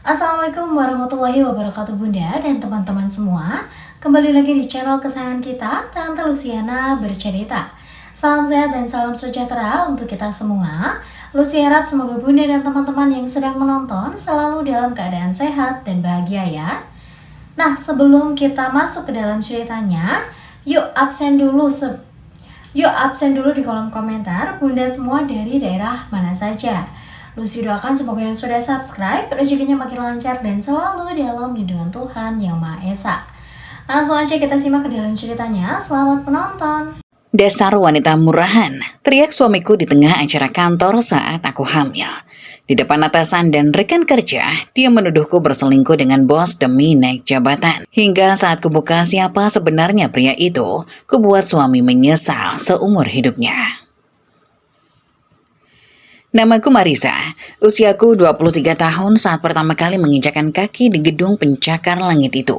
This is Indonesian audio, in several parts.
Assalamualaikum warahmatullahi wabarakatuh Bunda dan teman-teman semua. Kembali lagi di channel kesayangan kita, Tante Luciana bercerita. Salam sehat dan salam sejahtera untuk kita semua. Lucy harap semoga Bunda dan teman-teman yang sedang menonton selalu dalam keadaan sehat dan bahagia ya. Nah, sebelum kita masuk ke dalam ceritanya, yuk absen dulu di kolom komentar Bunda semua dari daerah mana saja. Lucy doakan semoga yang sudah subscribe rezekinya makin lancar dan selalu dalam lindungan Tuhan Yang Maha Esa. Langsung aja kita simak ke dalam ceritanya. Selamat menonton. Dasar wanita murahan, teriak suamiku di tengah acara kantor saat aku hamil. Di depan atasan dan rekan kerja, dia menuduhku berselingkuh dengan bos demi naik jabatan. Hingga saat kubuka siapa sebenarnya pria itu, kubuat suami menyesal seumur hidupnya. Namaku Marisa, usiaku 23 tahun saat pertama kali menginjakan kaki di gedung pencakar langit itu,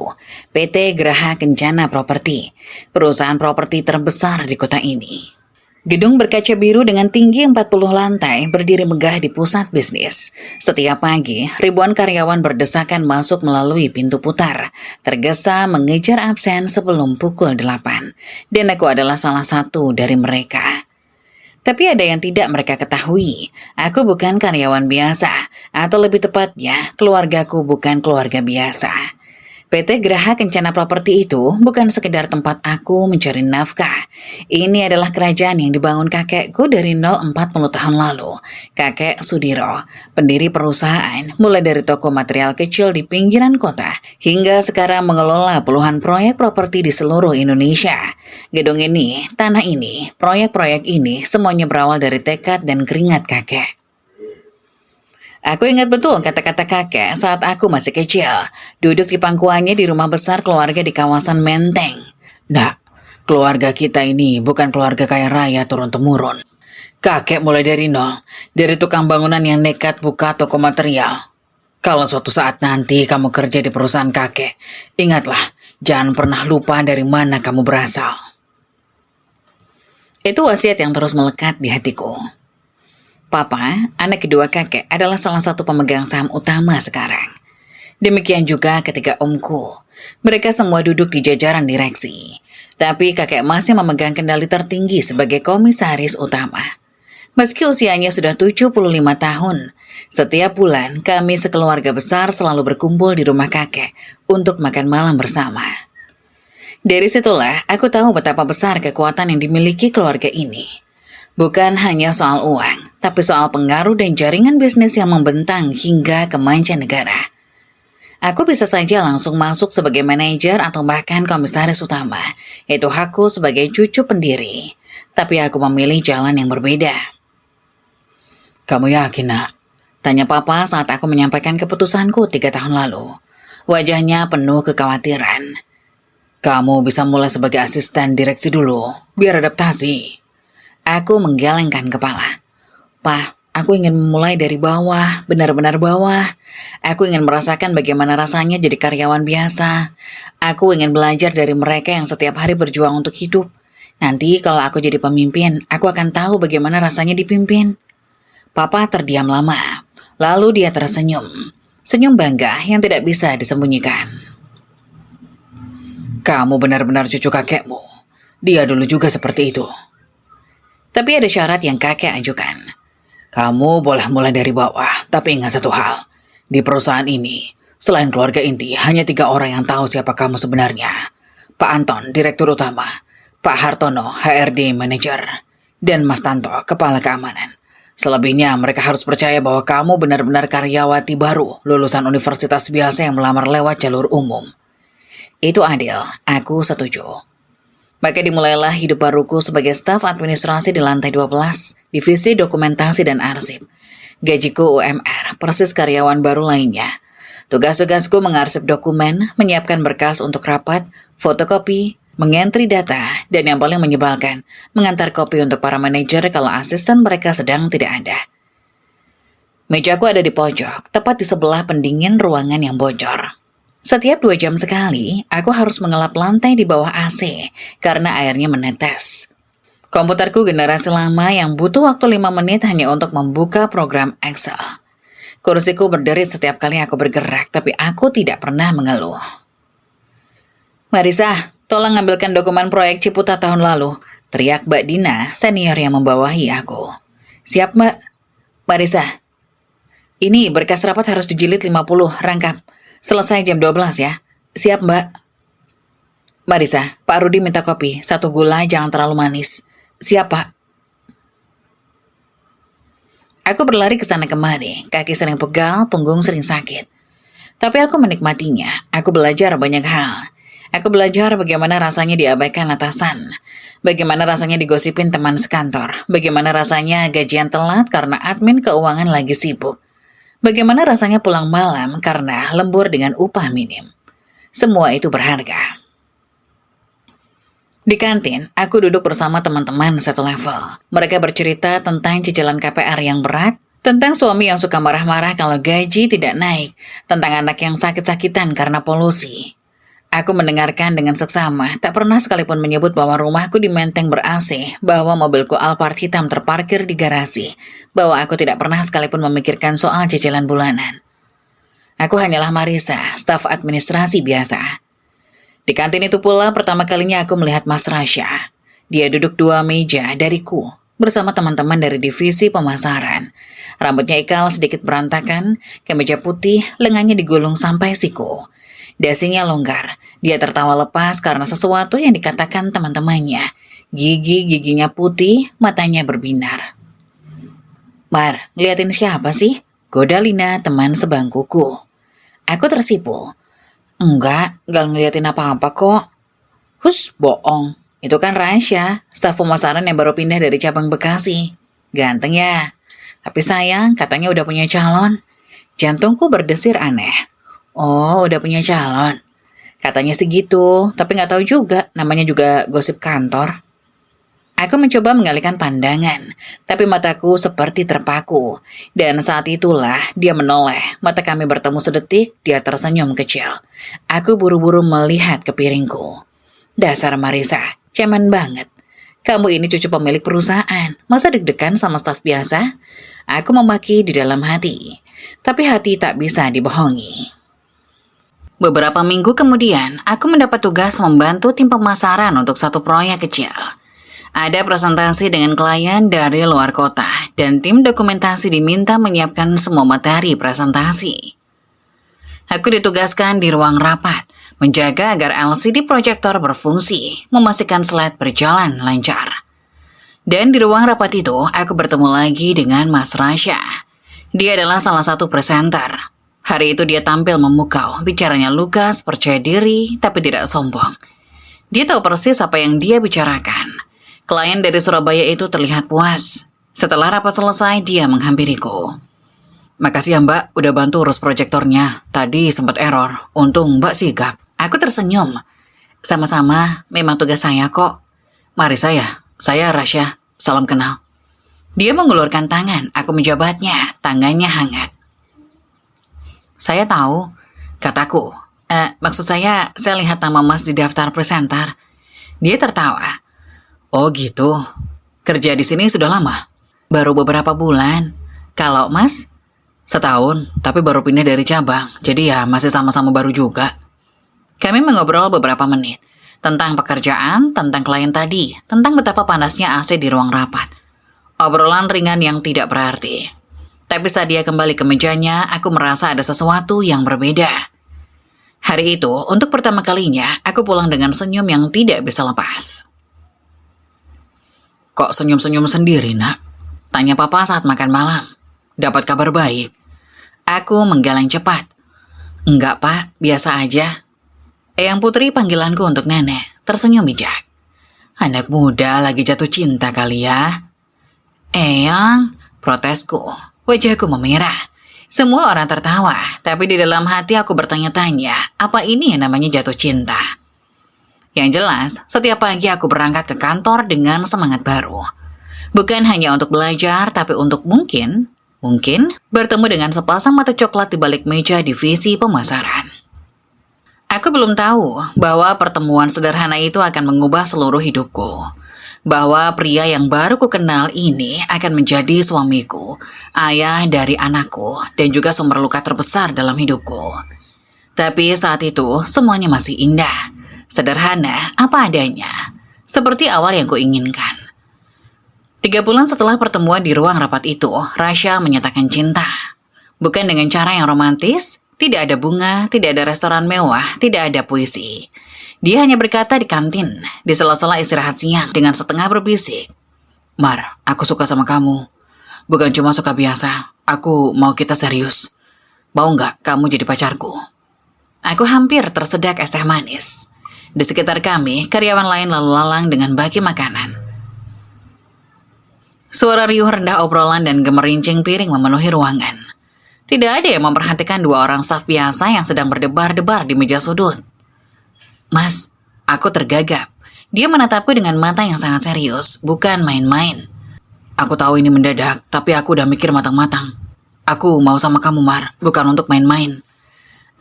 PT Geraha Kencana Properti, perusahaan properti terbesar di kota ini. Gedung berkaca biru dengan tinggi 40 lantai berdiri megah di pusat bisnis. Setiap pagi, ribuan karyawan berdesakan masuk melalui pintu putar, tergesa mengejar absen sebelum pukul 8, dan aku adalah salah satu dari mereka. Tapi ada yang tidak mereka ketahui, aku bukan karyawan biasa, atau lebih tepatnya, keluargaku bukan keluarga biasa. PT Geraha Kencana Properti itu bukan sekedar tempat aku mencari nafkah. Ini adalah kerajaan yang dibangun kakekku dari 40 tahun lalu. Kakek Sudiro, pendiri perusahaan, mulai dari toko material kecil di pinggiran kota, hingga sekarang mengelola puluhan proyek properti di seluruh Indonesia. Gedung ini, tanah ini, proyek-proyek ini, semuanya berawal dari tekad dan keringat kakek. Aku ingat betul kata-kata kakek saat aku masih kecil, duduk di pangkuannya di rumah besar keluarga di kawasan Menteng. Nah, keluarga kita ini bukan keluarga kaya raya turun-temurun. Kakek mulai dari nol, dari tukang bangunan yang nekat buka toko material. Kalau suatu saat nanti kamu kerja di perusahaan kakek, ingatlah, jangan pernah lupa dari mana kamu berasal. Itu wasiat yang terus melekat di hatiku. Papa, anak kedua kakek, adalah salah satu pemegang saham utama sekarang. Demikian juga ketika omku. Mereka semua duduk di jajaran direksi. Tapi kakek masih memegang kendali tertinggi sebagai komisaris utama. Meski usianya sudah 75 tahun, setiap bulan kami sekeluarga besar selalu berkumpul di rumah kakek untuk makan malam bersama. Dari situlah aku tahu betapa besar kekuatan yang dimiliki keluarga ini. Bukan hanya soal uang, tapi soal pengaruh dan jaringan bisnis yang membentang hingga ke mancanegara. Aku bisa saja langsung masuk sebagai manajer atau bahkan komisaris utama, yaitu aku sebagai cucu pendiri. Tapi aku memilih jalan yang berbeda. Kamu yakin, nak? Tanya papa saat aku menyampaikan keputusanku 3 tahun lalu. Wajahnya penuh kekhawatiran. Kamu bisa mulai sebagai asisten direksi dulu, biar adaptasi. Aku menggelengkan kepala. Pak, aku ingin memulai dari bawah, benar-benar bawah. Aku ingin merasakan bagaimana rasanya jadi karyawan biasa. Aku ingin belajar dari mereka yang setiap hari berjuang untuk hidup. Nanti kalau aku jadi pemimpin, aku akan tahu bagaimana rasanya dipimpin. Papa terdiam lama, lalu dia tersenyum. Senyum bangga yang tidak bisa disembunyikan. Kamu benar-benar cucu kakekmu. Dia dulu juga seperti itu. Tapi ada syarat yang kakek ajukan. Kamu boleh mulai dari bawah, tapi ingat satu hal. Di perusahaan ini, selain keluarga inti, hanya 3 orang yang tahu siapa kamu sebenarnya. Pak Anton, Direktur Utama. Pak Hartono, HRD Manager. Dan Mas Tanto, Kepala Keamanan. Selebihnya, mereka harus percaya bahwa kamu benar-benar karyawati baru, lulusan universitas biasa yang melamar lewat jalur umum. Itu adil, aku setuju. Maka dimulailah hidup baruku sebagai staf administrasi di lantai 12, divisi dokumentasi dan arsip. Gajiku UMR, persis karyawan baru lainnya. Tugas-tugasku mengarsip dokumen, menyiapkan berkas untuk rapat, fotokopi, mengentri data, dan yang paling menyebalkan, mengantar kopi untuk para manajer kalau asisten mereka sedang tidak ada. Mejaku ada di pojok, tepat di sebelah pendingin ruangan yang bocor. Setiap 2 jam sekali, aku harus mengelap lantai di bawah AC karena airnya menetes. Komputerku generasi lama yang butuh waktu 5 menit hanya untuk membuka program Excel. Kursiku berderit setiap kali aku bergerak, tapi aku tidak pernah mengeluh. "Marisa, tolong ambilkan dokumen proyek Ciputat tahun lalu," teriak Mbak Dina, senior yang membawahi aku. "Siap, Mbak." "Marisa, ini berkas rapat harus dijilid 50, rangkap. Selesai jam 12 ya." "Siap, Mbak." "Marisa, Pak Rudi minta kopi, 1 gula, jangan terlalu manis." "Siap, Pak." Aku berlari ke sana kemari, kaki sering pegal, punggung sering sakit. Tapi aku menikmatinya, aku belajar banyak hal. Aku belajar bagaimana rasanya diabaikan atasan, bagaimana rasanya digosipin teman sekantor, bagaimana rasanya gajian telat karena admin keuangan lagi sibuk, bagaimana rasanya pulang malam karena lembur dengan upah minim. Semua itu berharga. Di kantin, aku duduk bersama teman-teman satu level. Mereka bercerita tentang cicilan KPR yang berat, tentang suami yang suka marah-marah kalau gaji tidak naik, tentang anak yang sakit-sakitan karena polusi. Aku mendengarkan dengan seksama, tak pernah sekalipun menyebut bahwa rumahku di Menteng ber-AC, bahwa mobilku Alphard hitam terparkir di garasi, bahwa aku tidak pernah sekalipun memikirkan soal cicilan bulanan. Aku hanyalah Marisa, staf administrasi biasa. Di kantin itu pula pertama kalinya aku melihat Mas Rasya. Dia duduk 2 meja dariku bersama teman-teman dari divisi pemasaran. Rambutnya ikal sedikit berantakan, kemeja putih, lengannya digulung sampai siku. Dasinya longgar, dia tertawa lepas karena sesuatu yang dikatakan teman-temannya. Gigi-giginya putih, matanya berbinar. "Mar, ngeliatin siapa sih?" goda Lina, teman sebangkuku. Aku tersipu. Enggak ngeliatin apa-apa kok." "Hus, bohong. Itu kan Rasya, staf pemasaran yang baru pindah dari cabang Bekasi. Ganteng ya. Tapi sayang, katanya udah punya calon." Jantungku berdesir aneh. "Oh, udah punya calon." Katanya segitu, tapi nggak tahu juga, namanya juga gosip kantor. Aku mencoba mengalihkan pandangan, tapi mataku seperti terpaku. Dan saat itulah dia menoleh, mata kami bertemu sedetik, dia tersenyum kecil. Aku buru-buru melihat ke piringku. "Dasar Marisa, cemen banget. Kamu ini cucu pemilik perusahaan, masa deg-degan sama staf biasa?" Aku memaki di dalam hati, tapi hati tak bisa dibohongi. Beberapa minggu kemudian, aku mendapat tugas membantu tim pemasaran untuk satu proyek kecil. Ada presentasi dengan klien dari luar kota, dan tim dokumentasi diminta menyiapkan semua materi presentasi. Aku ditugaskan di ruang rapat, menjaga agar LCD proyektor berfungsi, memastikan slide berjalan lancar. Dan di ruang rapat itu, aku bertemu lagi dengan Mas Rasya. Dia adalah salah satu presenter. Hari itu dia tampil memukau, bicaranya lugas, percaya diri, tapi tidak sombong. Dia tahu persis apa yang dia bicarakan. Klien dari Surabaya itu terlihat puas. Setelah rapat selesai, dia menghampiriku. "Makasih ya Mbak, udah bantu urus proyektornya. Tadi sempat error, untung Mbak sigap." Aku tersenyum. "Sama-sama, memang tugas saya kok." "Mari saya Rasya, salam kenal." Dia mengulurkan tangan, aku menjabatnya, tangannya hangat. "Saya tahu," kataku. Maksud saya lihat nama Mas di daftar presenter." Dia tertawa. "Oh gitu, kerja di sini sudah lama?" "Baru beberapa bulan." "Kalau Mas?" "Setahun, tapi baru pindah dari cabang, jadi ya masih sama-sama baru juga." Kami mengobrol beberapa menit, tentang pekerjaan, tentang klien tadi, tentang betapa panasnya AC di ruang rapat. Obrolan ringan yang tidak berarti. Tapi saat dia kembali ke mejanya, aku merasa ada sesuatu yang berbeda. Hari itu, untuk pertama kalinya, aku pulang dengan senyum yang tidak bisa lepas. "Kok senyum-senyum sendiri, Nak?" tanya Papa saat makan malam. "Dapat kabar baik?" Aku menggeleng cepat. "Enggak, Pak, biasa aja." Eyang Putri panggilanku untuk nenek, tersenyum bijak. "Anak muda lagi jatuh cinta kali ya." "Eyang," protesku. Wajahku memerah. Semua orang tertawa, tapi di dalam hati aku bertanya-tanya, apa ini yang namanya jatuh cinta? Yang jelas, setiap pagi aku berangkat ke kantor dengan semangat baru. Bukan hanya untuk belajar, tapi untuk mungkin bertemu dengan sepasang mata coklat di balik meja divisi pemasaran. Aku belum tahu bahwa pertemuan sederhana itu akan mengubah seluruh hidupku. bahwa pria yang baru ku kenal ini akan menjadi suamiku, ayah dari anakku, dan juga sumber luka terbesar dalam hidupku. Tapi saat itu semuanya masih indah, sederhana, apa adanya, seperti awal yang kuinginkan. 3 bulan setelah pertemuan di ruang rapat itu, Rasya menyatakan cinta. Bukan dengan cara yang romantis, tidak ada bunga, tidak ada restoran mewah, tidak ada puisi. Dia hanya berkata di kantin, di sela-sela istirahat siang dengan setengah berbisik. Mar, aku suka sama kamu. Bukan cuma suka biasa, aku mau kita serius. Mau nggak kamu jadi pacarku? Aku hampir tersedak es teh manis. Di sekitar kami, karyawan lain lalu lalang dengan bagi makanan. Suara riuh rendah obrolan dan gemerincing piring memenuhi ruangan. Tidak ada yang memperhatikan 2 orang staf biasa yang sedang berdebar-debar di meja sudut. Mas, aku tergagap. Dia menatapku dengan mata yang sangat serius, bukan main-main. Aku tahu ini mendadak, tapi aku udah mikir matang-matang. Aku mau sama kamu, Mar, bukan untuk main-main.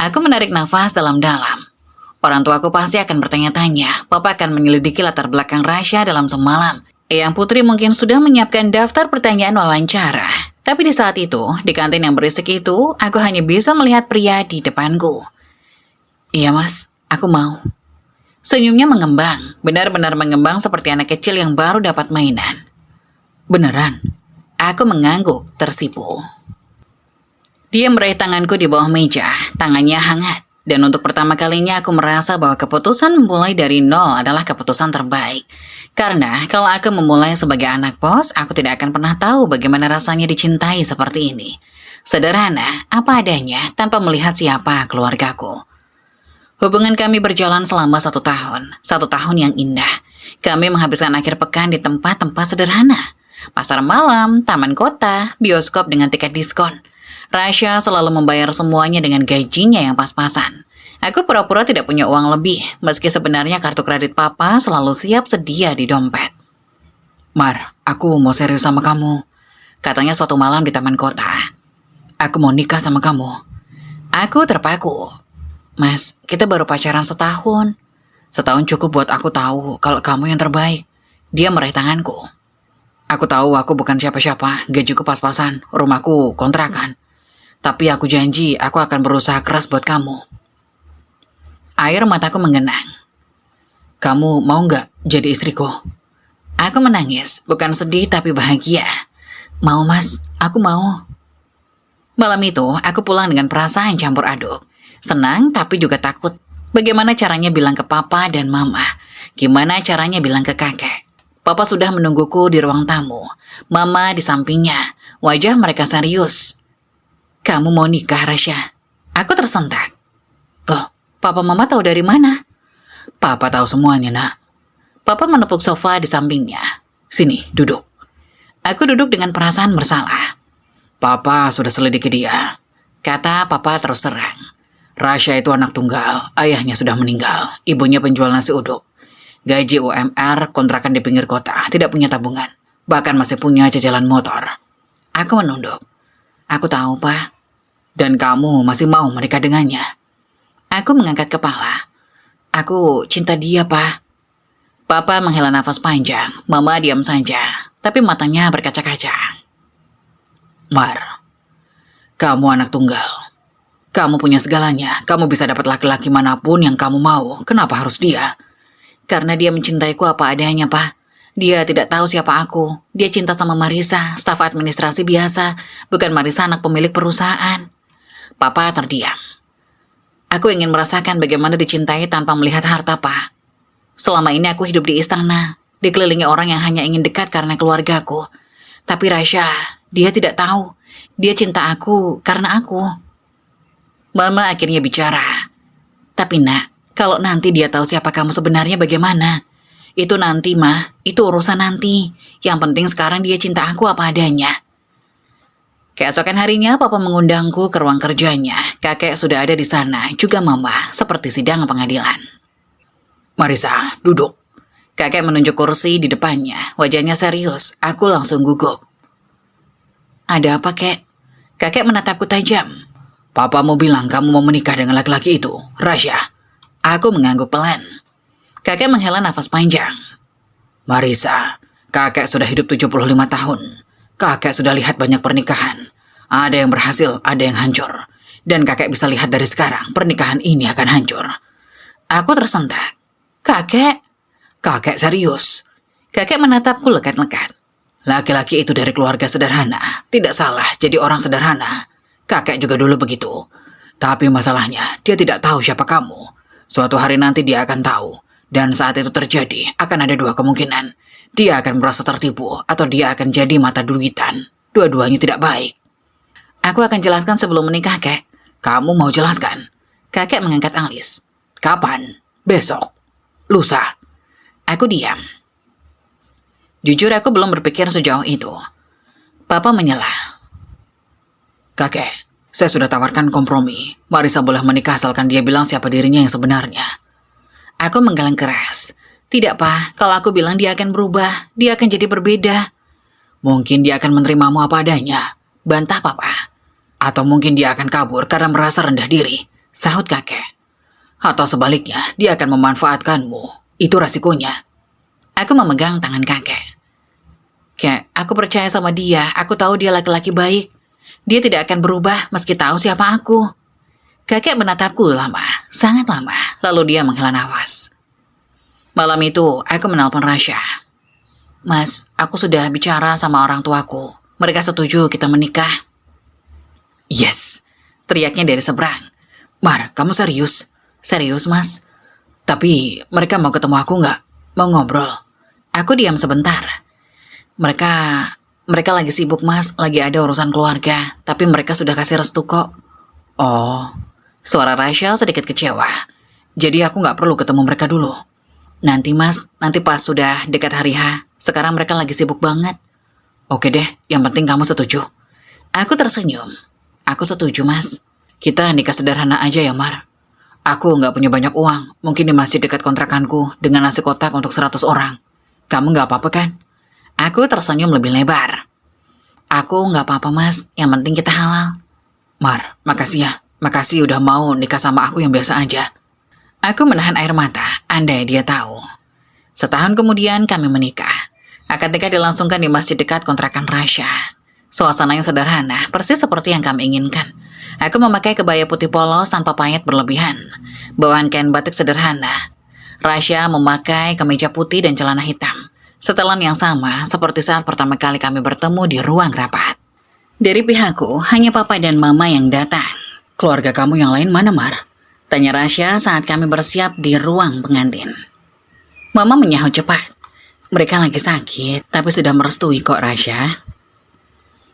Aku menarik nafas dalam-dalam. Orang tuaku pasti akan bertanya-tanya, Papa akan menyelidiki latar belakang Rasya dalam semalam. Eyang Putri mungkin sudah menyiapkan daftar pertanyaan wawancara. Tapi di saat itu, di kantin yang berisik itu, aku hanya bisa melihat pria di depanku. Iya mas, aku mau. Senyumnya mengembang, benar-benar mengembang seperti anak kecil yang baru dapat mainan. Beneran? Aku mengangguk, tersipu. Dia meraih tanganku di bawah meja, tangannya hangat. Dan untuk pertama kalinya aku merasa bahwa keputusan memulai dari nol adalah keputusan terbaik. Karena kalau aku memulai sebagai anak bos, aku tidak akan pernah tahu bagaimana rasanya dicintai seperti ini. Sederhana, apa adanya, tanpa melihat siapa keluargaku. Hubungan kami berjalan selama 1 tahun. 1 tahun yang indah. Kami menghabiskan akhir pekan di tempat-tempat sederhana. Pasar malam, taman kota, bioskop dengan tiket diskon. Rasya selalu membayar semuanya dengan gajinya yang pas-pasan. Aku pura-pura tidak punya uang lebih, meski sebenarnya kartu kredit papa selalu siap sedia di dompet. Mar, aku mau serius sama kamu. Katanya suatu malam di taman kota. Aku mau nikah sama kamu. Aku terpaku. Mas, kita baru pacaran setahun. Setahun cukup buat aku tahu kalau kamu yang terbaik. Dia meraih tanganku. Aku tahu aku bukan siapa-siapa, gajiku pas-pasan, rumahku kontrakan. Tapi aku janji aku akan berusaha keras buat kamu. Air mataku menggenang. Kamu mau nggak jadi istriku? Aku menangis, bukan sedih tapi bahagia. Mau mas, aku mau. Malam itu aku pulang dengan perasaan campur aduk. Senang tapi juga takut. Bagaimana caranya bilang ke papa dan mama? Gimana caranya bilang ke kakek? Papa sudah menungguku di ruang tamu. Mama di sampingnya. Wajah mereka serius. Kamu mau nikah, Rasya? Aku tersentak. Loh, papa mama tahu dari mana? Papa tahu semuanya, nak. Papa menepuk sofa di sampingnya. Sini, duduk. Aku duduk dengan perasaan bersalah. Papa sudah selidiki dia. Kata papa terus terang. Rasya itu anak tunggal, ayahnya sudah meninggal, ibunya penjual nasi uduk. Gaji UMR, kontrakan di pinggir kota, tidak punya tabungan. Bahkan masih punya cicilan motor. Aku menunduk. Aku tahu, Pak. Dan kamu masih mau menikah dengannya. Aku mengangkat kepala. Aku cinta dia, Pak. Papa menghela nafas panjang. Mama diam saja. Tapi matanya berkaca-kaca. Mar, kamu anak tunggal. Kamu punya segalanya. Kamu bisa dapat laki-laki manapun yang kamu mau. Kenapa harus dia? Karena dia mencintaiku apa adanya, Pak. Dia tidak tahu siapa aku. Dia cinta sama Marisa, staf administrasi biasa. Bukan Marisa anak pemilik perusahaan. Papa terdiam. Aku ingin merasakan bagaimana dicintai tanpa melihat harta, Pak. Selama ini aku hidup di istana, dikelilingi orang yang hanya ingin dekat karena keluargaku. Tapi Rasya, dia tidak tahu. Dia cinta aku karena aku. Mama akhirnya bicara. Tapi nak, kalau nanti dia tahu siapa kamu sebenarnya bagaimana? Itu nanti, Mah. Itu urusan nanti. Yang penting sekarang dia cinta aku apa adanya. Keesokan harinya, Papa mengundangku ke ruang kerjanya. Kakek sudah ada di sana, juga Mama, seperti sidang pengadilan. Marisa, duduk. Kakek menunjuk kursi di depannya. Wajahnya serius. Aku langsung gugup. Ada apa, Kek? Kakek menatapku tajam. Papa mau bilang kamu mau menikah dengan laki-laki itu, Rasya. Aku mengangguk pelan. Kakek menghela nafas panjang. Marisa, kakek sudah hidup 75 tahun. Kakek sudah lihat banyak pernikahan. Ada yang berhasil, ada yang hancur. Dan kakek bisa lihat dari sekarang, pernikahan ini akan hancur. Aku tersentak. Kakek? Kakek serius. Kakek menatapku lekat-lekat. Laki-laki itu dari keluarga sederhana. Tidak salah jadi orang sederhana. Kakek juga dulu begitu. Tapi masalahnya, dia tidak tahu siapa kamu. Suatu hari nanti dia akan tahu. Dan saat itu terjadi, akan ada dua kemungkinan. Dia akan merasa tertipu, atau dia akan jadi mata duitan. Dua-duanya tidak baik. Aku akan jelaskan sebelum menikah, Kek. Kamu mau jelaskan? Kakek mengangkat alis. Kapan? Besok? Lusa? Aku diam. Jujur aku belum berpikir sejauh itu. Papa menyela. Kakek, saya sudah tawarkan kompromi. Marisa boleh menikah asalkan dia bilang siapa dirinya yang sebenarnya. Aku menggeleng keras. Tidak, Pak. Kalau aku bilang dia akan berubah, dia akan jadi berbeda. Mungkin dia akan menerimamu apa adanya. Bantah Papa. Atau mungkin dia akan kabur karena merasa rendah diri. Sahut kakek. Atau sebaliknya, dia akan memanfaatkanmu. Itu resikonya. Aku memegang tangan kakek. Kek, aku percaya sama dia. Aku tahu dia laki-laki baik. Dia tidak akan berubah meski tahu siapa aku. Kakek menatapku lama, sangat lama, lalu dia menghela nafas. Malam itu, aku menelpon Rasya. Mas, aku sudah bicara sama orang tuaku. Mereka setuju kita menikah. Yes, teriaknya dari seberang. Mar, kamu serius? Serius, Mas? Tapi mereka mau ketemu aku nggak? Mau ngobrol? Aku diam sebentar. Mereka lagi sibuk, Mas. Lagi ada urusan keluarga. Tapi mereka sudah kasih restu kok. Oh, suara Rasya sedikit kecewa. Jadi aku nggak perlu ketemu mereka dulu. Nanti, Mas. Nanti pas sudah dekat hari H. Sekarang mereka lagi sibuk banget. Oke deh, yang penting kamu setuju. Aku tersenyum. Aku setuju, Mas. Kita nikah sederhana aja ya, Mar. Aku nggak punya banyak uang. Mungkin di masjid dekat kontrakanku dengan nasi kotak untuk 100 orang. Kamu nggak apa-apa kan? Aku tersenyum lebih lebar. Aku nggak apa-apa, Mas. Yang penting kita halal. Mar, makasih ya. Makasih udah mau nikah sama aku yang biasa aja. Aku menahan air mata, andai dia tahu. Setahun kemudian kami menikah. Akad nikah dilangsungkan di masjid dekat kontrakan Rasya. Suasana yang sederhana, persis seperti yang kami inginkan. Aku memakai kebaya putih polos tanpa payet berlebihan. Bawahan kain batik sederhana. Rasya memakai kemeja putih dan celana hitam. Setelan yang sama seperti saat pertama kali kami bertemu di ruang rapat. Dari pihakku, hanya Papa dan Mama yang datang. Keluarga kamu yang lain mana, Mar? Tanya Rasya saat kami bersiap di ruang pengantin. Mama menyahut cepat. Mereka lagi sakit, tapi sudah merestui kok, Rasya.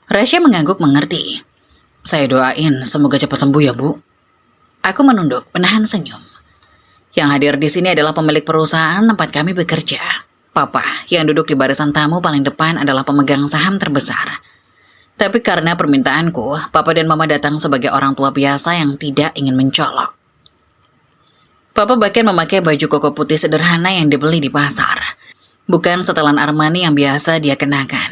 Rasya mengangguk mengerti. Saya doain semoga cepat sembuh ya, Bu. Aku menunduk, menahan senyum. Yang hadir di sini adalah pemilik perusahaan tempat kami bekerja. Papa, yang duduk di barisan tamu paling depan adalah pemegang saham terbesar. Tapi karena permintaanku, Papa dan Mama datang sebagai orang tua biasa yang tidak ingin mencolok. Papa bahkan memakai baju koko putih sederhana yang dibeli di pasar. Bukan setelan Armani yang biasa dia kenakan.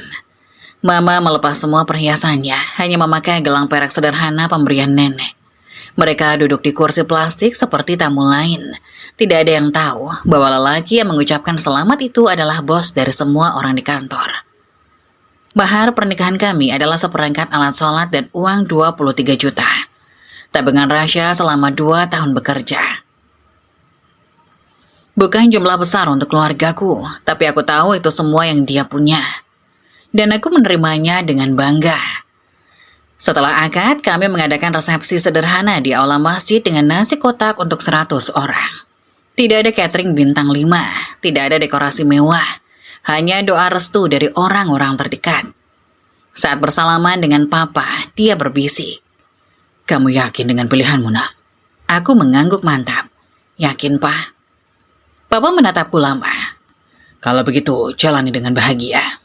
Mama melepas semua perhiasannya, hanya memakai gelang perak sederhana pemberian nenek. Mereka duduk di kursi plastik seperti tamu lain. Tidak ada yang tahu bahwa lelaki yang mengucapkan selamat itu adalah bos dari semua orang di kantor. Mahar pernikahan kami adalah seperangkat alat sholat dan uang 23 juta. Tabungan Rasya selama 2 tahun bekerja. Bukan jumlah besar untuk keluargaku, tapi aku tahu itu semua yang dia punya. Dan aku menerimanya dengan bangga. Setelah akad, kami mengadakan resepsi sederhana di aula masjid dengan nasi kotak untuk 100 orang. Tidak ada catering bintang 5, tidak ada dekorasi mewah, hanya doa restu dari orang-orang terdekat. Saat bersalaman dengan Papa, dia berbisik. Kamu yakin dengan pilihanmu, Nak? Aku mengangguk mantap. Yakin, Pak? Papa menatapku lama. Kalau begitu, jalani dengan bahagia.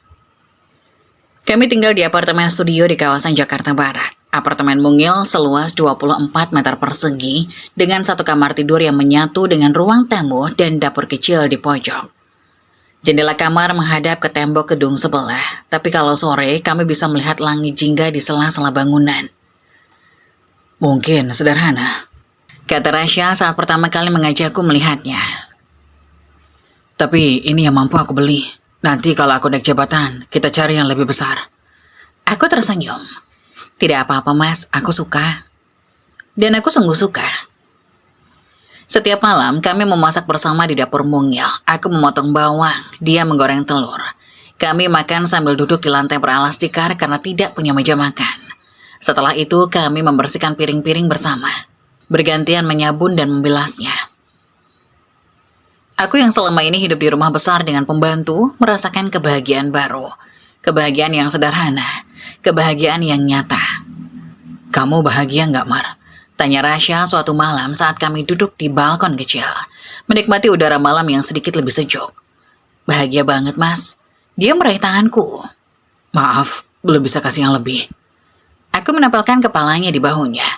Kami tinggal di apartemen studio di kawasan Jakarta Barat. Apartemen mungil seluas 24 meter persegi dengan 1 kamar tidur yang menyatu dengan ruang tamu dan dapur kecil di pojok. Jendela kamar menghadap ke tembok gedung sebelah, tapi kalau sore kami bisa melihat langit jingga di sela-sela bangunan. Mungkin sederhana, kata Rasya saat pertama kali mengajakku melihatnya. Tapi ini yang mampu aku beli. Nanti kalau aku naik jabatan, kita cari yang lebih besar. Aku tersenyum. Tidak apa-apa mas, aku suka. Dan aku sungguh suka. Setiap malam kami memasak bersama di dapur mungil. Aku memotong bawang, dia menggoreng telur. Kami makan sambil duduk di lantai beralas tikar karena tidak punya meja makan. Setelah itu kami membersihkan piring-piring bersama. Bergantian menyabun dan membilasnya. Aku yang selama ini hidup di rumah besar dengan pembantu merasakan kebahagiaan baru. Kebahagiaan yang sederhana. Kebahagiaan yang nyata. Kamu bahagia nggak, Mar? Tanya Rasya suatu malam saat kami duduk di balkon kecil, menikmati udara malam yang sedikit lebih sejuk. Bahagia banget, Mas. Dia meraih tanganku. Maaf, belum bisa kasih yang lebih. Aku menempelkan kepalanya di bahunya.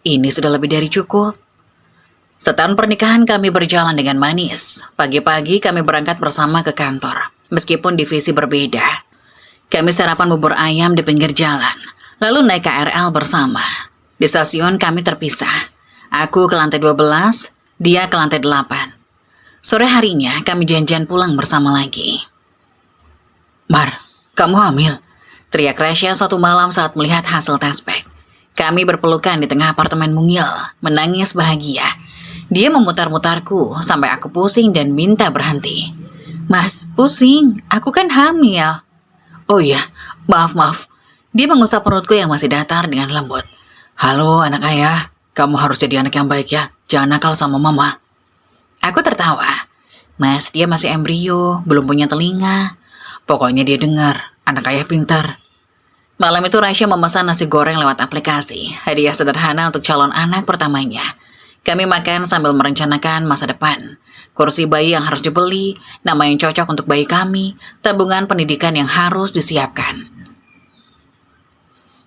Ini sudah lebih dari cukup. Setahun pernikahan kami berjalan dengan manis. Pagi-pagi kami berangkat bersama ke kantor, meskipun divisi berbeda. Kami sarapan bubur ayam di pinggir jalan, lalu naik KRL bersama. Di stasiun kami terpisah. Aku ke lantai 12, dia ke lantai 8. Sore harinya kami janjian pulang bersama lagi. Mar, kamu hamil? Teriak Rasya suatu malam saat melihat hasil tes pack. Kami berpelukan di tengah apartemen mungil, menangis bahagia. Dia memutar-mutarku sampai aku pusing dan minta berhenti. Mas, pusing, aku kan hamil. Oh iya, maaf. Dia mengusap perutku yang masih datar dengan lembut. Halo anak ayah, kamu harus jadi anak yang baik ya, jangan nakal sama mama. Aku tertawa. Mas, dia masih embrio, belum punya telinga. Pokoknya dia dengar, anak ayah pintar. Malam itu Rasya memesan nasi goreng lewat aplikasi, hadiah sederhana untuk calon anak pertamanya. Kami makan sambil merencanakan masa depan. Kursi bayi yang harus dibeli, nama yang cocok untuk bayi kami, tabungan pendidikan yang harus disiapkan.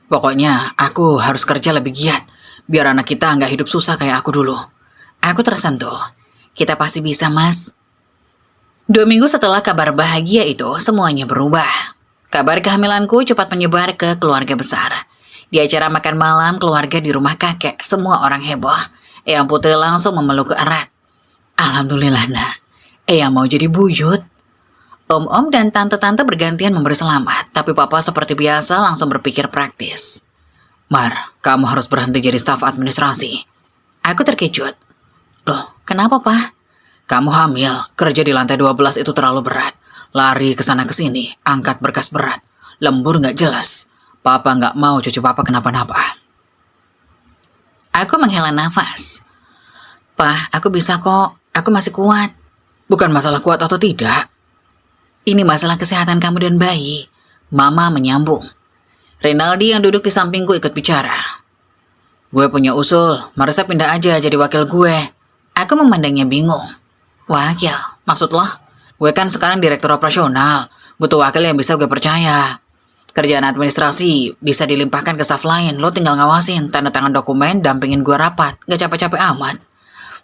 Pokoknya aku harus kerja lebih giat, biar anak kita nggak hidup susah kayak aku dulu. Aku tersentuh. Kita pasti bisa, Mas. 2 minggu setelah kabar bahagia itu, semuanya berubah. Kabar kehamilanku cepat menyebar ke keluarga besar. Di acara makan malam keluarga di rumah kakek, semua orang heboh. Eyang Putri langsung memeluk erat. Alhamdulillah, nak. Eyang mau jadi buyut. Om-om dan tante-tante bergantian memberi selamat, tapi papa seperti biasa langsung berpikir praktis. Mar, kamu harus berhenti jadi staf administrasi. Aku terkejut. Loh, kenapa, Pak? Kamu hamil, kerja di lantai 12 itu terlalu berat. Lari ke sana ke sini, angkat berkas berat. Lembur nggak jelas. Papa nggak mau cucu papa kenapa-napa. Aku menghela nafas. Pak, aku bisa kok. Aku masih kuat. Bukan masalah kuat atau tidak. Ini masalah kesehatan kamu dan bayi. Mama menyambung. Rinaldi yang duduk di sampingku ikut bicara. Gue punya usul, Marisa pindah aja jadi wakil gue. Aku memandangnya bingung. Wakil? Maksud lo? Gue kan sekarang direktur operasional. Butuh wakil yang bisa gue percaya. Kerjaan administrasi bisa dilimpahkan ke staf lain. Lo tinggal ngawasin, tanda tangan dokumen, dampingin gue rapat. Gak capek-capek amat.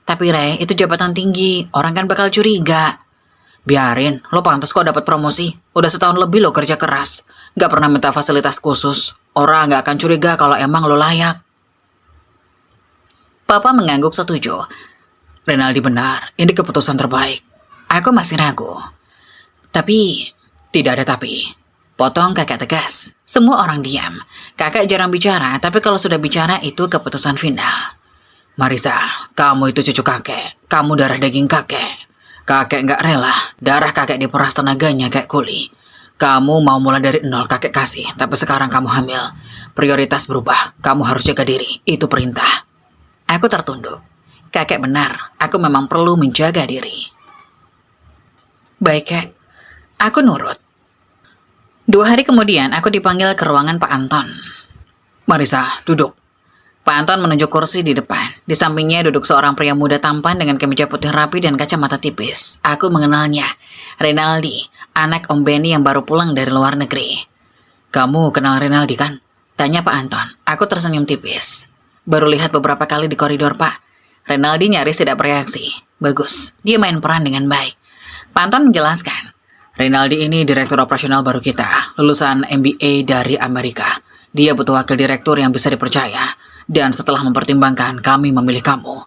Tapi Re, itu jabatan tinggi. Orang kan bakal curiga. Biarin, lo pantas kok dapat promosi. Udah setahun lebih lo kerja keras. Gak pernah minta fasilitas khusus. Orang gak akan curiga kalau emang lo layak. Papa mengangguk setuju. Rinaldi benar, ini keputusan terbaik. Aku masih ragu. Tapi, tidak ada tapi. Potong kakak tegas. Semua orang diam. Kakak jarang bicara, tapi kalau sudah bicara itu keputusan final. Marisa, kamu itu cucu kakek. Kamu darah daging kakek. Kakek nggak rela, darah kakek diperas tenaganya kayak kuli. Kamu mau mulai dari nol kakek kasih, tapi sekarang kamu hamil. Prioritas berubah, kamu harus jaga diri, itu perintah. Aku tertunduk. Kakek benar, aku memang perlu menjaga diri. Baik, Kek. Aku nurut. 2 hari kemudian, aku dipanggil ke ruangan Pak Anton. Marisa, duduk. Pak Anton menunjuk kursi di depan. Di sampingnya duduk seorang pria muda tampan dengan kemeja putih rapi dan kacamata tipis. Aku mengenalnya. Rinaldi, anak Om Benny yang baru pulang dari luar negeri. Kamu kenal Rinaldi kan? Tanya Pak Anton. Aku tersenyum tipis. Baru lihat beberapa kali di koridor, Pak. Rinaldi nyaris tidak bereaksi. Bagus, dia main peran dengan baik. Pak Anton menjelaskan. Rinaldi ini direktur operasional baru kita, lulusan MBA dari Amerika. Dia butuh wakil direktur yang bisa dipercaya. Dan setelah mempertimbangkan, kami memilih kamu.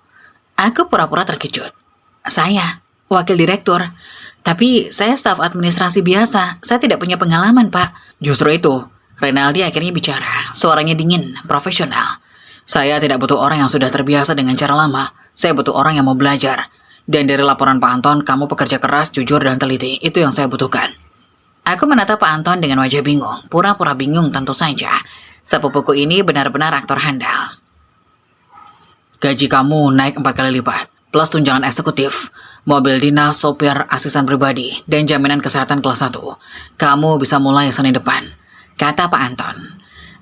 Aku pura-pura terkejut. Saya, wakil direktur. Tapi saya staf administrasi biasa, saya tidak punya pengalaman, Pak. Justru itu, Renaldi akhirnya bicara, suaranya dingin, profesional. Saya tidak butuh orang yang sudah terbiasa dengan cara lama, saya butuh orang yang mau belajar. Dan dari laporan Pak Anton, kamu pekerja keras, jujur, dan teliti, itu yang saya butuhkan. Aku menatap Pak Anton dengan wajah bingung, pura-pura bingung tentu saja. Sepupuku ini benar-benar aktor handal. Gaji kamu naik 4 kali lipat, plus tunjangan eksekutif, mobil dinas, sopir, asisten pribadi, dan jaminan kesehatan kelas 1. Kamu bisa mulai Senin depan, kata Pak Anton.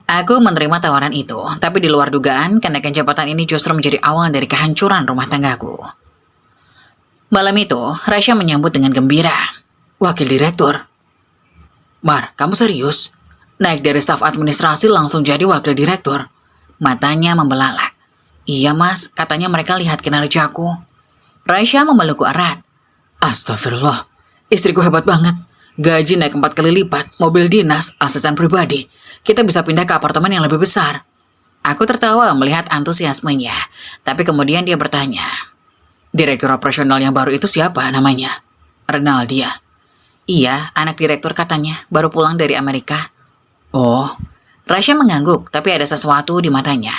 Aku menerima tawaran itu, tapi di luar dugaan, kenaikan jabatan ini justru menjadi awal dari kehancuran rumah tanggaku. Malam itu, Rasya menyambut dengan gembira. Wakil direktur. Mar, kamu serius? Naik dari staf administrasi langsung jadi wakil direktur? Matanya membelalak. Iya mas, katanya mereka lihat kinerjaku. Rasya memelukku erat. Astagfirullah, istriku hebat banget. Gaji naik 4 kali lipat, mobil dinas, asisten pribadi. Kita bisa pindah ke apartemen yang lebih besar. Aku tertawa melihat antusiasmenya, tapi kemudian dia bertanya, direktur operasional yang baru itu siapa namanya? Renaldi ya? Iya, anak direktur katanya, baru pulang dari Amerika. Oh, Rasya mengangguk, tapi ada sesuatu di matanya.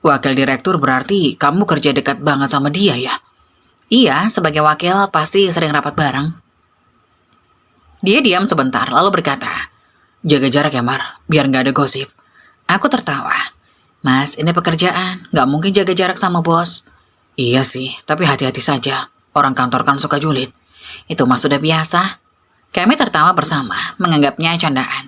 Wakil direktur berarti kamu kerja dekat banget sama dia ya? Iya, sebagai wakil pasti sering rapat bareng. Dia diam sebentar, lalu berkata, jaga jarak ya Mar, biar gak ada gosip. Aku tertawa. Mas, ini pekerjaan, gak mungkin jaga jarak sama bos. Iya sih, tapi hati-hati saja. Orang kantor kan suka julid. Itu mah sudah biasa. Kami tertawa bersama, menganggapnya candaan.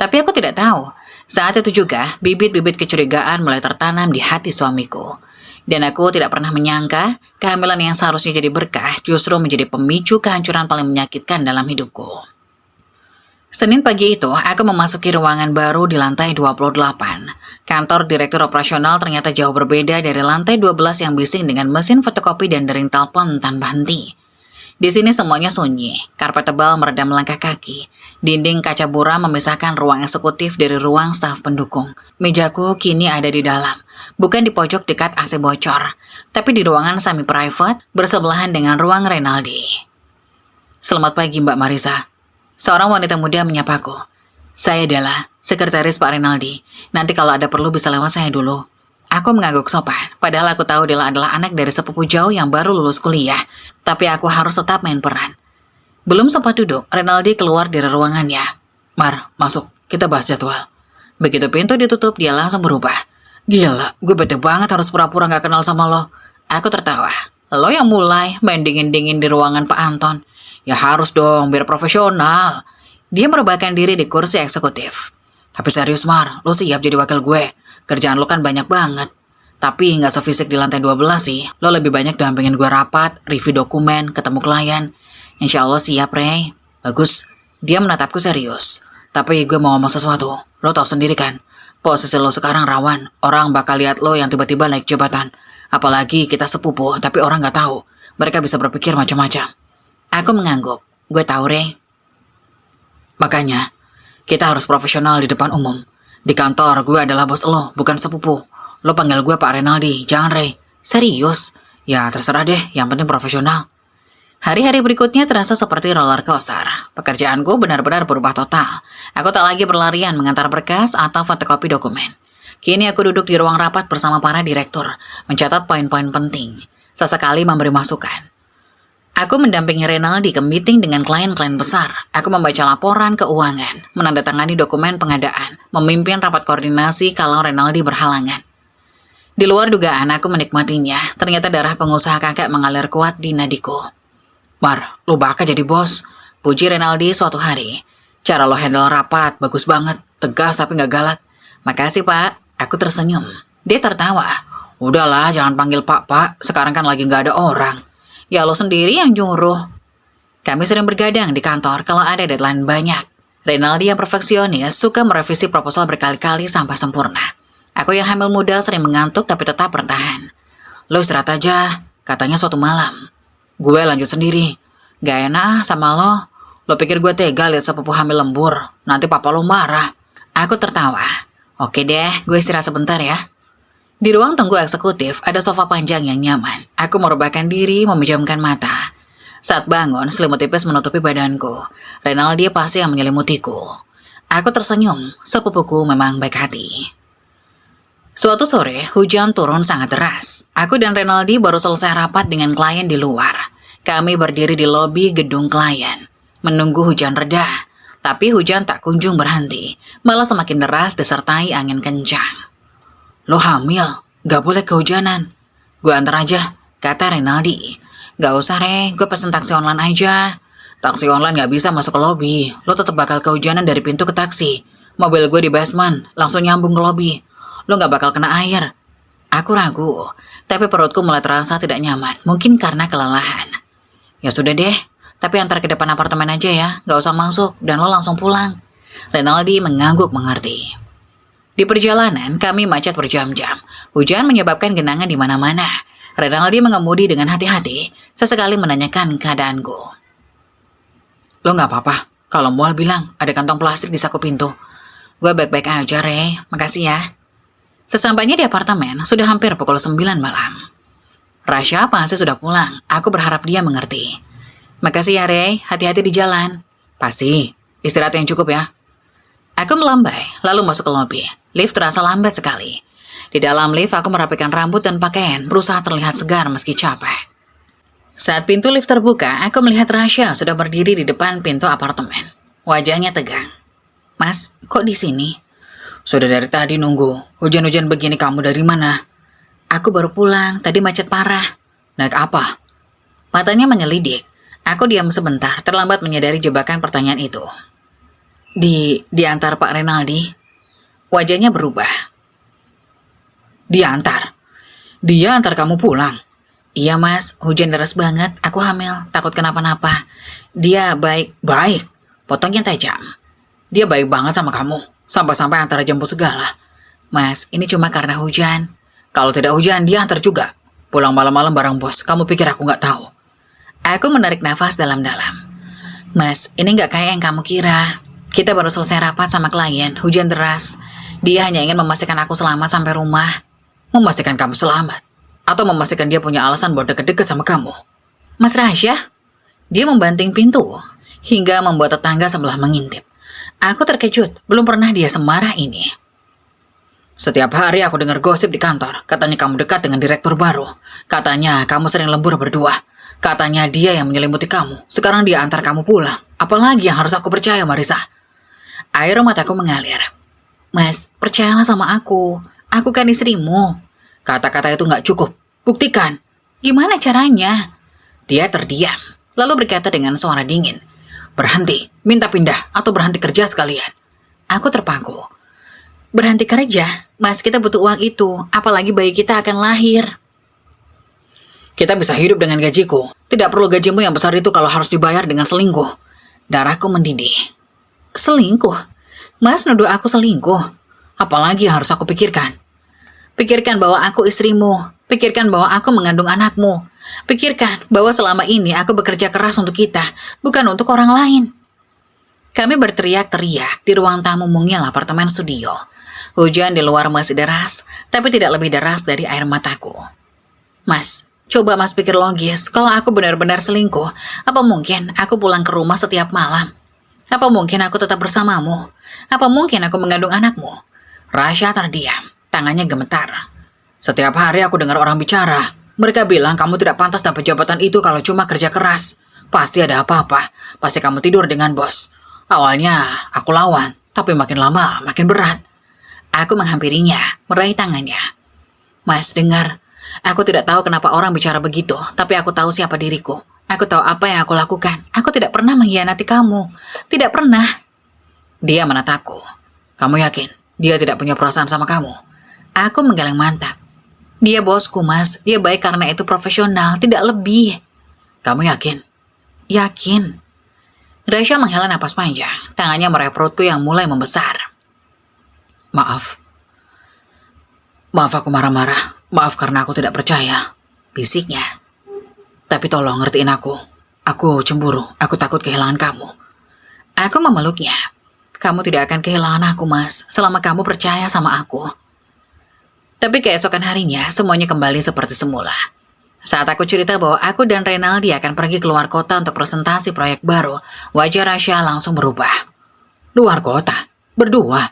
Tapi aku tidak tahu, saat itu juga bibit-bibit kecurigaan mulai tertanam di hati suamiku. Dan aku tidak pernah menyangka kehamilan yang seharusnya jadi berkah justru menjadi pemicu kehancuran paling menyakitkan dalam hidupku. Senin pagi itu, aku memasuki ruangan baru di lantai 28. Kantor direktur operasional ternyata jauh berbeda dari lantai 12 yang bising dengan mesin fotokopi dan dering telepon tanpa henti. Di sini semuanya sunyi, karpet tebal meredam langkah kaki, dinding kaca buram memisahkan ruang eksekutif dari ruang staf pendukung. Mejaku kini ada di dalam, bukan di pojok dekat AC bocor, tapi di ruangan semi-private bersebelahan dengan ruang Renaldi. Selamat pagi Mbak Marisa. Seorang wanita muda menyapaku. Saya adalah sekretaris Pak Renaldi. Nanti kalau ada perlu bisa lewat saya dulu. Aku mengangguk sopan, padahal aku tahu dia adalah anak dari sepupu jauh yang baru lulus kuliah. Tapi aku harus tetap main peran. Belum sempat duduk, Renaldi keluar dari ruangannya. Mar, masuk, kita bahas jadwal. Begitu pintu ditutup, dia langsung berubah. Gila, gue bete banget harus pura-pura gak kenal sama lo. Aku tertawa. Lo yang mulai main dingin-dingin di ruangan Pak Anton. Ya harus dong, biar profesional. Dia merebahkan diri di kursi eksekutif. Tapi serius Mar, lo siap jadi wakil gue. Kerjaan lo kan banyak banget. Tapi nggak sefisik di lantai 12 sih. Lo lebih banyak dampingin gue rapat, review dokumen, ketemu klien. Insya Allah siap, Rey. Bagus. Dia menatapku serius. Tapi gue mau ngomong sesuatu. Lo tau sendiri kan, posisi lo sekarang rawan. Orang bakal lihat lo yang tiba-tiba naik jabatan. Apalagi kita sepupu, tapi orang nggak tahu. Mereka bisa berpikir macam-macam. Aku mengangguk. Gue tahu, Rey. Makanya, kita harus profesional di depan umum. Di kantor, gue adalah bos lo, bukan sepupu. Lo panggil gue Pak Renaldi, jangan Rey. Serius? Ya terserah deh, yang penting profesional. Hari-hari berikutnya terasa seperti roller coaster. Pekerjaanku benar-benar berubah total. Aku tak lagi berlarian mengantar berkas atau fotokopi dokumen. Kini aku duduk di ruang rapat bersama para direktur, mencatat poin-poin penting. Sesekali memberi masukan. Aku mendampingi Renaldi ke meeting dengan klien-klien besar. Aku membaca laporan keuangan, menandatangani dokumen pengadaan, memimpin rapat koordinasi kalau Renaldi berhalangan. Di luar dugaan aku menikmatinya, ternyata darah pengusaha kakak mengalir kuat di nadiku. Mar, lo bakal jadi bos. Puji Renaldi suatu hari. Cara lo handle rapat, bagus banget. Tegas tapi gak galak. Makasih pak, aku tersenyum. Dia tertawa. Udahlah, jangan panggil pak, sekarang kan lagi gak ada orang. Ya lo sendiri yang nyuruh. Kami sering bergadang di kantor kalau ada deadline banyak. Renaldi yang perfeksionis suka merevisi proposal berkali-kali sampai sempurna. Aku yang hamil muda sering mengantuk tapi tetap bertahan. Lo istirahat aja, katanya suatu malam. Gue lanjut sendiri. Gak enak sama lo. Lo pikir gue tega lihat sepupu hamil lembur. Nanti papa lo marah. Aku tertawa. Oke deh, gue istirahat sebentar ya. Di ruang tunggu eksekutif ada sofa panjang yang nyaman. Aku merebahkan diri, memejamkan mata. Saat bangun, selimut tipis menutupi badanku. Renaldi pasti yang menyelimutiku. Aku tersenyum, sepupuku memang baik hati. Suatu sore, hujan turun sangat deras. Aku dan Renaldi baru selesai rapat dengan klien di luar. Kami berdiri di lobi gedung klien, menunggu hujan reda. Tapi hujan tak kunjung berhenti, malah semakin deras disertai angin kencang. Lo hamil, gak boleh kehujanan. Gue antar aja, kata Renaldi. Gak usah gue pesen taksi online aja. Taksi online gak bisa masuk ke lobi, lo tetap bakal kehujanan dari pintu ke taksi. Mobil gue di basement, langsung nyambung ke lobi. Lo gak bakal kena air. Aku ragu, tapi perutku mulai terasa tidak nyaman, mungkin karena kelelahan. Ya sudah deh, tapi antar ke depan apartemen aja ya, gak usah masuk, dan lo langsung pulang. Renaldi mengangguk mengerti. Di perjalanan, kami macet berjam-jam. Hujan menyebabkan genangan di mana-mana. Renaldi mengemudi dengan hati-hati, sesekali menanyakan keadaanku. Lo gak apa-apa, kalau mual bilang ada kantong plastik di saku pintu. Gue baik-baik aja, makasih ya. Sesampainya di apartemen, sudah hampir pukul 9 malam. Rasya pasti sudah pulang, aku berharap dia mengerti. Makasih ya, hati-hati di jalan. Pasti, istirahat yang cukup ya. Aku melambai, lalu masuk ke lobi. Lift terasa lambat sekali. Di dalam lift, aku merapikan rambut dan pakaian, berusaha terlihat segar meski capek. Saat pintu lift terbuka, aku melihat Rasya sudah berdiri di depan pintu apartemen. Wajahnya tegang. Mas, kok di sini? Sudah dari tadi nunggu. Hujan-hujan begini kamu dari mana? Aku baru pulang, tadi macet parah. Naik apa? Matanya menyelidik. Aku diam sebentar, terlambat menyadari jebakan pertanyaan itu. Diantar Pak Renaldi. Wajahnya berubah. Diantar? Dia antar kamu pulang? Iya mas, hujan deras banget, aku hamil, takut kenapa-napa. Dia baik. Baik? Potongnya tajam. Dia baik banget sama kamu, sampai-sampai antar jemput segala. Mas, ini cuma karena hujan. Kalau tidak hujan, dia antar juga. Pulang malam-malam bareng bos, kamu pikir aku nggak tahu? Aku menarik nafas dalam-dalam. Mas, ini nggak kayak yang kamu kira. Kita baru selesai rapat sama klien, hujan deras. Dia hanya ingin memastikan aku selamat sampai rumah. Memastikan kamu selamat? Atau memastikan dia punya alasan buat deket-deket sama kamu? Mas Rasya? Dia membanting pintu, hingga membuat tetangga sebelah mengintip. Aku terkejut, belum pernah dia semarah ini. Setiap hari aku dengar gosip di kantor, katanya kamu dekat dengan direktur baru. Katanya kamu sering lembur berdua. Katanya dia yang menyelimuti kamu, sekarang dia antar kamu pulang. Apalagi yang harus aku percaya, Marisa? Air mataku mengalir. Mas, percayalah sama aku kan istrimu. Kata-kata itu gak cukup, buktikan. Gimana caranya? Dia terdiam, lalu berkata dengan suara dingin. Berhenti, minta pindah, atau berhenti kerja sekalian. Aku terpaku. Berhenti kerja? Mas, kita butuh uang itu, apalagi bayi kita akan lahir. Kita bisa hidup dengan gajiku. Tidak perlu gajimu yang besar itu kalau harus dibayar dengan selingkuh. Darahku mendidih. Selingkuh? Mas nuduh aku selingkuh. Apalagi yang harus aku pikirkan? Pikirkan bahwa aku istrimu. Pikirkan bahwa aku mengandung anakmu. Pikirkan bahwa selama ini aku bekerja keras untuk kita, bukan untuk orang lain. Kami berteriak-teriak di ruang tamu mungil apartemen studio. Hujan di luar masih deras, tapi tidak lebih deras dari air mataku. Mas, coba mas pikir logis, kalau aku benar-benar selingkuh, apa mungkin aku pulang ke rumah setiap malam? Apa mungkin aku tetap bersamamu? Apa mungkin aku mengandung anakmu? Rasya terdiam, tangannya gemetar. Setiap hari aku dengar orang bicara. Mereka bilang kamu tidak pantas dapat jabatan itu kalau cuma kerja keras. Pasti ada apa-apa, pasti kamu tidur dengan bos. Awalnya aku lawan, tapi makin lama makin berat. Aku menghampirinya, meraih tangannya. Mas, dengar. Aku tidak tahu kenapa orang bicara begitu, tapi aku tahu siapa diriku. Aku tahu apa yang aku lakukan. Aku tidak pernah mengkhianati kamu. Tidak pernah. Dia menatapku. Kamu yakin dia tidak punya perasaan sama kamu? Aku menggeleng mantap. Dia bosku, mas. Dia baik karena itu profesional, tidak lebih. Kamu yakin? Yakin. Rasya menghela napas panjang. Tangannya meraih perutku yang mulai membesar. Maaf. Maaf aku marah-marah. Maaf karena aku tidak percaya. Bisiknya. Tapi tolong ngertiin aku. Aku cemburu. Aku takut kehilangan kamu. Aku memeluknya. Kamu tidak akan kehilangan aku, mas. Selama kamu percaya sama aku. Tapi keesokan harinya, semuanya kembali seperti semula. Saat aku cerita bahwa aku dan Renaldi akan pergi keluar kota untuk presentasi proyek baru, wajah Rasya langsung berubah. Luar kota? Berdua?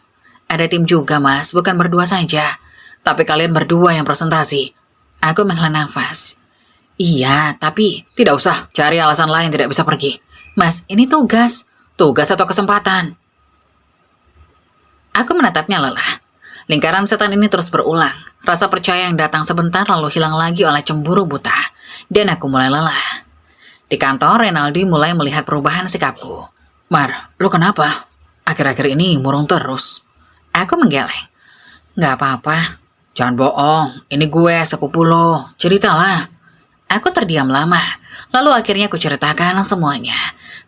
Ada tim juga, Mas, bukan berdua saja. Tapi kalian berdua yang presentasi. Aku menghela nafas. Iya, tapi tidak usah cari alasan lain tidak bisa pergi. Mas, ini tugas. Tugas atau kesempatan? Aku menatapnya lelah. Lingkaran setan ini terus berulang. Rasa percaya yang datang sebentar lalu hilang lagi oleh cemburu buta. Dan aku mulai lelah. Di kantor, Renaldi mulai melihat perubahan sikapku. Mar, lu kenapa? Akhir-akhir ini murung terus. Aku menggeleng. Gak apa-apa. Jangan bohong, ini gue, sepupu lo. Ceritalah. Aku terdiam lama. Lalu akhirnya aku ceritakan semuanya.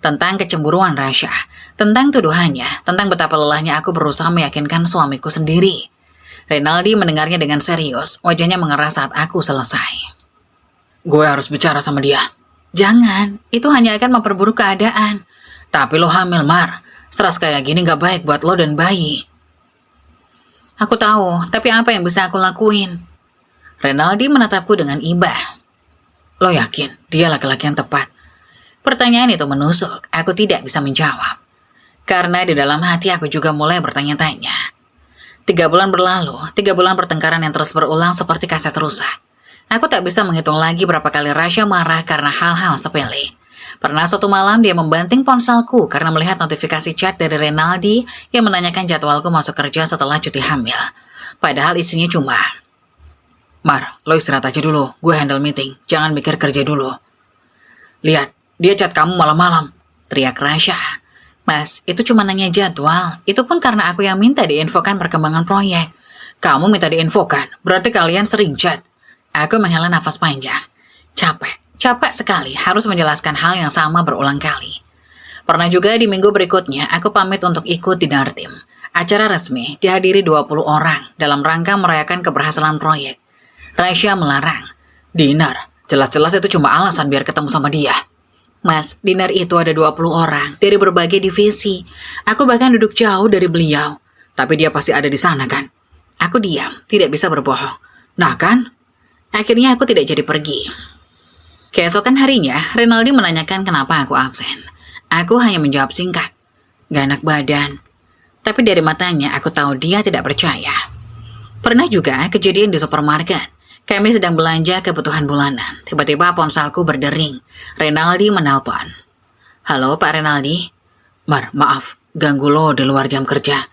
Tentang kecemburuan Rasya. Tentang tuduhannya. Tentang betapa lelahnya aku berusaha meyakinkan suamiku sendiri. Renaldi mendengarnya dengan serius. Wajahnya mengerah saat aku selesai. Gue harus bicara sama dia. Jangan, itu hanya akan memperburuk keadaan. Tapi lo hamil, Mar. Stres kayak gini gak baik buat lo dan bayi. Aku tahu, tapi apa yang bisa aku lakuin? Renaldi menatapku dengan iba. Lo yakin dia laki-laki yang tepat? Pertanyaan itu menusuk, aku tidak bisa menjawab. Karena di dalam hati aku juga mulai bertanya-tanya. 3 bulan berlalu, 3 bulan pertengkaran yang terus berulang seperti kaset rusak. Aku tak bisa menghitung lagi berapa kali Rasya marah karena hal-hal sepele. Pernah suatu malam dia membanting ponselku karena melihat notifikasi chat dari Renaldi yang menanyakan jadwalku masuk kerja setelah cuti hamil. Padahal isinya cuma, Mar, lo istirahat aja dulu, gue handle meeting, jangan mikir kerja dulu. Lihat, dia chat kamu malam-malam, teriak Rasya. Mas, itu cuma nanya jadwal, itu pun karena aku yang minta diinfokan perkembangan proyek. Kamu minta diinfokan, berarti kalian sering chat. Aku menghela nafas panjang. Capek sekali harus menjelaskan hal yang sama berulang kali. Pernah juga di minggu berikutnya, aku pamit untuk ikut dinner tim. Acara resmi dihadiri 20 orang dalam rangka merayakan keberhasilan proyek. Rasya melarang. Dinner, jelas-jelas itu cuma alasan biar ketemu sama dia. Mas, dinner itu ada 20 orang dari berbagai divisi. Aku bahkan duduk jauh dari beliau. Tapi dia pasti ada di sana kan? Aku diam, tidak bisa berbohong. Nah kan? Akhirnya aku tidak jadi pergi. Keesokan harinya, Renaldi menanyakan kenapa aku absen. Aku hanya menjawab singkat. Gak enak badan. Tapi dari matanya aku tahu dia tidak percaya. Pernah juga kejadian di supermarket. Kami sedang belanja kebutuhan bulanan. Tiba-tiba ponselku berdering. Renaldi menelpon. Halo Pak Renaldi. Mar, maaf. Ganggu lo di luar jam kerja.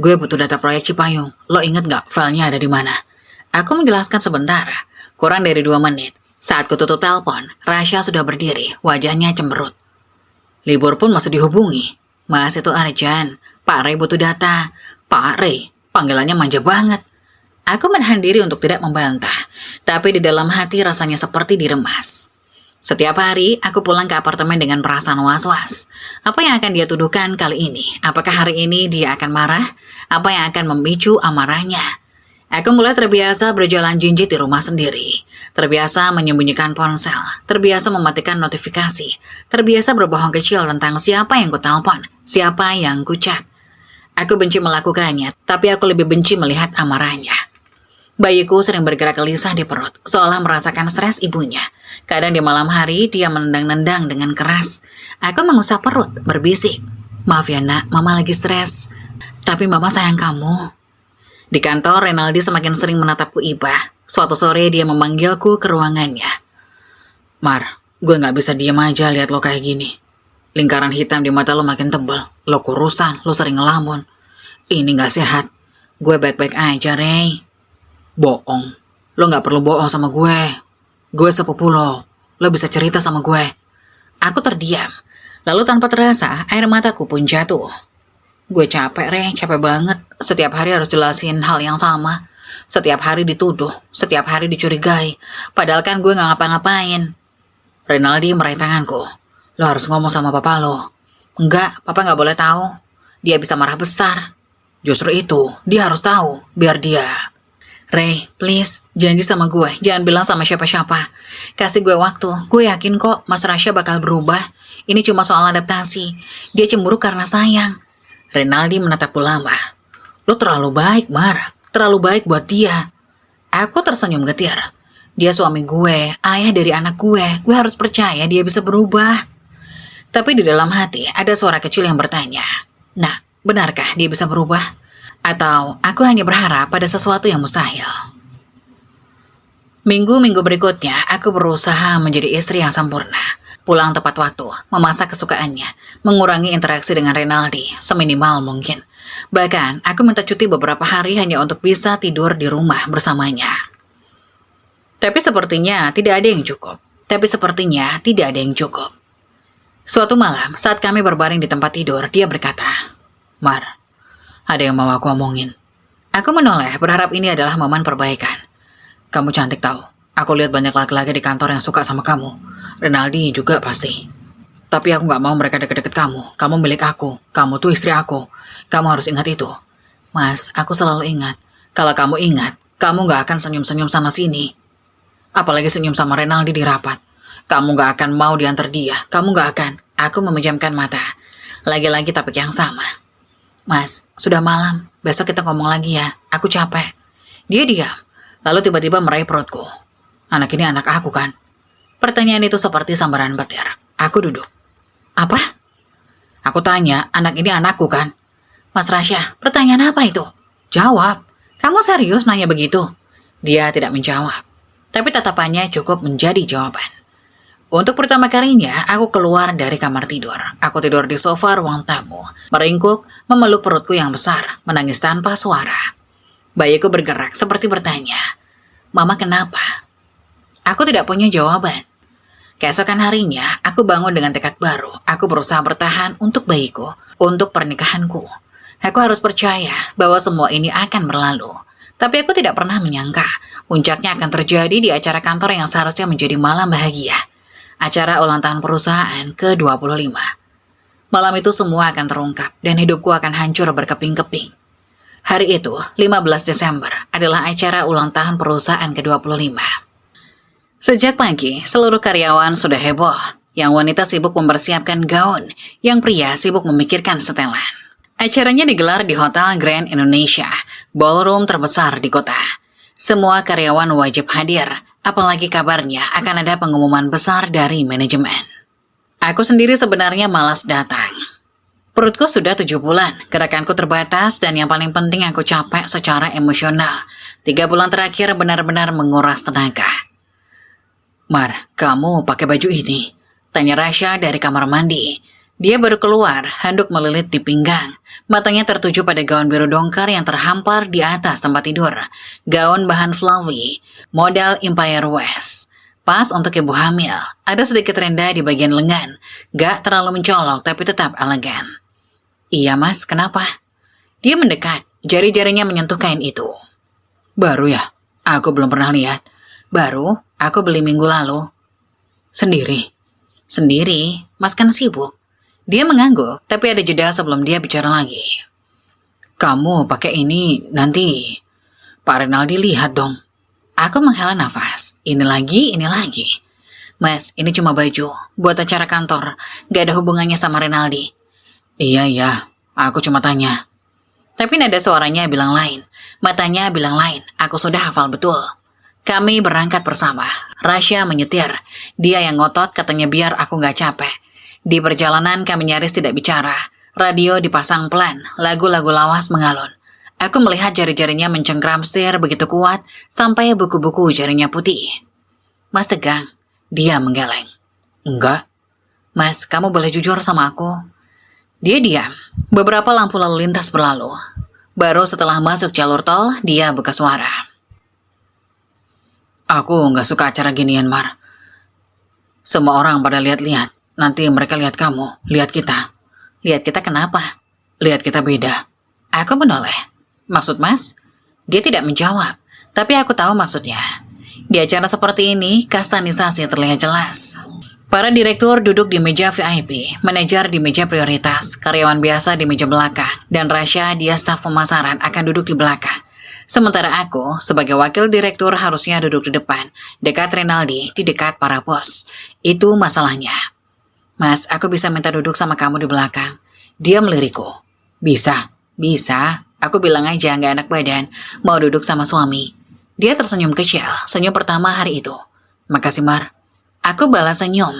Gue butuh data proyek Cipayung. Lo inget gak filenya ada di mana? Aku menjelaskan sebentar. Kurang dari 2 menit. Saat ku tutup telepon, Rasya sudah berdiri, wajahnya cemberut. Libur pun masih dihubungi. Mas, itu urgent. Pak Rey butuh data. Pak Rey, panggilannya manja banget. Aku menahan diri untuk tidak membantah, tapi di dalam hati rasanya seperti diremas. Setiap hari, aku pulang ke apartemen dengan perasaan was-was. Apa yang akan dia tuduhkan kali ini? Apakah hari ini dia akan marah? Apa yang akan memicu amarahnya? Aku mulai terbiasa berjalan jinjit di rumah sendiri. Terbiasa menyembunyikan ponsel. Terbiasa mematikan notifikasi. Terbiasa berbohong kecil tentang siapa yang kutelepon, siapa yang kuchat. Aku benci melakukannya, tapi aku lebih benci melihat amarahnya. Bayiku sering bergerak gelisah di perut, seolah merasakan stres ibunya. Kadang di malam hari, dia menendang-nendang dengan keras. Aku mengusap perut, berbisik. Maaf ya nak, mama lagi stres. Tapi mama sayang kamu. Di kantor, Renaldi semakin sering menatapku iba. Suatu sore dia memanggilku ke ruangannya. Mar, gue gak bisa diem aja lihat lo kayak gini. Lingkaran hitam di mata lo makin tebal. Lo kurusan, lo sering ngelamun. Ini gak sehat. Gue baik-baik aja, Rey. Bohong. Lo gak perlu bohong sama gue. Gue sepupu lo. Lo bisa cerita sama gue. Aku terdiam. Lalu tanpa terasa, air mataku pun jatuh. Gue capek, Rey, capek banget. Setiap hari harus jelasin hal yang sama. Setiap hari dituduh, setiap hari dicurigai. Padahal kan gue gak ngapa-ngapain. Renaldi meraih tanganku. Lo harus ngomong sama papa lo. Enggak, papa gak boleh tahu. Dia bisa marah besar. Justru itu, dia harus tahu, biar dia. Rey, please, janji sama gue. Jangan bilang sama siapa-siapa. Kasih gue waktu. Gue yakin kok Mas Rasya bakal berubah. Ini cuma soal adaptasi. Dia cemburu karena sayang. Renaldi menatapku lama. Lo terlalu baik, Mar. Terlalu baik buat dia. Aku tersenyum getir. Dia suami gue, ayah dari anak gue. Gue harus percaya dia bisa berubah. Tapi di dalam hati ada suara kecil yang bertanya, nah, benarkah dia bisa berubah? Atau aku hanya berharap pada sesuatu yang mustahil? Minggu-minggu berikutnya, aku berusaha menjadi istri yang sempurna. Pulang tepat waktu, memasak kesukaannya, mengurangi interaksi dengan Renaldi, seminimal mungkin. Bahkan, aku minta cuti beberapa hari hanya untuk bisa tidur di rumah bersamanya. Tapi sepertinya tidak ada yang cukup. Suatu malam, saat kami berbaring di tempat tidur, dia berkata, Mar, ada yang mau aku omongin. Aku menoleh, berharap ini adalah momen perbaikan. Kamu cantik tahu. Aku lihat banyak laki-laki di kantor yang suka sama kamu. Renaldi juga pasti. Tapi aku gak mau mereka deket-deket kamu. Kamu milik aku. Kamu tuh istri aku. Kamu harus ingat itu. Mas, aku selalu ingat. Kalau kamu ingat, kamu gak akan senyum-senyum sana-sini. Apalagi senyum sama Renaldi di rapat. Kamu gak akan mau diantar dia. Kamu gak akan. Aku memejamkan mata. Lagi-lagi topik yang sama. Mas, sudah malam. Besok kita ngomong lagi ya. Aku capek. Dia diam. Lalu tiba-tiba meraih perutku. Anak ini anak aku kan? Pertanyaan itu seperti sambaran petir. Aku duduk. Apa? Aku tanya, anak ini anakku kan? Mas Rasya, pertanyaan apa itu? Jawab. Kamu serius nanya begitu? Dia tidak menjawab. Tapi tatapannya cukup menjadi jawaban. Untuk pertama kalinya, aku keluar dari kamar tidur. Aku tidur di sofa ruang tamu, meringkuk, memeluk perutku yang besar, menangis tanpa suara. Bayiku bergerak seperti bertanya, Mama kenapa? Aku tidak punya jawaban. Keesokan harinya, aku bangun dengan tekad baru. Aku berusaha bertahan untuk bayiku, untuk pernikahanku. Aku harus percaya bahwa semua ini akan berlalu. Tapi aku tidak pernah menyangka puncaknya akan terjadi di acara kantor yang seharusnya menjadi malam bahagia. Acara ulang tahun perusahaan ke-25. Malam itu semua akan terungkap dan hidupku akan hancur berkeping-keping. Hari itu, 15 Desember, adalah acara ulang tahun perusahaan ke-25. Sejak pagi, seluruh karyawan sudah heboh. Yang wanita sibuk mempersiapkan gaun, yang pria sibuk memikirkan setelan. Acaranya digelar di Hotel Grand Indonesia, ballroom terbesar di kota. Semua karyawan wajib hadir, apalagi kabarnya akan ada pengumuman besar dari manajemen. Aku sendiri sebenarnya malas datang. Perutku sudah 7 bulan, gerakanku terbatas, dan yang paling penting aku capek secara emosional. 3 bulan terakhir benar-benar menguras tenaga. Mar, kamu pakai baju ini? Tanya Rasya dari kamar mandi. Dia baru keluar, handuk melilit di pinggang. Matanya tertuju pada gaun biru dongker yang terhampar di atas tempat tidur. Gaun bahan flowy, model Empire West. Pas untuk ibu hamil, ada sedikit rendah di bagian lengan. Gak terlalu mencolok tapi tetap elegan. Iya mas, kenapa? Dia mendekat, jari-jarinya menyentuh kain itu. Baru ya? Aku belum pernah lihat. Baru, aku beli minggu lalu. Sendiri? Sendiri, mas kan sibuk. Dia mengangguk, tapi ada jeda sebelum dia bicara lagi. Kamu pakai ini nanti. Pak Renaldi lihat dong. Aku menghela nafas. Ini lagi. Mas, ini cuma baju. Buat acara kantor. Gak ada hubungannya sama Renaldi. Iya. Aku cuma tanya. Tapi nada suaranya bilang lain. Matanya bilang lain. Aku sudah hafal betul. Kami berangkat bersama. Rasya menyetir. Dia yang ngotot katanya biar aku gak capek. Di perjalanan kami nyaris tidak bicara. Radio dipasang pelan. Lagu-lagu lawas mengalun. Aku melihat jari-jarinya mencengkram setir begitu kuat sampai buku-buku jarinya putih. Mas tegang. Dia menggeleng. Enggak. Mas, kamu boleh jujur sama aku. Dia diam. Beberapa lampu lalu lintas berlalu. Baru setelah masuk jalur tol, dia buka suara. Aku nggak suka acara ginian, Mar. Semua orang pada lihat-lihat. Nanti mereka lihat kamu, lihat kita. Lihat kita kenapa? Lihat kita beda. Aku menoleh. Maksud mas? Dia tidak menjawab. Tapi aku tahu maksudnya. Di acara seperti ini, kastanisasi terlihat jelas. Para direktur duduk di meja VIP, manajer di meja prioritas, karyawan biasa di meja belakang, dan Rasya, dia staf pemasaran, akan duduk di belakang. Sementara aku, sebagai wakil direktur harusnya duduk di depan, dekat Renaldi, di dekat para bos. Itu masalahnya. Mas, aku bisa minta duduk sama kamu di belakang. Dia melirikku. Bisa. Aku bilang aja nggak enak badan, mau duduk sama suami. Dia tersenyum kecil, senyum pertama hari itu. Makasih, Mar. Aku balas senyum.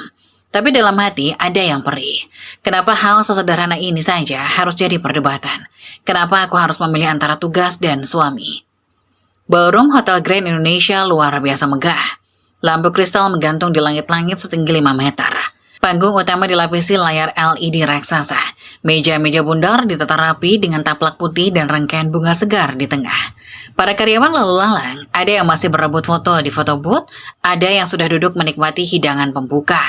Tapi dalam hati ada yang perih. Kenapa hal sesederhana ini saja harus jadi perdebatan? Kenapa aku harus memilih antara tugas dan suami? Ballroom Hotel Grand Indonesia luar biasa megah. Lampu kristal menggantung di langit-langit setinggi 5 meter. Panggung utama dilapisi layar LED raksasa. Meja-meja bundar ditata rapi dengan taplak putih dan rangkaian bunga segar di tengah. Para karyawan lalu lalang, ada yang masih berebut foto di foto booth, ada yang sudah duduk menikmati hidangan pembuka.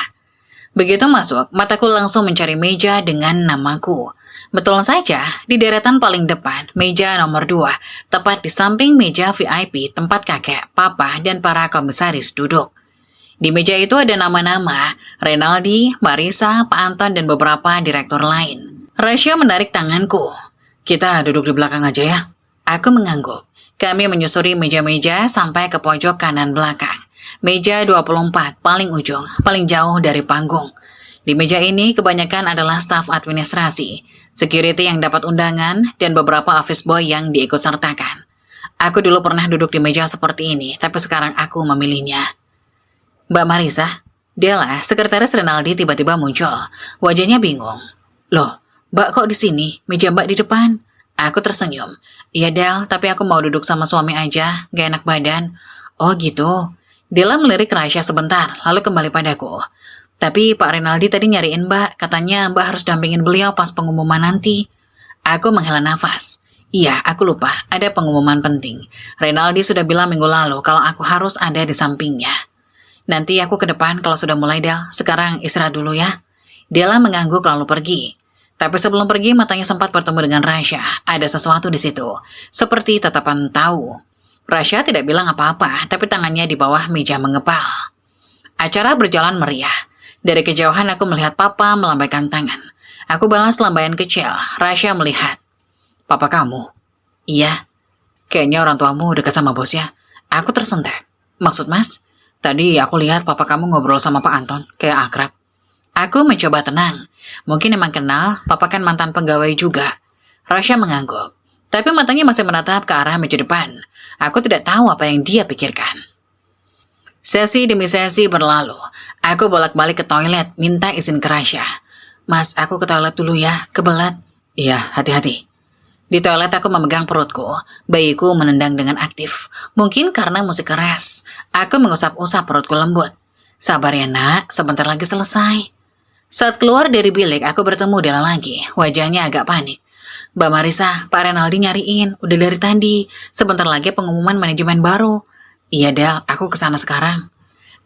Begitu masuk, mataku langsung mencari meja dengan namaku. Betul saja, di deretan paling depan, meja nomor 2, tepat di samping meja VIP tempat kakek, papa, dan para komisaris duduk. Di meja itu ada nama-nama, Renaldi, Marisa, Pak Anton, dan beberapa direktur lain. Rasya menarik tanganku. Kita duduk di belakang aja ya. Aku mengangguk. Kami menyusuri meja-meja sampai ke pojok kanan belakang. Meja 24, paling ujung, paling jauh dari panggung. Di meja ini kebanyakan adalah staf administrasi, security yang dapat undangan, dan beberapa office boy yang diikutsertakan. Aku dulu pernah duduk di meja seperti ini, tapi sekarang aku memilihnya. Mbak Marisa, Della, sekretaris Renaldi tiba-tiba muncul. Wajahnya bingung. Loh, Mbak kok di sini? Meja Mbak di depan. Aku tersenyum. Iya Del, tapi aku mau duduk sama suami aja, gak enak badan. Oh gitu. Della melirik Rasya sebentar, lalu kembali padaku. Tapi Pak Renaldi tadi nyariin Mbak, katanya Mbak harus dampingin beliau pas pengumuman nanti. Aku menghela nafas. Iya, aku lupa, ada pengumuman penting. Renaldi sudah bilang minggu lalu kalau aku harus ada di sampingnya. Nanti aku ke depan kalau sudah mulai Del, sekarang istirahat dulu ya. Della mengangguk lalu pergi. Tapi sebelum pergi matanya sempat bertemu dengan Rasya. Ada sesuatu di situ, seperti tatapan tahu. Rasya tidak bilang apa-apa, tapi tangannya di bawah meja mengepal. Acara berjalan meriah. Dari kejauhan aku melihat Papa melambaikan tangan. Aku balas lambaian kecil. Rasya melihat. Papa kamu? Iya. Kayaknya orang tuamu dekat sama bos ya. Aku tersentak. Maksud Mas? Tadi aku lihat papa kamu ngobrol sama Pak Anton, kayak akrab. Aku mencoba tenang. Mungkin emang kenal, papa kan mantan pegawai juga. Rasya mengangguk. Tapi matanya masih menatap ke arah meja depan. Aku tidak tahu apa yang dia pikirkan. Sesi demi sesi berlalu. Aku bolak-balik ke toilet, minta izin ke Rasya. Mas, aku ke toilet dulu ya, kebelet. Iya, hati-hati. Di toilet aku memegang perutku. Bayiku menendang dengan aktif. Mungkin karena musik keras. Aku mengusap-usap perutku lembut. Sabar ya nak, sebentar lagi selesai. Saat keluar dari bilik, aku bertemu Della lagi. Wajahnya agak panik. Mbak Marisa, Pak Renaldi nyariin. Udah dari tadi. Sebentar lagi pengumuman manajemen baru. Iya Del, aku kesana sekarang.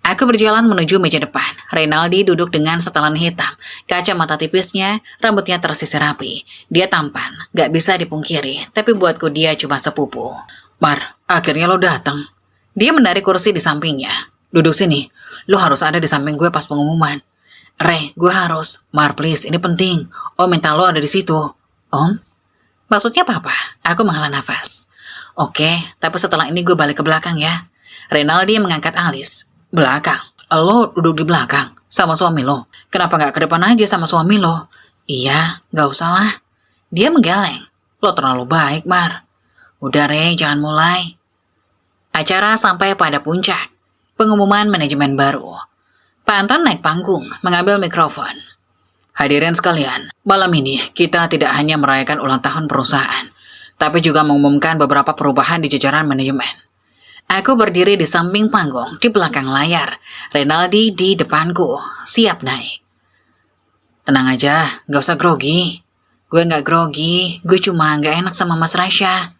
Aku berjalan menuju meja depan. Renaldi duduk dengan setelan hitam. Kacamata tipisnya, rambutnya tersisir rapi. Dia tampan, gak bisa dipungkiri. Tapi buatku dia cuma sepupu. Mar, akhirnya lo datang. Dia menarik kursi di sampingnya. Duduk sini. Lo harus ada di samping gue pas pengumuman. Re, gue harus. Mar, please, ini penting. Om minta lo ada di situ. Om? Maksudnya papa? Aku menghela nafas. Oke, tapi setelah ini gue balik ke belakang ya. Renaldi mengangkat alis. Belakang? Lo duduk di belakang? Sama suami lo? Kenapa gak ke depan aja sama suami lo? Iya, gak usah lah. Dia menggeleng. Lo terlalu baik, Mar. Udah Re, jangan mulai. Acara sampai pada puncak. Pengumuman manajemen baru. Pak Anton naik panggung, mengambil mikrofon. Hadirin sekalian, malam ini kita tidak hanya merayakan ulang tahun perusahaan, tapi juga mengumumkan beberapa perubahan di jajaran manajemen. Aku berdiri di samping panggung, di belakang layar. Renaldi di depanku, siap naik. Tenang aja, gak usah grogi. Gue gak grogi, gue cuma gak enak sama Mas Rasya.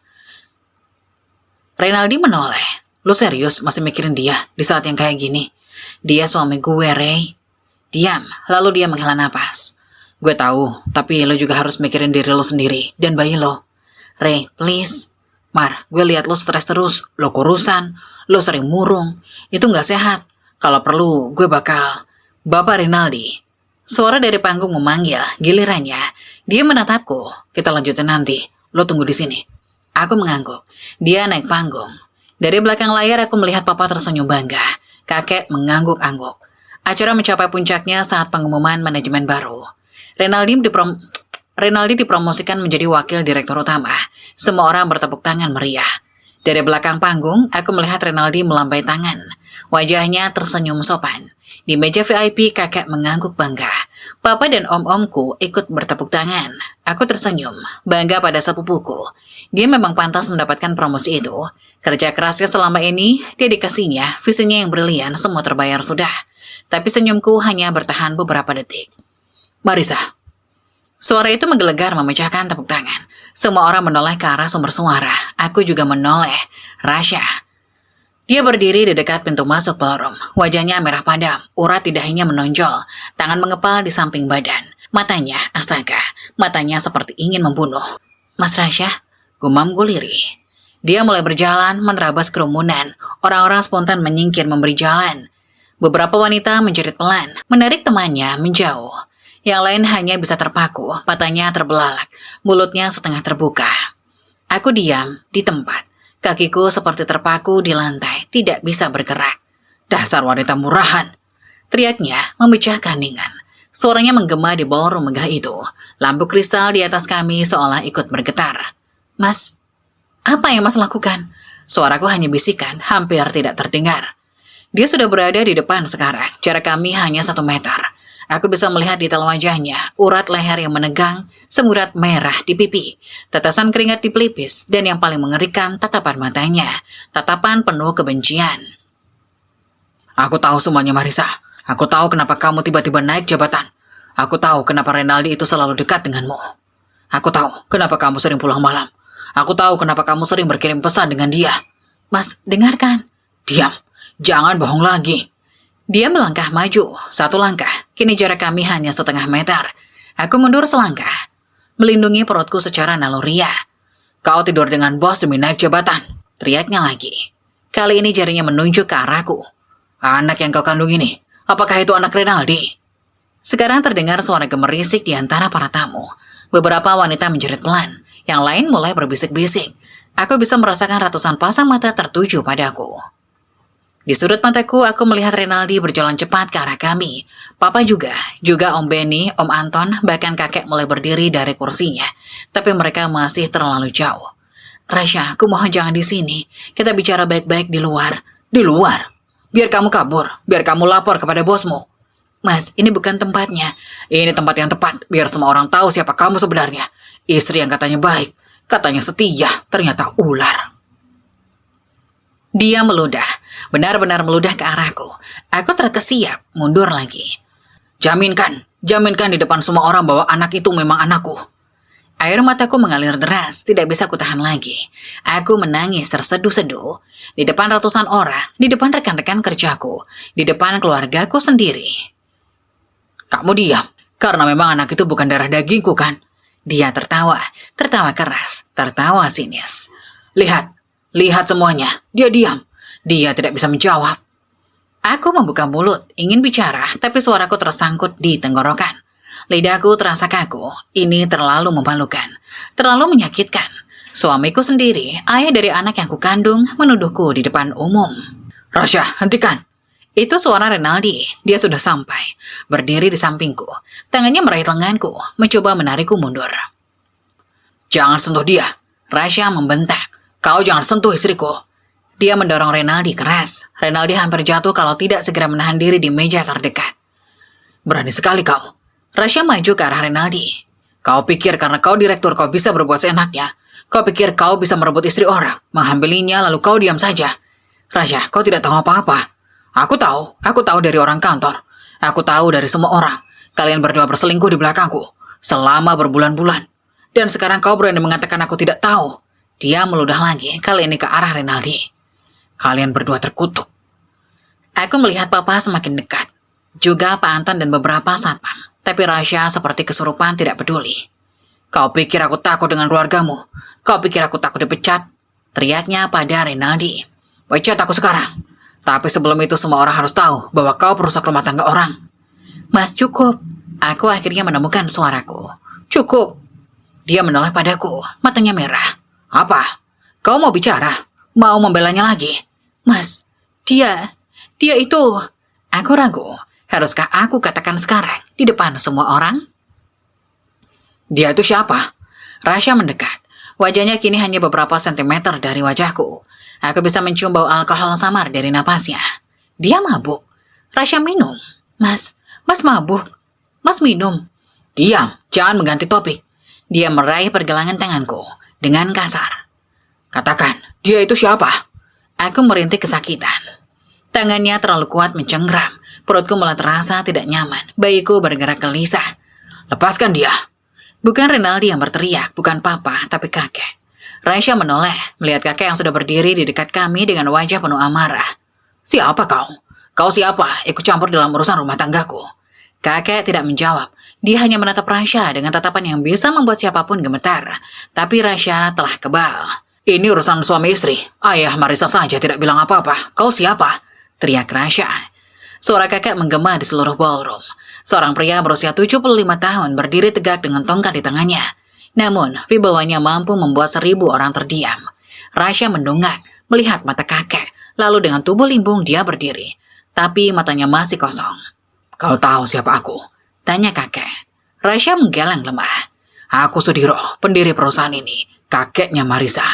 Renaldi menoleh. Lu serius masih mikirin dia di saat yang kayak gini? Dia suami gue, Ray. Diam, lalu dia menghela napas. Gue tahu, tapi lo juga harus mikirin diri lo sendiri dan bayi lo. Ray, please. Mar, gue lihat lo stres terus, lo kurusan, lo sering murung. Itu gak sehat. Kalau perlu, gue bakal... Bapak Renaldi. Suara dari panggung memanggil, gilirannya. Dia menatapku. Kita lanjutin nanti. Lo tunggu di sini. Aku mengangguk. Dia naik panggung. Dari belakang layar aku melihat papa tersenyum bangga. Kakek mengangguk-angguk. Acara mencapai puncaknya saat pengumuman manajemen baru. Renaldi dipromosikan menjadi wakil direktur utama. Semua orang bertepuk tangan meriah. Dari belakang panggung, aku melihat Renaldi melambai tangan. Wajahnya tersenyum sopan. Di meja VIP, kakak mengangguk bangga. Papa dan om-omku ikut bertepuk tangan. Aku tersenyum, bangga pada sepupuku. Dia memang pantas mendapatkan promosi itu. Kerja kerasnya selama ini, dedikasinya, visinya yang brilian, semua terbayar sudah. Tapi senyumku hanya bertahan beberapa detik. Marisa. Suara itu menggelegar memecahkan tepuk tangan. Semua orang menoleh ke arah sumber suara. Aku juga menoleh. Rasya. Dia berdiri di dekat pintu masuk ballroom. Wajahnya merah padam, urat di dahinya menonjol, tangan mengepal di samping badan. Matanya, astaga, matanya seperti ingin membunuh. Mas Rasya, gumam guliri. Dia mulai berjalan, menerabas kerumunan. Orang-orang spontan menyingkir memberi jalan. Beberapa wanita menjerit pelan, menarik temannya menjauh. Yang lain hanya bisa terpaku, matanya terbelalak, mulutnya setengah terbuka. Aku diam di tempat. Kakiku seperti terpaku di lantai, tidak bisa bergerak. Dasar wanita murahan. Teriaknya memecah keheningan. Suaranya menggema di ballroom megah itu. Lampu kristal di atas kami seolah ikut bergetar. Mas, apa yang Mas lakukan? Suaraku hanya bisikan, hampir tidak terdengar. Dia sudah berada di depan sekarang, jarak kami hanya 1 meter. Aku bisa melihat detail wajahnya, urat leher yang menegang, semurat merah di pipi, tetesan keringat di pelipis, dan yang paling mengerikan tatapan matanya, tatapan penuh kebencian. Aku tahu semuanya, Marisa. Aku tahu kenapa kamu tiba-tiba naik jabatan. Aku tahu kenapa Renaldi itu selalu dekat denganmu. Aku tahu kenapa kamu sering pulang malam. Aku tahu kenapa kamu sering berkirim pesan dengan dia. Mas, dengarkan. Diam, jangan bohong lagi. Dia melangkah maju, 1 langkah. Kini jarak kami hanya 1/2 meter. Aku mundur selangkah, melindungi perutku secara naluriah. Kau tidur dengan bos demi naik jabatan, teriaknya lagi. Kali ini jarinya menunjuk ke arahku. Anak yang kau kandung ini, apakah itu anak Renaldi? Sekarang terdengar suara gemerisik di antara para tamu. Beberapa wanita menjerit pelan, yang lain mulai berbisik-bisik. Aku bisa merasakan ratusan pasang mata tertuju padaku. Di sudut mataku, aku melihat Renaldi berjalan cepat ke arah kami. Papa juga Om Benny, Om Anton, bahkan kakek mulai berdiri dari kursinya. Tapi mereka masih terlalu jauh. Rasya, aku mohon jangan di sini. Kita bicara baik-baik di luar. Di luar? Biar kamu kabur, biar kamu lapor kepada bosmu. Mas, ini bukan tempatnya. Ini tempat yang tepat, biar semua orang tahu siapa kamu sebenarnya. Istri yang katanya baik, katanya setia, ternyata ular. Dia meludah, benar-benar meludah ke arahku. Aku terkesiap, mundur lagi. Jaminkan di depan semua orang bahwa anak itu memang anakku. Air mataku mengalir deras, tidak bisa kutahan lagi. Aku menangis terseduh-seduh. Di depan ratusan orang, di depan rekan-rekan kerjaku, di depan keluargaku sendiri. Kamu diam, karena memang anak itu bukan darah dagingku kan? Dia tertawa keras, tertawa sinis. Lihat semuanya, dia diam. Dia tidak bisa menjawab. Aku membuka mulut, ingin bicara, tapi suaraku tersangkut di tenggorokan. Lidahku terasa kaku, ini terlalu memalukan, terlalu menyakitkan. Suamiku sendiri, ayah dari anak yang kukandung, menuduhku di depan umum. Rasya, hentikan. Itu suara Renaldi, dia sudah sampai. Berdiri di sampingku, tangannya meraih lenganku, mencoba menarikku mundur. Jangan sentuh dia, Rasya membentak. Kau jangan sentuh istriku. Dia mendorong Renaldi keras. Renaldi hampir jatuh kalau tidak segera menahan diri di meja terdekat. Berani sekali kau. Rasya maju ke arah Renaldi. Kau pikir karena kau direktur kau bisa berbuat seenaknya? Kau pikir kau bisa merebut istri orang, menghamilinya lalu kau diam saja? Rasya, kau tidak tahu apa-apa. Aku tahu dari orang kantor. Aku tahu dari semua orang. Kalian berdua berselingkuh di belakangku selama berbulan-bulan. Dan sekarang kau berani mengatakan aku tidak tahu. Dia meludah lagi, kali ini ke arah Renaldi. Kalian berdua terkutuk. Aku melihat Papa semakin dekat. Juga Pak Anton dan beberapa satpam. Tapi Rasya seperti kesurupan tidak peduli. Kau pikir aku takut dengan keluargamu? Kau pikir aku takut dipecat? Teriaknya pada Renaldi. Pecat aku sekarang. Tapi sebelum itu semua orang harus tahu bahwa kau perusak rumah tangga orang. Mas, cukup. Aku akhirnya menemukan suaraku. Cukup. Dia menoleh padaku, matanya merah. Apa? Kau mau bicara? Mau membelanya lagi? Mas, dia itu... Aku ragu, haruskah aku katakan sekarang di depan semua orang? Dia itu siapa? Rasya mendekat. Wajahnya kini hanya beberapa sentimeter dari wajahku. Aku bisa mencium bau alkohol samar dari napasnya. Dia mabuk. Rasya minum. Mas mabuk. Mas minum. Diam, jangan mengganti topik. Dia meraih pergelangan tanganku dengan kasar. Katakan, dia itu siapa? Aku merintih kesakitan. Tangannya terlalu kuat mencengkram. Perutku mulai terasa tidak nyaman. Bayiku bergerak gelisah. Lepaskan dia. Bukan Rinaldi yang berteriak, bukan papa, tapi kakek. Raisya menoleh, melihat kakek yang sudah berdiri di dekat kami dengan wajah penuh amarah. Siapa kau? Kau siapa? Ikut campur dalam urusan rumah tanggaku. Kakek tidak menjawab. Dia hanya menatap Raisya dengan tatapan yang bisa membuat siapapun gemetar. Tapi Raisya telah kebal. Ini urusan suami istri. Ayah Marisa saja tidak bilang apa-apa. Kau siapa? Teriak Raisya. Suara kakek menggema di seluruh ballroom. Seorang pria berusia 75 tahun berdiri tegak dengan tongkat di tangannya. Namun, wibawanya mampu membuat 1000 orang terdiam. Raisya mendongak, melihat mata kakek. Lalu dengan tubuh limbung dia berdiri. Tapi matanya masih kosong. Kau tahu siapa aku? Tanya kakek. Raisya menggeleng lemah. Aku Sudiro, pendiri perusahaan ini. Kakeknya Marisa.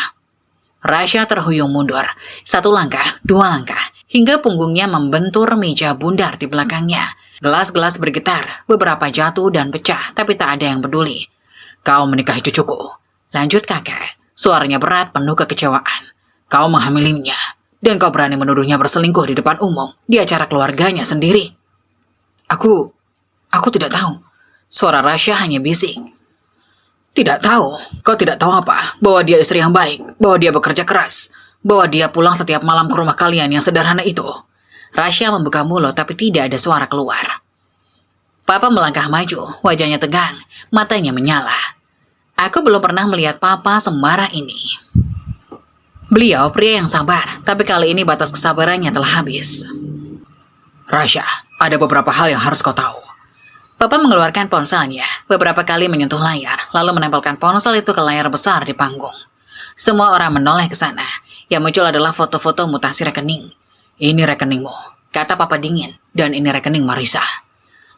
Raisya terhuyung mundur. 1 langkah, 2 langkah. Hingga punggungnya membentur meja bundar di belakangnya. Gelas-gelas bergetar, beberapa jatuh dan pecah, tapi tak ada yang peduli. Kau menikahi cucuku. Lanjut kakek. Suaranya berat penuh kekecewaan. Kau menghamilinya. Dan kau berani menuduhnya berselingkuh di depan umum, di acara keluarganya sendiri. Aku tidak tahu. Suara Raisya hanya bisik. Tidak tahu? Kau tidak tahu apa? Bahwa dia istri yang baik, bahwa dia bekerja keras, bahwa dia pulang setiap malam ke rumah kalian yang sederhana itu. Raisya membuka mulut tapi tidak ada suara keluar. Papa melangkah maju, wajahnya tegang, matanya menyala. Aku belum pernah melihat Papa semarah ini. Beliau pria yang sabar, tapi kali ini batas kesabarannya telah habis. Raisya, ada beberapa hal yang harus kau tahu. Papa mengeluarkan ponselnya, beberapa kali menyentuh layar, lalu menempelkan ponsel itu ke layar besar di panggung. Semua orang menoleh ke sana. Yang muncul adalah foto-foto mutasi rekening. Ini rekeningmu, kata Papa dingin, dan ini rekening Marisa.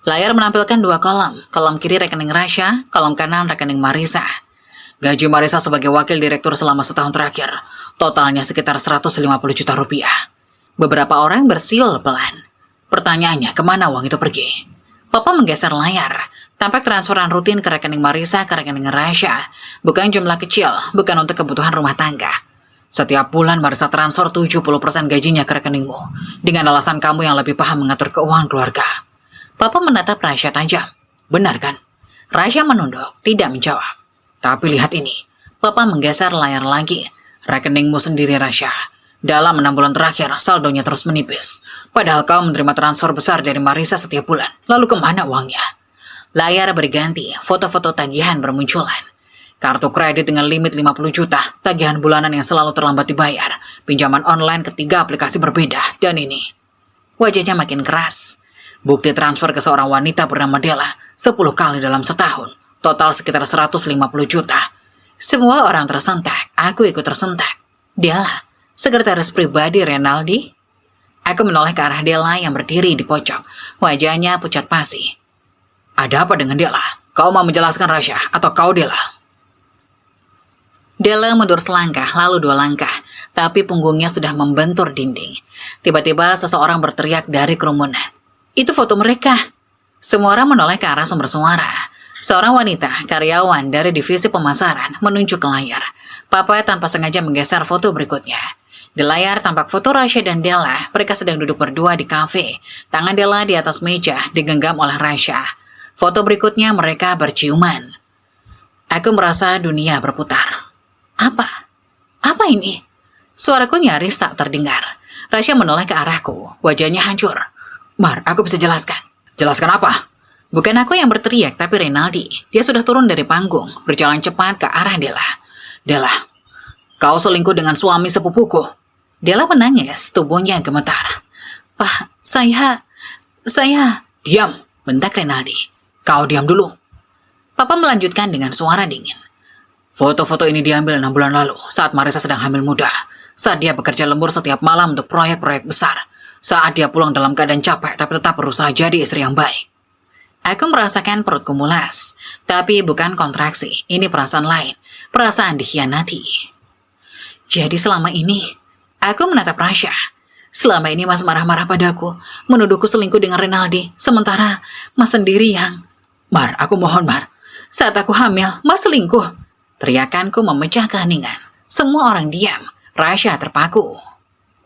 Layar menampilkan 2 kolom, kolom kiri rekening Raisya, kolom kanan rekening Marisa. Gaji Marisa sebagai wakil direktur selama setahun terakhir, totalnya sekitar 150 juta rupiah. Beberapa orang bersiul pelan. Pertanyaannya, kemana uang itu pergi? Papa menggeser layar, tampak transferan rutin ke rekening Marisa ke rekening Raisya. Bukan jumlah kecil, bukan untuk kebutuhan rumah tangga. Setiap bulan Marisa transfer 70% gajinya ke rekeningmu, dengan alasan kamu yang lebih paham mengatur keuangan keluarga. Papa menatap Raisya tajam. Benar kan? Raisya menunduk, tidak menjawab. Tapi lihat ini. Papa menggeser layar lagi. Rekeningmu sendiri Raisya. Dalam 6 bulan terakhir, saldonya terus menipis. Padahal kau menerima transfer besar dari Marisa setiap bulan. Lalu kemana uangnya? Layar berganti, foto-foto tagihan bermunculan. Kartu kredit dengan limit 50 juta, tagihan bulanan yang selalu terlambat dibayar, pinjaman online ke 3 aplikasi berbeda, dan ini. Wajahnya makin keras. Bukti transfer ke seorang wanita bernama Della 10 kali dalam setahun, total sekitar 150 juta. Semua orang tersentak, aku ikut tersentak. Della, sekretaris pribadi Rinaldi? Aku menoleh ke arah Della yang berdiri di pojok, wajahnya pucat pasi. Ada apa dengan Della? Kau mau menjelaskan Raisya atau kau Della? Della mundur selangkah, lalu 2 langkah, tapi punggungnya sudah membentur dinding. Tiba-tiba seseorang berteriak dari kerumunan. Itu foto mereka. Semua orang menoleh ke arah sumber suara. Seorang wanita, karyawan dari divisi pemasaran, menunjuk ke layar. Papa tanpa sengaja menggeser foto berikutnya. Di layar tampak foto Raisya dan Della. Mereka sedang duduk berdua di kafe. Tangan Della di atas meja, digenggam oleh Raisya. Foto berikutnya mereka berciuman. Aku merasa dunia berputar. Apa ini? Suaraku nyaris tak terdengar. Raisya menoleh ke arahku, wajahnya hancur. Mar, aku bisa jelaskan. Jelaskan apa? Bukan aku yang berteriak, tapi Rinaldi. Dia sudah turun dari panggung, berjalan cepat ke arah Della. Della, kau selingkuh dengan suami sepupuku. Della menangis, tubuhnya gemetar. Pak, saya... Diam, bentak Rinaldi. Kau diam dulu. Papa melanjutkan dengan suara dingin. Foto-foto ini diambil 6 bulan lalu, saat Marisa sedang hamil muda. Saat dia bekerja lembur setiap malam untuk proyek-proyek besar. Saat dia pulang dalam keadaan capek, tapi tetap berusaha jadi istri yang baik. Aku merasakan perutku mulas. Tapi bukan kontraksi, ini perasaan lain. Perasaan dikhianati. Jadi selama ini, Aku menatap Rasya. Selama ini Mas marah-marah padaku, menuduhku selingkuh dengan Renaldi, sementara Mas sendiri yang... Mar, aku mohon Mar. Saat aku hamil, Mas selingkuh. Teriakanku memecah keheningan. Semua orang diam. Rasya terpaku.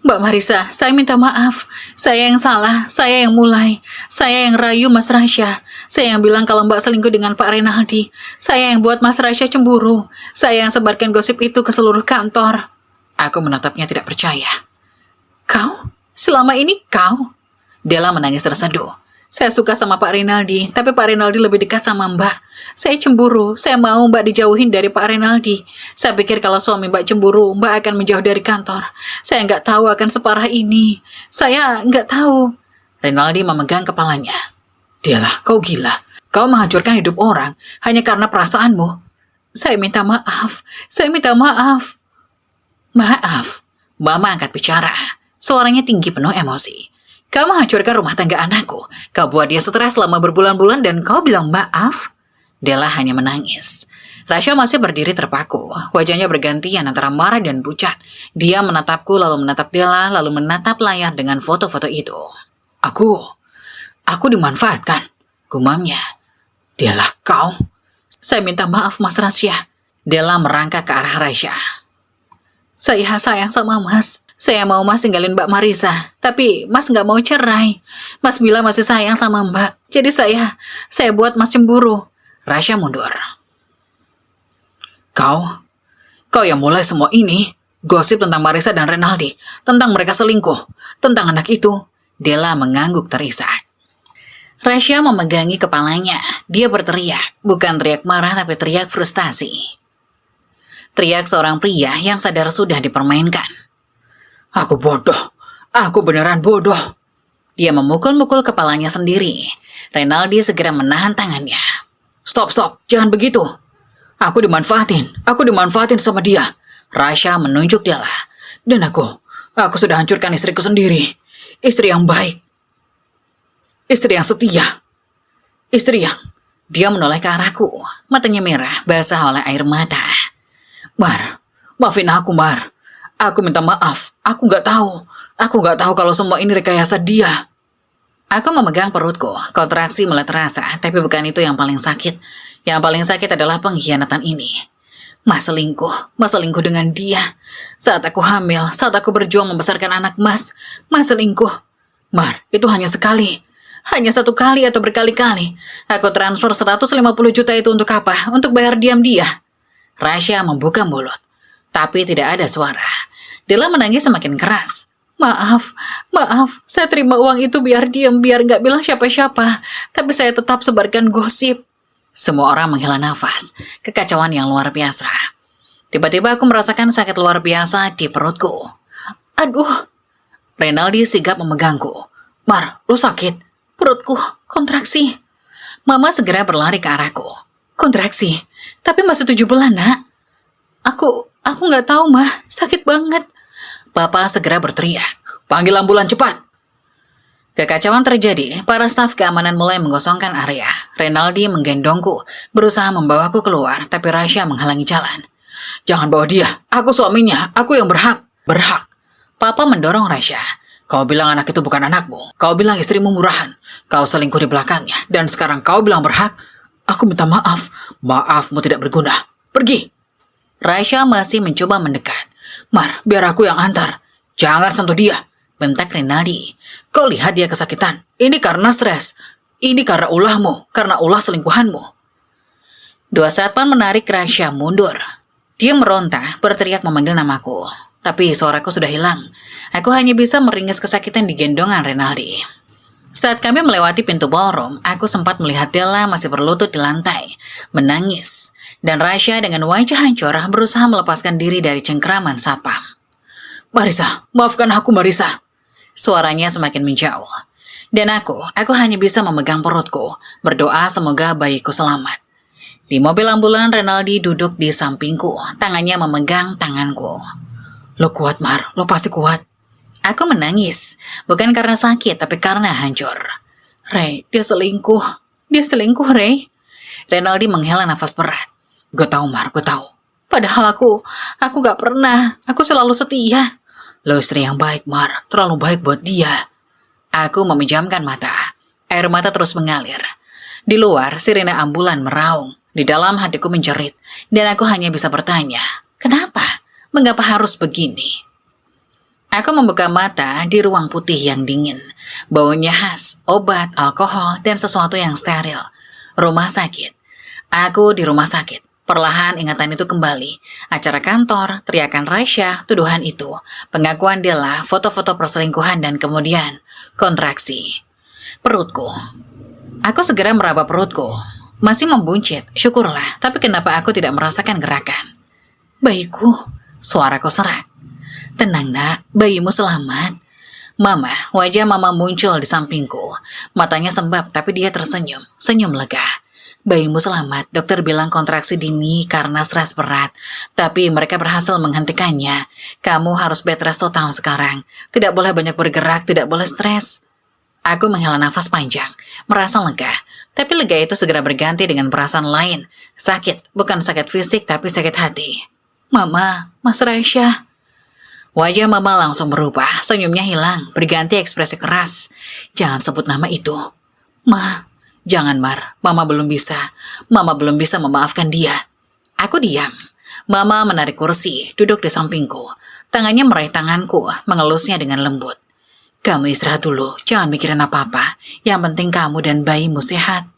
Mbak Marisa, saya minta maaf. Saya yang salah, saya yang mulai. Saya yang rayu Mas Rasya. Saya yang bilang kalau Mbak selingkuh dengan Pak Renaldi. Saya yang buat Mas Rasya cemburu. Saya yang sebarkan gosip itu ke seluruh kantor. Aku menatapnya tidak percaya. Kau? Selama ini kau? Della menangis terseduh. Saya suka sama Pak Renaldi, tapi Pak Renaldi lebih dekat sama Mbak. Saya cemburu, saya mau Mbak dijauhin dari Pak Renaldi. Saya pikir kalau suami Mbak cemburu, Mbak akan menjauh dari kantor. Saya nggak tahu akan separah ini. Saya nggak tahu. Renaldi memegang kepalanya. Della, kau gila. Kau menghancurkan hidup orang hanya karena perasaanmu. Saya minta maaf. Saya minta maaf. Maaf. Mama angkat bicara. Suaranya tinggi penuh emosi. Kau menghancurkan rumah tangga anakku. Kau buat dia stres selama berbulan-bulan dan kau bilang maaf? Della hanya menangis. Rasya masih berdiri terpaku. Wajahnya bergantian antara marah dan pucat. Dia menatapku lalu menatap Della lalu menatap layar dengan foto-foto itu. Aku dimanfaatkan. Gumamnya. Della, kau? Saya minta maaf Mas Rasya. Della merangkak ke arah Rasya. Saya sayang sama Mas. Saya mau Mas tinggalin Mbak Marisa, tapi Mas nggak mau cerai. Mas bilang masih sayang sama Mbak, jadi saya buat Mas cemburu. Rasya mundur. Kau yang mulai semua ini. Gosip tentang Marisa dan Renaldi, tentang mereka selingkuh, tentang anak itu. Della mengangguk terisak. Rasya memegangi kepalanya. Dia berteriak, bukan teriak marah tapi teriak frustasi. Teriak seorang pria yang sadar sudah dipermainkan. Aku bodoh. Aku beneran bodoh. Dia memukul-mukul kepalanya sendiri. Renaldi segera menahan tangannya. Stop. Jangan begitu. Aku dimanfaatin sama dia. Rasya menunjuk Della. Dan aku sudah hancurkan istriku sendiri. Istri yang baik. Istri yang setia. Istri yang... Dia menoleh ke arahku. Matanya merah, basah oleh air mata. Mar, maafin aku, Mar. Aku minta maaf. Aku nggak tahu kalau semua ini rekayasa dia. Aku memegang perutku. Kontraksi mulai terasa, tapi bukan itu yang paling sakit. Yang paling sakit adalah pengkhianatan ini. Mas selingkuh dengan dia. Saat aku hamil, saat aku berjuang membesarkan anak Mas selingkuh. Mar, itu hanya sekali. Hanya satu kali atau berkali-kali. Aku transfer 150 juta itu untuk apa? Untuk bayar diam dia. Rasya membuka mulut, tapi tidak ada suara. Della menangis semakin keras. Maaf, saya terima uang itu biar diam, biar nggak bilang siapa-siapa. Tapi saya tetap sebarkan gosip. Semua orang menghela nafas. Kekacauan yang luar biasa. Tiba-tiba aku merasakan sakit luar biasa di perutku. Aduh. Renaldi sigap memegangku. Mar, lo sakit? Perutku kontraksi. Mama segera berlari ke arahku. Kontraksi? Tapi masih 7 bulan, nak. Aku nggak tahu, Mah. Sakit banget. Papa segera berteriak. Panggil ambulan cepat. Kekacauan terjadi. Para staf keamanan mulai menggosongkan area. Renaldi menggendongku, berusaha membawaku keluar, tapi Rasya menghalangi jalan. Jangan bawa dia. Aku suaminya. Aku yang berhak. Berhak. Papa mendorong Rasya. Kau bilang anak itu bukan anakmu. Kau bilang istrimu murahan. Kau selingkuh di belakangnya. Dan sekarang kau bilang berhak. Aku minta maaf. Maafmu tidak berguna. Pergi. Rasya masih mencoba mendekat. Mar, biar aku yang antar. Jangan sentuh dia. Bentak Renaldi. Kau lihat dia kesakitan. Ini karena stres. Ini karena ulahmu. Karena ulah selingkuhanmu. Dua satpam menarik Rasya mundur. Dia meronta, berteriak memanggil namaku. Tapi suaraku sudah hilang. Aku hanya bisa meringis kesakitan di gendongan Renaldi. Saat kami melewati pintu ballroom, aku sempat melihat Della masih berlutut di lantai, menangis. Dan Rasya dengan wajah hancur berusaha melepaskan diri dari cengkeraman satpam. Marisa, maafkan aku Marisa. Suaranya semakin menjauh. Dan aku hanya bisa memegang perutku, berdoa semoga bayiku selamat. Di mobil ambulan Renaldi duduk di sampingku, tangannya memegang tanganku. Lo kuat Mar, lo pasti kuat. Aku menangis, bukan karena sakit tapi karena hancur. Ray, dia selingkuh Ray. Renaldi menghela nafas berat. Gue tahu Mar, gue tahu. Padahal aku gak pernah. Aku selalu setia. Lo istri yang baik, Mar. Terlalu baik buat dia. Aku memejamkan mata. Air mata terus mengalir. Di luar, sirine ambulan meraung. Di dalam hatiku menjerit. Dan aku hanya bisa bertanya, kenapa? Mengapa harus begini? Aku membuka mata di ruang putih yang dingin. Baunya khas, obat, alkohol, dan sesuatu yang steril. Rumah sakit. Aku di rumah sakit. Perlahan ingatan itu kembali. Acara kantor, teriakan Rasya, tuduhan itu, pengakuan Della, foto-foto perselingkuhan, dan kemudian kontraksi. Perutku. Aku segera meraba perutku. Masih membuncit, syukurlah. Tapi kenapa aku tidak merasakan gerakan? Bayiku, suaraku serak. Tenang nak, bayimu selamat. Mama, wajah mama muncul di sampingku. Matanya sembab tapi dia tersenyum, senyum lega. Bayimu selamat, dokter bilang kontraksi dini karena stres berat. Tapi mereka berhasil menghentikannya. Kamu harus bed rest total sekarang. Tidak boleh banyak bergerak, tidak boleh stres. Aku menghela nafas panjang, merasa lega. Tapi lega itu segera berganti dengan perasaan lain. Sakit, bukan sakit fisik tapi sakit hati. Mama, Mas Rasya. Wajah mama langsung berubah, senyumnya hilang, berganti ekspresi keras. Jangan sebut nama itu. Ma, jangan Mar, mama belum bisa. Mama belum bisa memaafkan dia. Aku diam. Mama menarik kursi, duduk di sampingku. Tangannya meraih tanganku, mengelusnya dengan lembut. Kamu istirahat dulu, jangan mikirin apa-apa. Yang penting kamu dan bayimu sehat.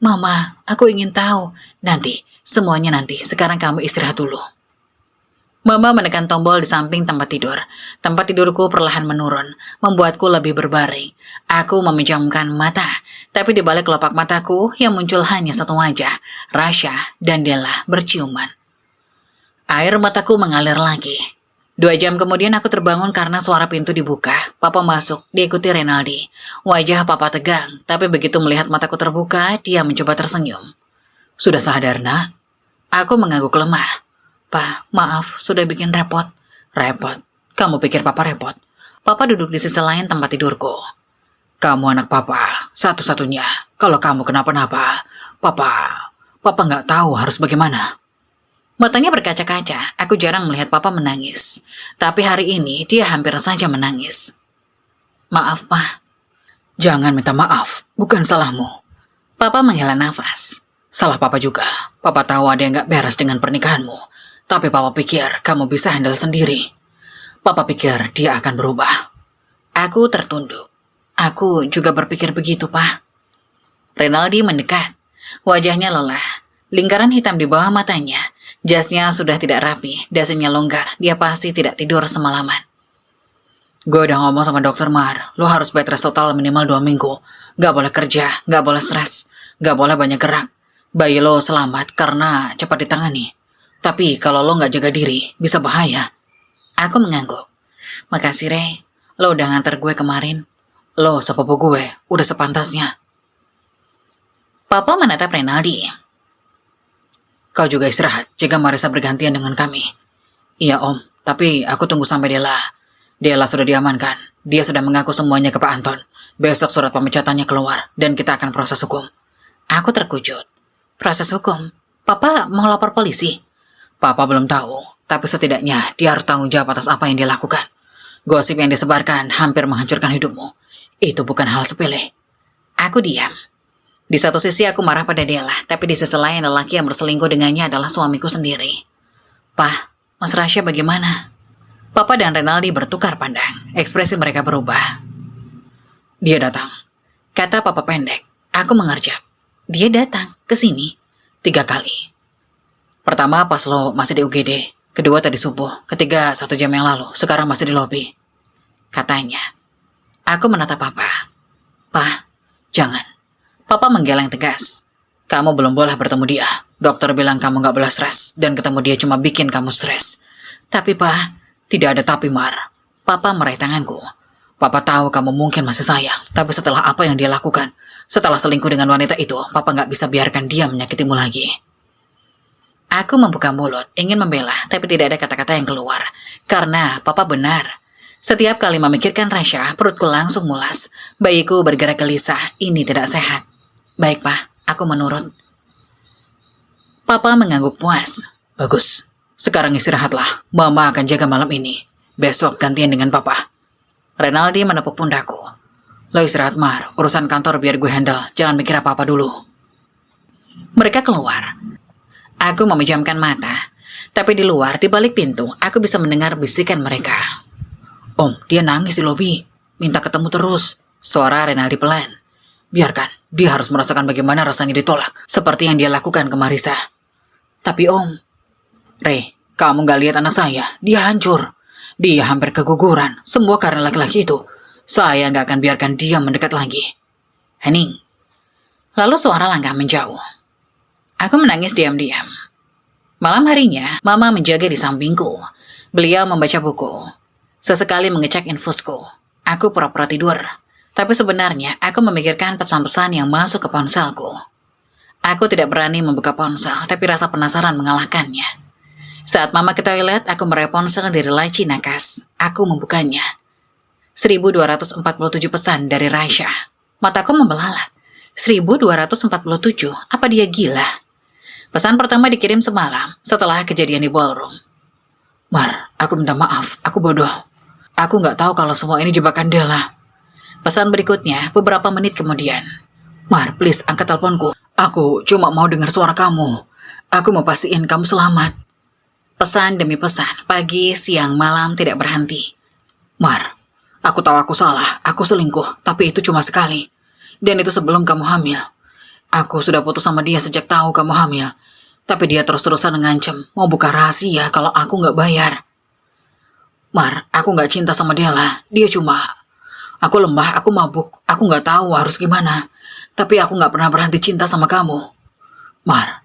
Mama, aku ingin tahu. Nanti, semuanya nanti. Sekarang kamu istirahat dulu. Mama menekan tombol di samping tempat tidur. Tempat tidurku perlahan menurun, membuatku lebih berbaring. Aku memejamkan mata, tapi di balik kelopak mataku yang muncul hanya satu wajah, Rasya dan Della berciuman. Air mataku mengalir lagi. 2 jam kemudian aku terbangun karena suara pintu dibuka. Papa masuk, diikuti Renaldi. Wajah papa tegang, tapi begitu melihat mataku terbuka, dia mencoba tersenyum. Sudah sadar, nak? Aku mengangguk lemah. Pak, maaf, sudah bikin repot. Repot? Kamu pikir papa repot? Papa duduk di sisi lain tempat tidurku. Kamu anak papa, satu-satunya. Kalau kamu kenapa-napa, papa nggak tahu harus bagaimana. Matanya berkaca-kaca, aku jarang melihat papa menangis. Tapi hari ini dia hampir saja menangis. Maaf, Pak. Jangan minta maaf, bukan salahmu. Papa menghela nafas. Salah papa juga. Papa tahu ada yang nggak beres dengan pernikahanmu. Tapi papa pikir kamu bisa handle sendiri. Papa pikir dia akan berubah. Aku tertunduk. Aku juga berpikir begitu, Pak. Renaldi mendekat. Wajahnya lelah. Lingkaran hitam di bawah matanya. Jasnya sudah tidak rapi. Dasinya longgar. Dia pasti tidak tidur semalaman. Gue udah ngomong sama dokter Mar. Lo harus bed rest total minimal 2 minggu. Gak boleh kerja. Gak boleh stres. Gak boleh banyak gerak. Bayi lo selamat karena cepat ditangani. Tapi kalau lo gak jaga diri, bisa bahaya. Aku mengangguk. Makasih, Re. Lo udah nganter gue kemarin. Lo sepupu gue, udah sepantasnya. Papa menatap Renaldi. Kau juga istirahat, jaga Marisa bergantian dengan kami. Iya, Om. Tapi aku tunggu sampai Della. Della sudah diamankan. Dia sudah mengaku semuanya ke Pak Anton. Besok surat pemecatannya keluar, dan kita akan proses hukum. Aku terkejut. Proses hukum? Papa mau lapor polisi? Papa belum tahu, tapi setidaknya dia harus tanggung jawab atas apa yang dia lakukan. Gosip yang disebarkan hampir menghancurkan hidupmu. Itu bukan hal sepele. Aku diam. Di satu sisi aku marah pada Della, tapi di sisi lain lelaki yang berselingkuh dengannya adalah suamiku sendiri. Pak, Mas Rasya bagaimana? Papa dan Renaldi bertukar pandang. Ekspresi mereka berubah. Dia datang. Kata Papa pendek. Aku mengerjap. Dia datang ke sini 3 kali. Pertama pas lo masih di UGD, kedua tadi subuh, ketiga 1 jam yang lalu, sekarang masih di lobi. Katanya. Aku menatap Papa. Pak, jangan. Papa menggeleng tegas. Kamu belum boleh bertemu dia. Dokter bilang kamu gak boleh stres, dan ketemu dia cuma bikin kamu stres. Tapi Pak, tidak ada tapi Mar. Papa meraih tanganku. Papa tahu kamu mungkin masih sayang, tapi setelah apa yang dia lakukan, setelah selingkuh dengan wanita itu, Papa gak bisa biarkan dia menyakitimu lagi. Aku membuka mulut, ingin membela, tapi tidak ada kata-kata yang keluar. Karena Papa benar. Setiap kali memikirkan Rasya, perutku langsung mulas. Bayiku bergerak gelisah, ini tidak sehat. Baik, Pak, aku menurut. Papa mengangguk puas. Bagus, sekarang istirahatlah. Mama akan jaga malam ini. Besok gantian dengan papa. Renaldi menepuk pundakku. Lo istirahat, Mar. Urusan kantor biar gue handle. Jangan mikir apa-apa dulu. Mereka keluar. Aku memejamkan mata. Tapi di luar, di balik pintu, aku bisa mendengar bisikan mereka. Om, dia nangis di lobi. Minta ketemu terus. Suara Renaldi pelan. Biarkan, dia harus merasakan bagaimana rasanya ditolak. Seperti yang dia lakukan ke Marisa. Tapi Om, Rey, kamu gak lihat anak saya? Dia hancur. Dia hampir keguguran. Semua karena laki-laki itu. Saya gak akan biarkan dia mendekat lagi. Hening. Lalu suara langkah menjauh. Aku menangis diam-diam. Malam harinya, Mama menjaga di sampingku. Beliau membaca buku. Sesekali mengecek infusku. Aku pura-pura tidur. Tapi sebenarnya aku memikirkan pesan-pesan yang masuk ke ponselku. Aku tidak berani membuka ponsel, tapi rasa penasaran mengalahkannya. Saat Mama ke toilet, aku meraih ponsel dari laci nakas. Aku membukanya. 1247 pesan dari Raisya. Mataku membelalak. 1247? Apa dia gila? Pesan pertama dikirim semalam setelah kejadian di ballroom. Mar, aku minta maaf. Aku bodoh. Aku nggak tahu kalau semua ini jebakan Della. Pesan berikutnya beberapa menit kemudian. Mar, please angkat teleponku. Aku cuma mau dengar suara kamu. Aku mau pastiin kamu selamat. Pesan demi pesan, pagi, siang, malam tidak berhenti. Mar, aku tahu aku salah, aku selingkuh, tapi itu cuma sekali. Dan itu sebelum kamu hamil. Aku sudah putus sama dia sejak tahu kamu hamil. Tapi dia terus-terusan mengancam, mau buka rahasia kalau aku nggak bayar. Mar, aku nggak cinta sama dia lah. Dia cuma... Aku lemah, aku mabuk, aku nggak tahu harus gimana. Tapi aku nggak pernah berhenti cinta sama kamu. Mar,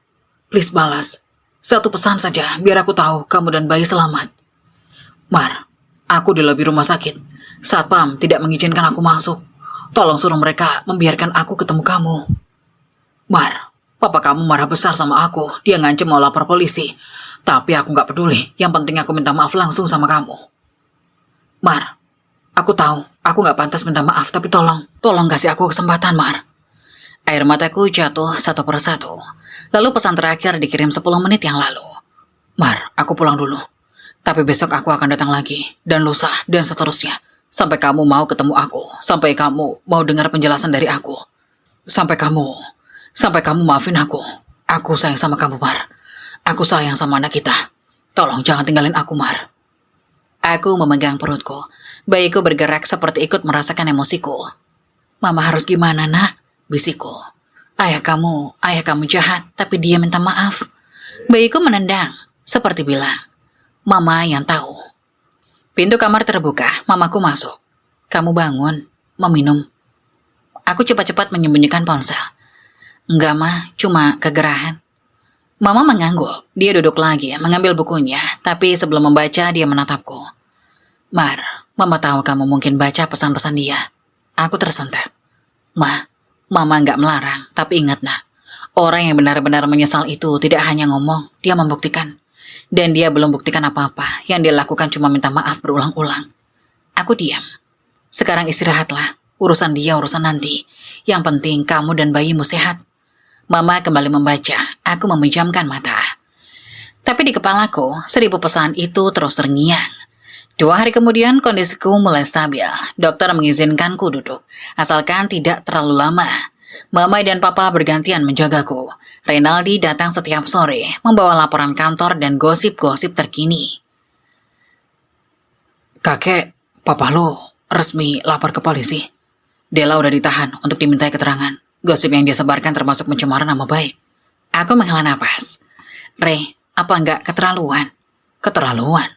please balas. Satu pesan saja, biar aku tahu kamu dan bayi selamat. Mar, aku di lobi rumah sakit. Satpam tidak mengizinkan aku masuk. Tolong suruh mereka membiarkan aku ketemu kamu. Mar, papa kamu marah besar sama aku. Dia ngancem mau lapor polisi. Tapi aku gak peduli. Yang penting aku minta maaf langsung sama kamu. Mar, aku tahu aku gak pantas minta maaf. Tapi tolong kasih aku kesempatan, Mar. Air mataku jatuh satu persatu. Lalu pesan terakhir dikirim 10 menit yang lalu. Mar, aku pulang dulu. Tapi besok aku akan datang lagi. Dan lusa, dan seterusnya. Sampai kamu mau ketemu aku. Sampai kamu mau dengar penjelasan dari aku. Sampai kamu maafin aku. Aku sayang sama kamu, Mar. Aku sayang sama anak kita. Tolong jangan tinggalin aku, Mar. Aku memegang perutku. Bayiku bergerak seperti ikut merasakan emosiku. Mama harus gimana, nak? Bisikku. Ayah kamu jahat, tapi dia minta maaf. Bayiku menendang, seperti bilang, Mama yang tahu. Pintu kamar terbuka, mamaku masuk. Kamu bangun, mau minum. Aku cepat-cepat menyembunyikan ponsel. Enggak, Ma, cuma kegerahan. Mama mengangguk, dia duduk lagi, mengambil bukunya, tapi sebelum membaca dia menatapku. Mar, Mama tahu kamu mungkin baca pesan-pesan dia. Aku tersentak. Mama nggak melarang, tapi ingat nak, orang yang benar-benar menyesal itu tidak hanya ngomong, dia membuktikan. Dan dia belum buktikan apa-apa, yang dia lakukan cuma minta maaf berulang-ulang. Aku diam. Sekarang istirahatlah, urusan dia urusan nanti. Yang penting kamu dan bayimu sehat. Mama kembali membaca, aku memejamkan mata. Tapi di kepalaku, 1000 pesan itu terus terngiang. 2 hari kemudian kondisiku mulai stabil. Dokter mengizinkanku duduk, asalkan tidak terlalu lama. Mama dan Papa bergantian menjagaku. Renaldi datang setiap sore, membawa laporan kantor dan gosip-gosip terkini. Kakek, Papa lo resmi lapor ke polisi. Della udah ditahan untuk dimintai keterangan. Gosip yang dia sebarkan termasuk pencemaran nama baik. Aku menghela napas. Rey, apa enggak keterlaluan? Keterlaluan?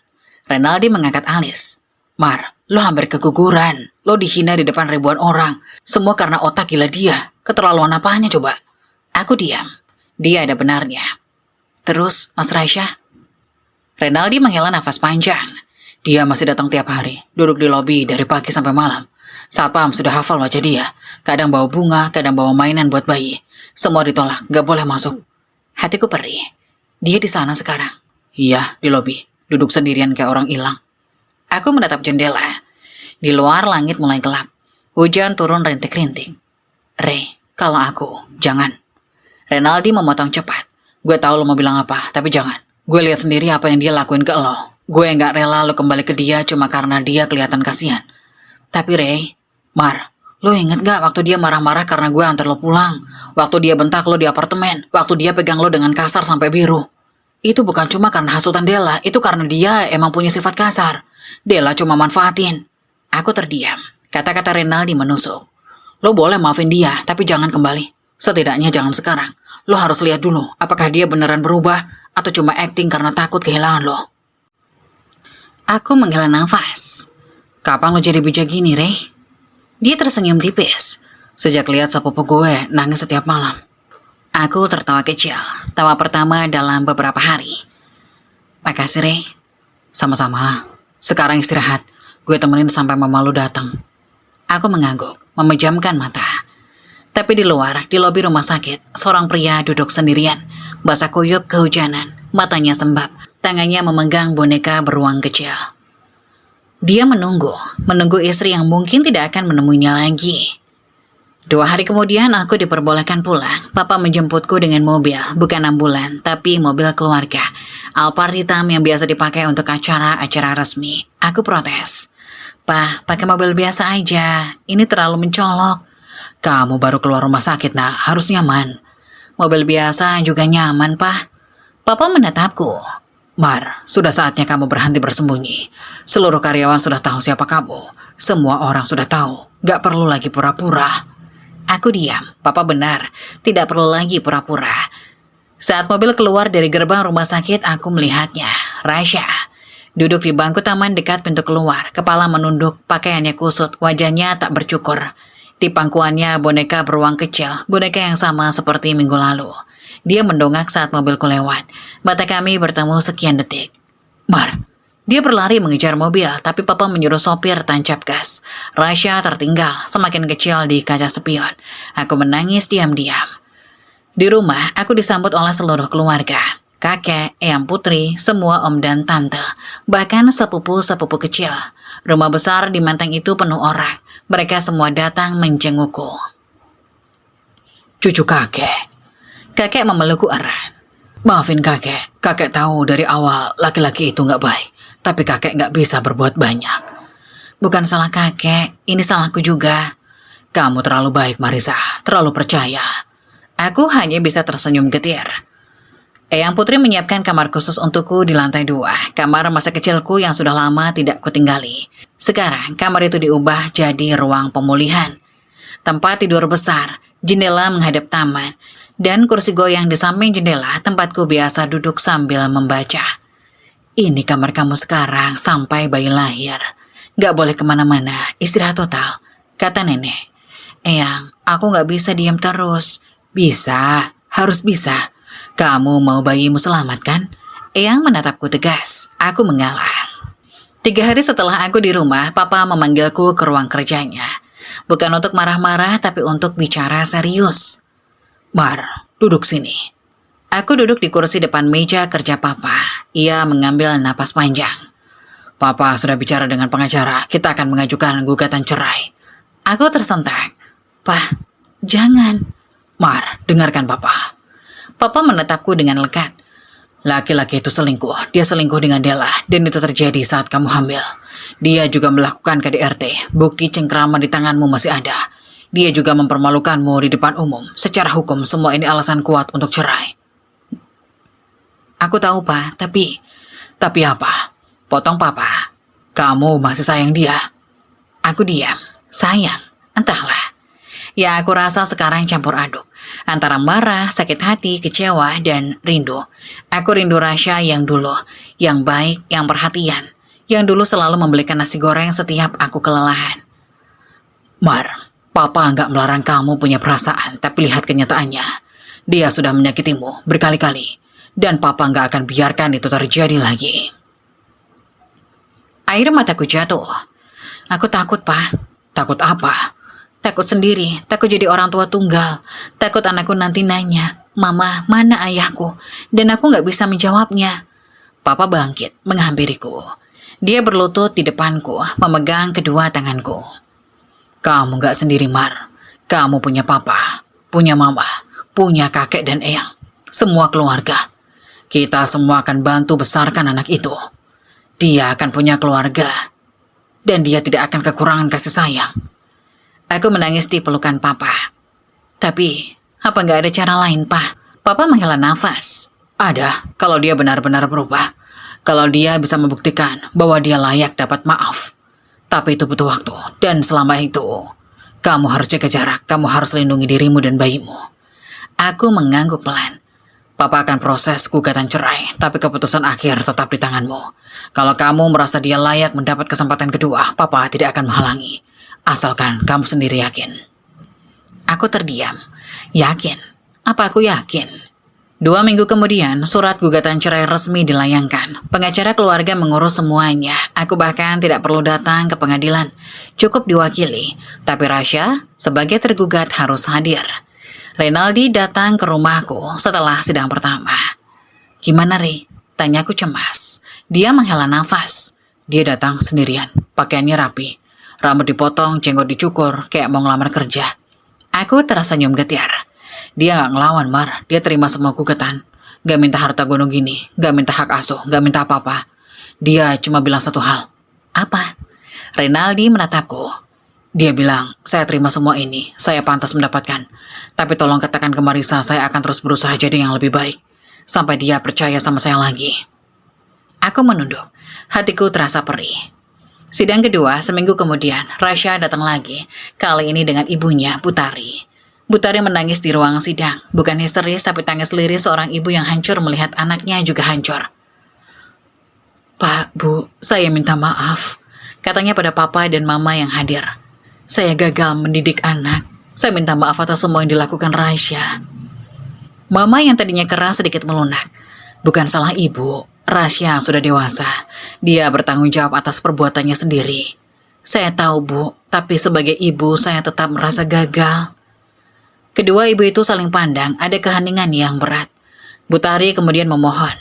Renaldi mengangkat alis. Mar, lo hampir keguguran. Lo dihina di depan ribuan orang. Semua karena otak gila dia. Keterlaluan apanya coba? Aku diam. Dia ada benarnya. Terus, Mas Raisya? Renaldi menghela nafas panjang. Dia masih datang tiap hari. Duduk di lobi dari pagi sampai malam. Satpam sudah hafal wajah dia. Kadang bawa bunga, kadang bawa mainan buat bayi. Semua ditolak, gak boleh masuk. Hatiku perih. Dia di sana sekarang. Iya, di lobi. Duduk sendirian kayak orang hilang. Aku menatap jendela. Di luar langit mulai gelap. Hujan turun rintik-rintik. Rey, kalau aku, jangan. Renaldi memotong cepat. Gue tahu lo mau bilang apa, tapi jangan. Gue lihat sendiri apa yang dia lakuin ke lo. Gue nggak rela lo kembali ke dia cuma karena dia kelihatan kasihan. Tapi Ray, Mar, lo inget gak waktu dia marah-marah karena gue antar lo pulang? Waktu dia bentak lo di apartemen? Waktu dia pegang lo dengan kasar sampai biru? Itu bukan cuma karena hasutan Della, itu karena dia emang punya sifat kasar. Della cuma manfaatin. Aku terdiam. Kata-kata Renaldi menusuk. Lo boleh maafin dia, tapi jangan kembali. Setidaknya jangan sekarang. Lo harus lihat dulu, apakah dia beneran berubah atau cuma acting karena takut kehilangan lo. Aku menghela nafas. Kapan lo jadi bijak gini, Ray? Dia tersenyum tipis. Sejak lihat sepupu gue nangis setiap malam. Aku tertawa kecil. Tawa pertama dalam beberapa hari. Makasih, Ray. Sama-sama. Sekarang istirahat. Gue temenin sampai mama lo datang. Aku mengangguk, memejamkan mata. Tapi di luar, di lobi rumah sakit, seorang pria duduk sendirian. Basah kuyup kehujanan, matanya sembab. Tangannya memegang boneka beruang kecil. Dia menunggu istri yang mungkin tidak akan menemuinya lagi. 2 hari kemudian aku diperbolehkan pulang. Papa menjemputku dengan mobil, bukan ambulan, tapi mobil keluarga. Alphard hitam yang biasa dipakai untuk acara-acara resmi. Aku protes. "Pak, pakai mobil biasa aja. Ini terlalu mencolok." "Kamu baru keluar rumah sakit, nak. Harus nyaman." "Mobil biasa juga nyaman, Pak." Papa menatapku. "Mar, sudah saatnya kamu berhenti bersembunyi. Seluruh karyawan sudah tahu siapa kamu. Semua orang sudah tahu. Gak perlu lagi pura-pura." Aku diam. Papa benar. Tidak perlu lagi pura-pura. Saat mobil keluar dari gerbang rumah sakit, aku melihatnya. Rasya. Duduk di bangku taman dekat pintu keluar. Kepala menunduk, pakaiannya kusut, wajahnya tak bercukur. Di pangkuannya boneka beruang kecil, boneka yang sama seperti minggu lalu. Dia mendongak saat mobilku lewat. Mata kami bertemu sekian detik. "Mar." Dia berlari mengejar mobil, tapi Papa menyuruh sopir tancap gas. Rasya tertinggal, semakin kecil di kaca spion. Aku menangis diam-diam. Di rumah, aku disambut oleh seluruh keluarga. Kakek, eyang putri, semua om dan tante. Bahkan sepupu-sepupu kecil. Rumah besar di Menteng itu penuh orang. Mereka semua datang menjengukku. "Cucu kakek." Kakek memelukku erat. "Maafin kakek. Kakek tahu dari awal laki-laki itu gak baik. Tapi kakek gak bisa berbuat banyak." "Bukan salah kakek. Ini salahku juga." "Kamu terlalu baik, Marisa. Terlalu percaya." Aku hanya bisa tersenyum getir. Eyang Putri menyiapkan kamar khusus untukku di lantai 2. Kamar masa kecilku yang sudah lama tidak kutinggali. Sekarang kamar itu diubah jadi ruang pemulihan. Tempat tidur besar, jendela menghadap taman, dan kursi goyang di samping jendela tempatku biasa duduk sambil membaca. "Ini kamar kamu sekarang sampai bayi lahir. Gak boleh kemana-mana, istirahat total," kata nenek. "Eyang, aku gak bisa diam terus." "Bisa, harus bisa. Kamu mau bayimu selamat kan?" Eyang menatapku tegas. Aku mengalah. 3 hari setelah aku di rumah, Papa memanggilku ke ruang kerjanya. Bukan untuk marah-marah, tapi untuk bicara serius. "Mar, duduk sini." Aku duduk di kursi depan meja kerja Papa. Ia mengambil napas panjang. "Papa sudah bicara dengan pengacara. Kita akan mengajukan gugatan cerai." Aku tersentak. "Pak, jangan." "Mar, dengarkan Papa." Papa menatapku dengan lekat. "Laki-laki itu selingkuh. Dia selingkuh dengan Della, dan itu terjadi saat kamu hamil. Dia juga melakukan KDRT. Bukti cengkraman di tanganmu masih ada. Dia juga mempermalukanmu di depan umum. Secara hukum, semua ini alasan kuat untuk cerai." "Aku tahu, Pak, tapi..." "Tapi apa?" Potong Papa. "Kamu masih sayang dia." Aku diam. Sayang? Entahlah. Ya, aku rasa sekarang campur aduk. Antara marah, sakit hati, kecewa, dan rindu. Aku rindu Rasya yang dulu. Yang baik, yang perhatian. Yang dulu selalu membelikan nasi goreng setiap aku kelelahan. "Mar, Papa nggak melarang kamu punya perasaan, tapi lihat kenyataannya. Dia sudah menyakitimu berkali-kali. Dan Papa nggak akan biarkan itu terjadi lagi." Air mataku jatuh. Aku takut, Pak. "Takut apa?" "Takut sendiri, takut jadi orang tua tunggal. Takut anakku nanti nanya, 'Mama, mana ayahku?' Dan aku nggak bisa menjawabnya." Papa bangkit, menghampiriku. Dia berlutut di depanku, memegang kedua tanganku. "Kamu nggak sendiri, Mar. Kamu punya Papa, punya Mama, punya kakek dan eyang. Semua keluarga. Kita semua akan bantu besarkan anak itu." Dia akan punya keluarga, dan dia tidak akan kekurangan kasih sayang. Aku menangis di pelukan papa. Tapi, apa nggak ada cara lain, Pak? Papa menghela nafas. Ada, kalau dia benar-benar berubah. Kalau dia bisa membuktikan bahwa dia layak dapat maaf. Tapi itu butuh waktu, dan selama itu, kamu harus jaga jarak, kamu harus lindungi dirimu dan bayimu. Aku mengangguk pelan. Papa akan proses gugatan cerai, tapi keputusan akhir tetap di tanganmu. Kalau kamu merasa dia layak mendapat kesempatan kedua, Papa tidak akan menghalangi. Asalkan kamu sendiri yakin. Aku terdiam. Yakin? Apa aku yakin? 2 minggu kemudian, surat gugatan cerai resmi dilayangkan. Pengacara keluarga mengurus semuanya. Aku bahkan tidak perlu datang ke pengadilan. Cukup diwakili. Tapi Rasya, sebagai tergugat harus hadir. Renaldi datang ke rumahku setelah sidang pertama. Gimana, Ri? Tanyaku cemas. Dia menghela nafas. Dia datang sendirian, pakaiannya rapi. Rambut dipotong, jenggot dicukur, kayak mau ngelamar kerja. Aku tersenyum getir. Dia gak ngelawan, Mar. Dia terima semua gugatan. Gak minta harta gunung gini, gak minta hak asuh, gak minta apa-apa. Dia cuma bilang satu hal. Apa? Renaldi menatapku. Dia bilang, saya terima semua ini, saya pantas mendapatkan. Tapi tolong katakan ke Marisa, saya akan terus berusaha jadi yang lebih baik. Sampai dia percaya sama saya lagi. Aku menunduk, hatiku terasa perih. Sidang kedua, seminggu kemudian, Rasya datang lagi. Kali ini dengan ibunya, Butari. Butari menangis di ruang sidang. Bukan histeris, tapi tangis lirih seorang ibu yang hancur melihat anaknya juga hancur. Pak, Bu, saya minta maaf. Katanya pada papa dan mama yang hadir. Saya gagal mendidik anak. Saya minta maaf atas semua yang dilakukan Rasya. Mama yang tadinya keras sedikit melunak. Bukan salah ibu. Rasya sudah dewasa. Dia bertanggung jawab atas perbuatannya sendiri. Saya tahu, Bu, tapi sebagai ibu saya tetap merasa gagal. Kedua ibu itu saling pandang, ada keheningan yang berat. Butari kemudian memohon.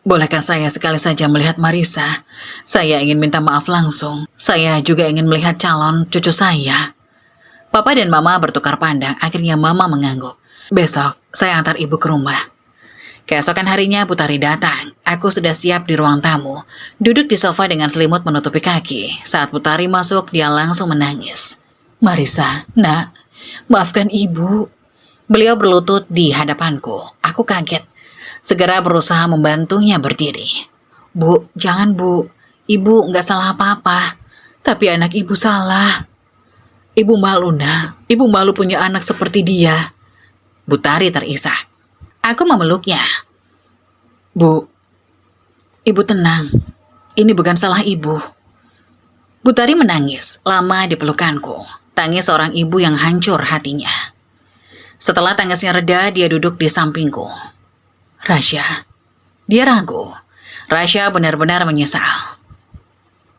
Bolehkah saya sekali saja melihat Marisa? Saya ingin minta maaf langsung. Saya juga ingin melihat calon cucu saya. Papa dan Mama bertukar pandang, akhirnya Mama mengangguk. Besok, saya antar ibu ke rumah. Keesokan harinya Butari datang. Aku sudah siap di ruang tamu. Duduk di sofa dengan selimut menutupi kaki. Saat Butari masuk, dia langsung menangis. Marisa, nak, maafkan ibu. Beliau berlutut di hadapanku. Aku kaget. Segera berusaha membantunya berdiri. Bu, jangan Bu. Ibu nggak salah apa-apa. Tapi anak ibu salah. Ibu malu, nak. Ibu malu punya anak seperti dia. Butari terisak. Aku memeluknya. Bu, ibu tenang. Ini bukan salah ibu. Butari menangis, lama di pelukanku. Tangis seorang ibu yang hancur hatinya. Setelah tangisnya reda, dia duduk di sampingku. Rasya. Dia ragu. Rasya benar-benar menyesal.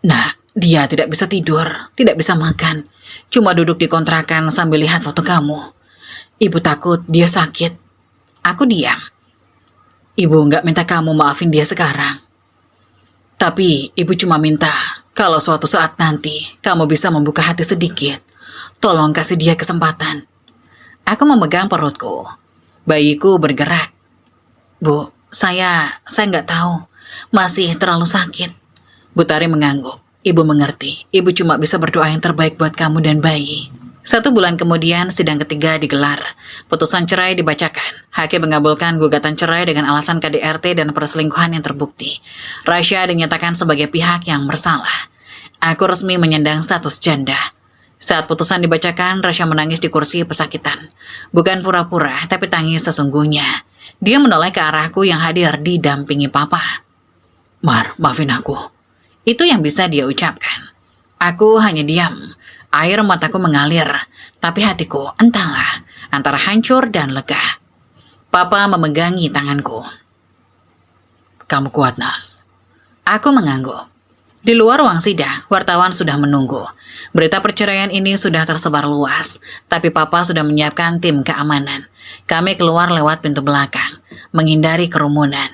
Nah, dia tidak bisa tidur, tidak bisa makan. Cuma duduk di kontrakan sambil lihat foto kamu. Ibu takut dia sakit. Aku diam. Ibu nggak minta kamu maafin dia sekarang. Tapi ibu cuma minta kalau suatu saat nanti kamu bisa membuka hati sedikit. Tolong kasih dia kesempatan. Aku memegang perutku. Bayiku bergerak. Bu, saya nggak tahu. Masih terlalu sakit. Butari mengangguk. Ibu mengerti. Ibu cuma bisa berdoa yang terbaik buat kamu dan bayi. 1 bulan kemudian, sidang ketiga digelar. Putusan cerai dibacakan. Hakim mengabulkan gugatan cerai dengan alasan KDRT dan perselingkuhan yang terbukti. Rasya dinyatakan sebagai pihak yang bersalah. Aku resmi menyandang status janda. Saat putusan dibacakan, Rasya menangis di kursi pesakitan. Bukan pura-pura, tapi tangis sesungguhnya. Dia menoleh ke arahku yang hadir didampingi papa. Mar, maafin aku. Itu yang bisa dia ucapkan. Aku hanya diam. Air mataku mengalir, tapi hatiku entahlah, antara hancur dan lega. Papa memegangi tanganku. Kamu kuat, nak. Aku mengangguk. Di luar ruang sidang, wartawan sudah menunggu. Berita perceraian ini sudah tersebar luas, tapi Papa sudah menyiapkan tim keamanan. Kami keluar lewat pintu belakang, menghindari kerumunan.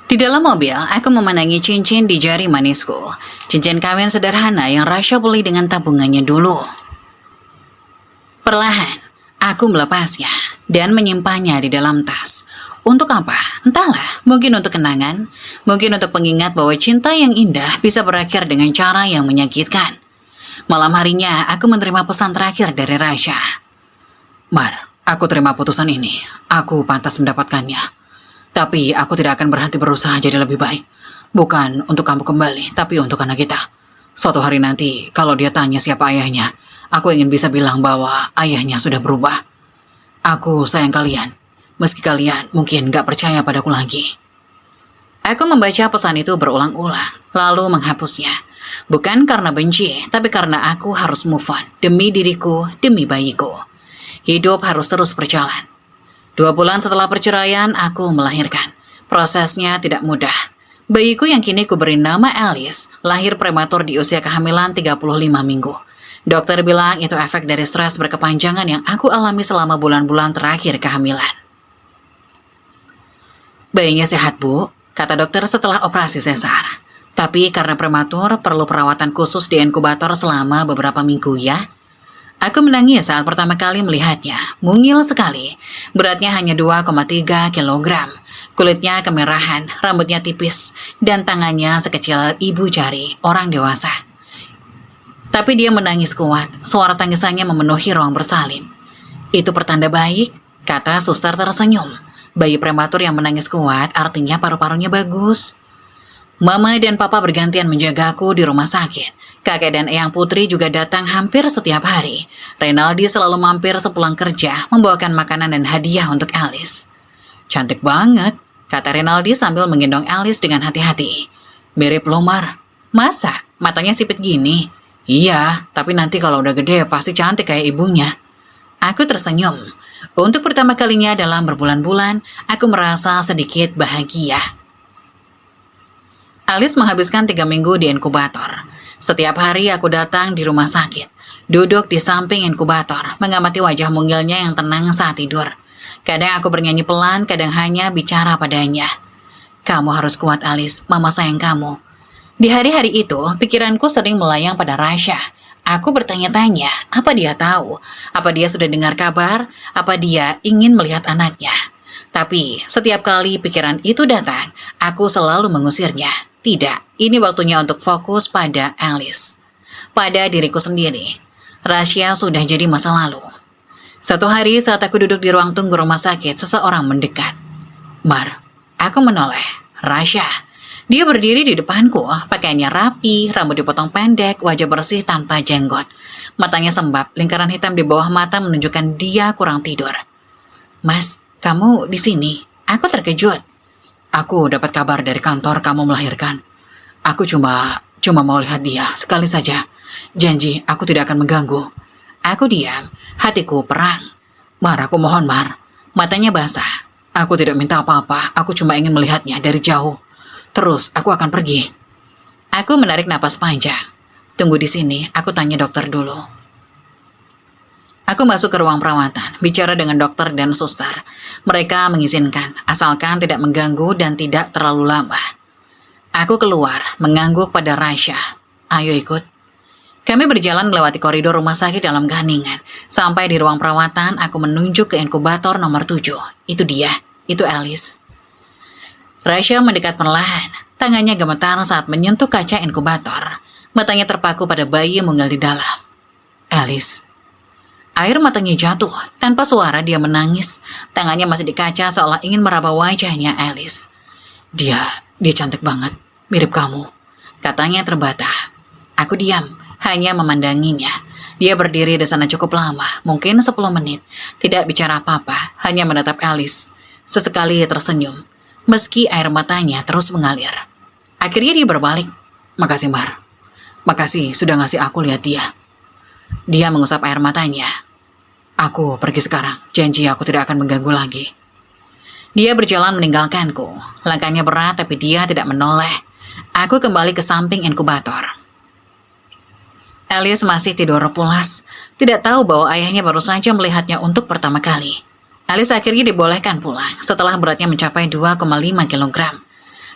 Di dalam mobil, aku memandangi cincin di jari manisku. Cincin kawin sederhana yang Rasya beli dengan tabungannya dulu. Perlahan, aku melepasnya dan menyimpannya di dalam tas. Untuk apa? Entahlah, mungkin untuk kenangan, mungkin untuk pengingat bahwa cinta yang indah bisa berakhir dengan cara yang menyakitkan. Malam harinya, aku menerima pesan terakhir dari Rasya. Mar, aku terima putusan ini. Aku pantas mendapatkannya. Tapi aku tidak akan berhenti berusaha jadi lebih baik. Bukan untuk kamu kembali, tapi untuk anak kita. Suatu hari nanti, kalau dia tanya siapa ayahnya, aku ingin bisa bilang bahwa ayahnya sudah berubah. Aku sayang kalian, meski kalian mungkin gak percaya padaku lagi. Aku membaca pesan itu berulang-ulang, lalu menghapusnya. Bukan karena benci, tapi karena aku harus move on. Demi diriku, demi bayiku. Hidup harus terus berjalan. 2 bulan setelah perceraian, aku melahirkan. Prosesnya tidak mudah. Bayiku yang kini kuberi nama Alice, lahir prematur di usia kehamilan 35 minggu. Dokter bilang itu efek dari stres berkepanjangan yang aku alami selama bulan-bulan terakhir kehamilan. Bayinya sehat, Bu, kata dokter setelah operasi sesar. Tapi karena prematur, perlu perawatan khusus di inkubator selama beberapa minggu ya. Aku menangis saat pertama kali melihatnya. Mungil sekali. Beratnya hanya 2,3 kilogram. Kulitnya kemerahan, rambutnya tipis, dan tangannya sekecil ibu jari orang dewasa. Tapi dia menangis kuat. Suara tangisannya memenuhi ruang bersalin. Itu pertanda baik, kata suster tersenyum. Bayi prematur yang menangis kuat artinya paru-parunya bagus. Mama dan papa bergantian menjagaku di rumah sakit. Kakek dan eyang Putri juga datang hampir setiap hari. Renaldi selalu mampir sepulang kerja, membawakan makanan dan hadiah untuk Alice. Cantik banget, kata Renaldi sambil menggendong Alice dengan hati-hati. Mirip lo, Mar. Masa? Matanya sipit gini? Iya, tapi nanti kalau udah gede pasti cantik kayak ibunya. Aku tersenyum. Untuk pertama kalinya dalam berbulan-bulan, aku merasa sedikit bahagia. Alice menghabiskan 3 minggu di inkubator. Setiap hari aku datang di rumah sakit, duduk di samping inkubator, mengamati wajah mungilnya yang tenang saat tidur. Kadang aku bernyanyi pelan, kadang hanya bicara padanya. Kamu harus kuat, Alice, mama sayang kamu. Di hari-hari itu, pikiranku sering melayang pada Rasya. Aku bertanya-tanya, apa dia tahu? Apa dia sudah dengar kabar? Apa dia ingin melihat anaknya? Tapi setiap kali pikiran itu datang, aku selalu mengusirnya. Tidak, ini waktunya untuk fokus pada Alice. Pada diriku sendiri. Rasya sudah jadi masa lalu. Satu hari saat aku duduk di ruang tunggu rumah sakit, seseorang mendekat. Mar, aku menoleh. Rasya. Dia berdiri di depanku, pakaiannya rapi, rambut dipotong pendek, wajah bersih tanpa jenggot. Matanya sembab, lingkaran hitam di bawah mata menunjukkan dia kurang tidur. Mas, kamu di sini? Aku terkejut. Aku dapat kabar dari kantor kamu melahirkan. Aku cuma mau lihat dia sekali saja. Janji, aku tidak akan mengganggu. Aku diam, hatiku perang. Mar, aku mohon, Mar. Matanya basah. Aku tidak minta apa-apa, aku cuma ingin melihatnya dari jauh. Terus, aku akan pergi. Aku menarik napas panjang. Tunggu di sini, aku tanya dokter dulu. Aku masuk ke ruang perawatan, bicara dengan dokter dan suster. Mereka mengizinkan, asalkan tidak mengganggu dan tidak terlalu lama. Aku keluar, mengangguk pada Rasya. Ayo ikut. Kami berjalan melewati koridor rumah sakit dalam keheningan. Sampai di ruang perawatan, aku menunjuk ke inkubator nomor 7. Itu dia, itu Alice. Rasya mendekat perlahan, tangannya gemetar saat menyentuh kaca inkubator. Matanya terpaku pada bayi mungil di dalam. Alice. Air matanya jatuh, tanpa suara dia menangis. Tangannya masih di kaca seolah ingin meraba wajahnya Alice. Dia cantik banget, mirip kamu. Katanya terbata. Aku diam, hanya memandanginya. Dia berdiri di sana cukup lama, mungkin 10 menit. Tidak bicara apa-apa, hanya menatap Alice. Sesekali tersenyum. Meski air matanya terus mengalir. Akhirnya dia berbalik. Makasih, Mar. Makasih sudah ngasih aku lihat dia. Dia mengusap air matanya. Aku pergi sekarang. Janji aku tidak akan mengganggu lagi. Dia berjalan meninggalkanku. Langkahnya berat tapi dia tidak menoleh. Aku kembali ke samping inkubator. Alice masih tidur pulas. Tidak tahu bahwa ayahnya baru saja melihatnya untuk pertama kali. Alice akhirnya dibolehkan pulang setelah beratnya mencapai 2,5 kilogram.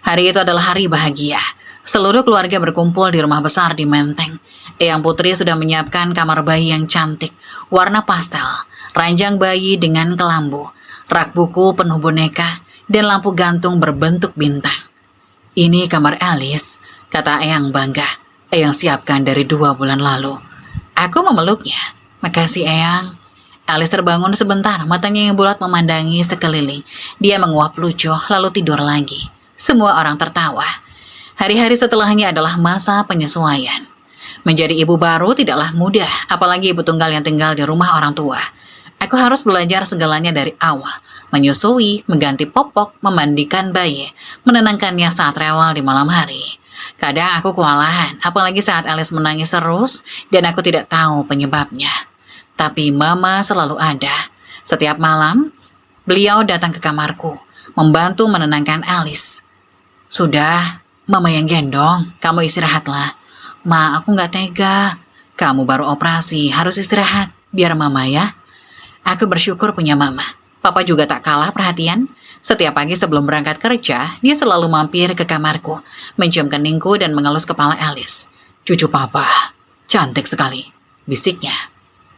Hari itu adalah hari bahagia. Seluruh keluarga berkumpul di rumah besar di Menteng. Eyang Putri sudah menyiapkan kamar bayi yang cantik, warna pastel, ranjang bayi dengan kelambu, rak buku penuh boneka, dan lampu gantung berbentuk bintang. "Ini kamar Alice," kata Eyang bangga. "Eyang siapkan dari 2 bulan lalu." Aku memeluknya. "Makasih, Eyang." Alice terbangun sebentar, matanya yang bulat memandangi sekeliling. Dia menguap lucu, lalu tidur lagi. Semua orang tertawa. Hari-hari setelahnya adalah masa penyesuaian. Menjadi ibu baru tidaklah mudah, apalagi ibu tunggal yang tinggal di rumah orang tua. Aku harus belajar segalanya dari awal. Menyusui, mengganti popok, memandikan bayi, menenangkannya saat rewel di malam hari. Kadang aku kewalahan, apalagi saat Alice menangis terus dan aku tidak tahu penyebabnya. Tapi Mama selalu ada. Setiap malam, beliau datang ke kamarku, membantu menenangkan Alice. "Sudah, Mama yang gendong, kamu istirahatlah." "Ma, aku nggak tega. Kamu baru operasi, harus istirahat. Biar Mama ya." Aku bersyukur punya Mama. Papa juga tak kalah perhatian. Setiap pagi sebelum berangkat kerja, dia selalu mampir ke kamarku, mencium keningku dan mengelus kepala Alice. "Cucu Papa, cantik sekali," bisiknya.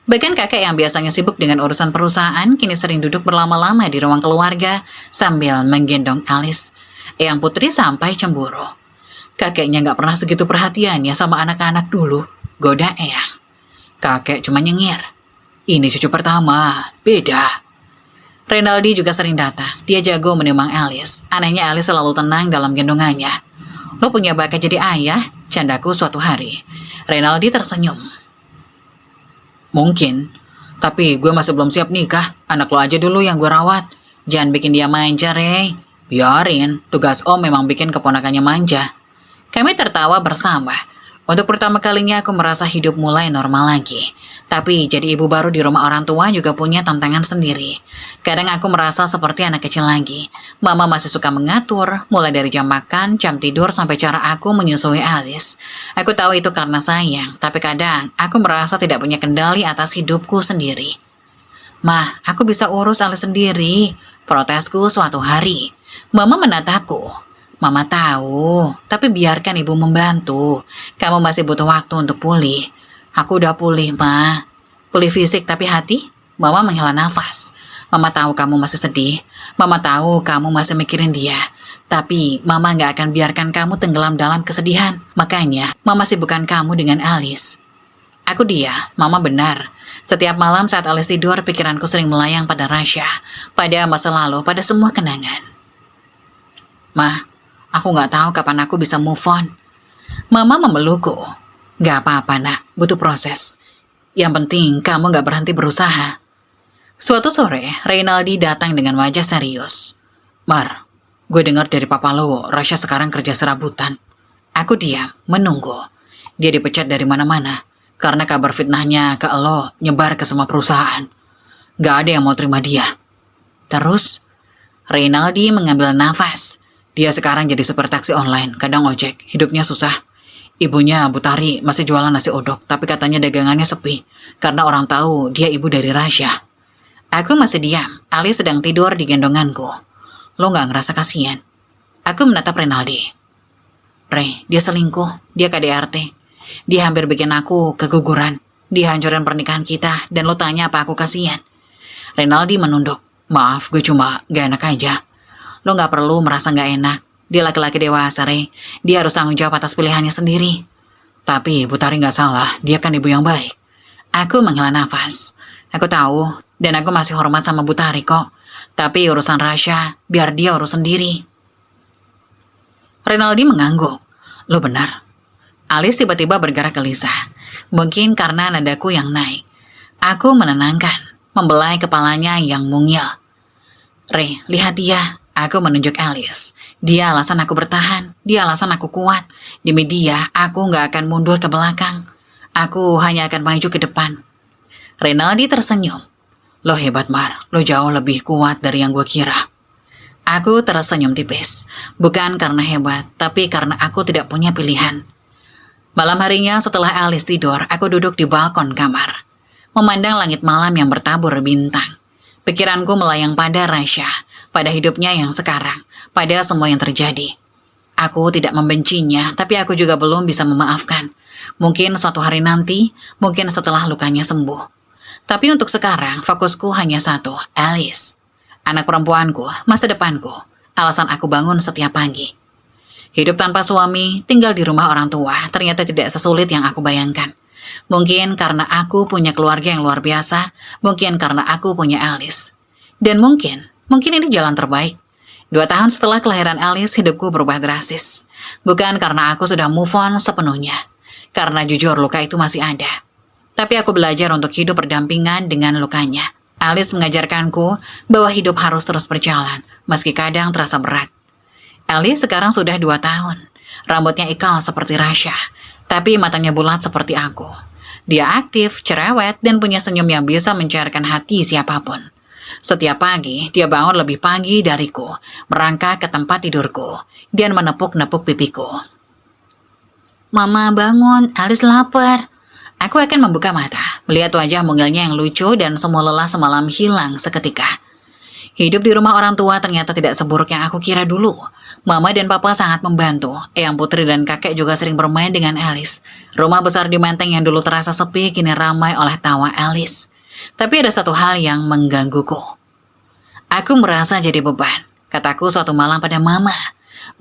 Bahkan kakek yang biasanya sibuk dengan urusan perusahaan, kini sering duduk berlama-lama di ruang keluarga sambil menggendong Alice. Eyang Putri sampai cemburu. "Kakeknya nggak pernah segitu perhatiannya sama anak-anak dulu," goda Eyang. Kakek cuma nyengir. "Ini cucu pertama, beda." Renaldi juga sering datang. Dia jago menimang Alice. Anehnya Alice selalu tenang dalam gendongannya. "Lo punya bakat jadi ayah?" candaku suatu hari. Renaldi tersenyum. "Mungkin, tapi gue masih belum siap nikah. Anak lo aja dulu yang gue rawat. Jangan bikin dia manja, Rey. Biarin, tugas Om memang bikin keponakannya manja." Kami tertawa bersama. Untuk pertama kalinya aku merasa hidup mulai normal lagi. Tapi jadi ibu baru di rumah orang tua juga punya tantangan sendiri. Kadang aku merasa seperti anak kecil lagi. Mama masih suka mengatur, mulai dari jam makan, jam tidur, sampai cara aku menyusui Alice. Aku tahu itu karena sayang, tapi kadang aku merasa tidak punya kendali atas hidupku sendiri. "Mah, aku bisa urus Alice sendiri," protesku suatu hari. Mama menatapku. "Mama tahu, tapi biarkan ibu membantu. Kamu masih butuh waktu untuk pulih." "Aku udah pulih, Ma." "Pulih fisik tapi hati?" Mama menghela nafas. "Mama tahu kamu masih sedih. Mama tahu kamu masih mikirin dia. Tapi Mama gak akan biarkan kamu tenggelam dalam kesedihan. Makanya, Mama sibukkan kamu dengan Alice." Aku dia, Mama benar. Setiap malam saat Alice tidur, pikiranku sering melayang pada Rasya, pada masa lalu, pada semua kenangan. "Mah, aku gak tahu kapan aku bisa move on." Mama memelukku. "Gak apa-apa, Nak, butuh proses. Yang penting kamu gak berhenti berusaha." Suatu sore, Reynaldi datang dengan wajah serius. "Mar, gue dengar dari papa lo, Rasya sekarang kerja serabutan." Aku diam, menunggu. Dia dipecat dari mana-mana, karena kabar fitnahnya ke lo nyebar ke semua perusahaan. Gak ada yang mau terima dia. Terus, Reynaldi mengambil nafas. Dia sekarang jadi supir taksi online, kadang ojek, hidupnya susah. Ibunya, Bu Tari, masih jualan nasi uduk, tapi katanya dagangannya sepi, karena orang tahu dia ibu dari Rasya. Aku masih diam. Ali sedang tidur di gendonganku. "Lo gak ngerasa kasihan?" Aku menatap Renaldi. "Re, dia selingkuh, dia KDRT. Dia hampir bikin aku keguguran. Dia hancurin pernikahan kita, dan lo tanya apa aku kasihan?" Renaldi menunduk. "Maaf, gue cuma gak enak aja." "Lo gak perlu merasa gak enak. Dia laki-laki dewasa, Re. Dia harus tanggung jawab atas pilihannya sendiri." "Tapi Bu Tari gak salah, dia kan ibu yang baik." Aku menghela nafas. Aku tahu, dan aku masih hormat sama Bu Tari kok. Tapi urusan Rasya, biar dia urus sendiri. Renaldi mengangguk. "Lo benar." Alice tiba-tiba bergerak gelisah. Mungkin karena nadaku yang naik. Aku menenangkan, membelai kepalanya yang mungil. "Re, lihat dia." Aku menunjuk Alice. "Dia alasan aku bertahan. Dia alasan aku kuat. Demi dia, aku gak akan mundur ke belakang. Aku hanya akan maju ke depan." Renaldi tersenyum. "Lo hebat, Mar. Lo jauh lebih kuat dari yang gue kira." Aku tersenyum tipis. Bukan karena hebat, tapi karena aku tidak punya pilihan. Malam harinya setelah Alice tidur, aku duduk di balkon kamar, memandang langit malam yang bertabur bintang. Pikiranku melayang pada Rasya, pada hidupnya yang sekarang, pada semua yang terjadi. Aku tidak membencinya, tapi aku juga belum bisa memaafkan. Mungkin suatu hari nanti, mungkin setelah lukanya sembuh. Tapi untuk sekarang, fokusku hanya satu, Alice. Anak perempuanku, masa depanku. alasan aku bangun setiap pagi. Hidup tanpa suami, tinggal di rumah orang tua, ternyata tidak sesulit yang aku bayangkan. Mungkin karena aku punya keluarga yang luar biasa, mungkin karena aku punya Alice. Dan mungkin ini jalan terbaik. 2 tahun setelah kelahiran Alice, hidupku berubah drastis. Bukan karena aku sudah move on sepenuhnya. Karena jujur luka itu masih ada. Tapi aku belajar untuk hidup berdampingan dengan lukanya. Alice mengajarkanku bahwa hidup harus terus berjalan, meski kadang terasa berat. Alice sekarang sudah 2 tahun. Rambutnya ikal seperti Rasya, tapi matanya bulat seperti aku. Dia aktif, cerewet, dan punya senyum yang bisa mencairkan hati siapapun. Setiap pagi, dia bangun lebih pagi dariku, merangkak ke tempat tidurku, dan menepuk-nepuk pipiku. Mama bangun, Alice lapar. Aku akan membuka mata, melihat wajah mungilnya yang lucu dan semua lelah semalam hilang seketika. Hidup di rumah orang tua ternyata tidak seburuk yang aku kira dulu. Mama dan papa sangat membantu. Eyang Putri dan kakek juga sering bermain dengan Alice. Rumah besar di Menteng yang dulu terasa sepi kini ramai oleh tawa Alice. Tapi ada satu hal yang menggangguku. Aku merasa jadi beban, kataku suatu malam pada Mama.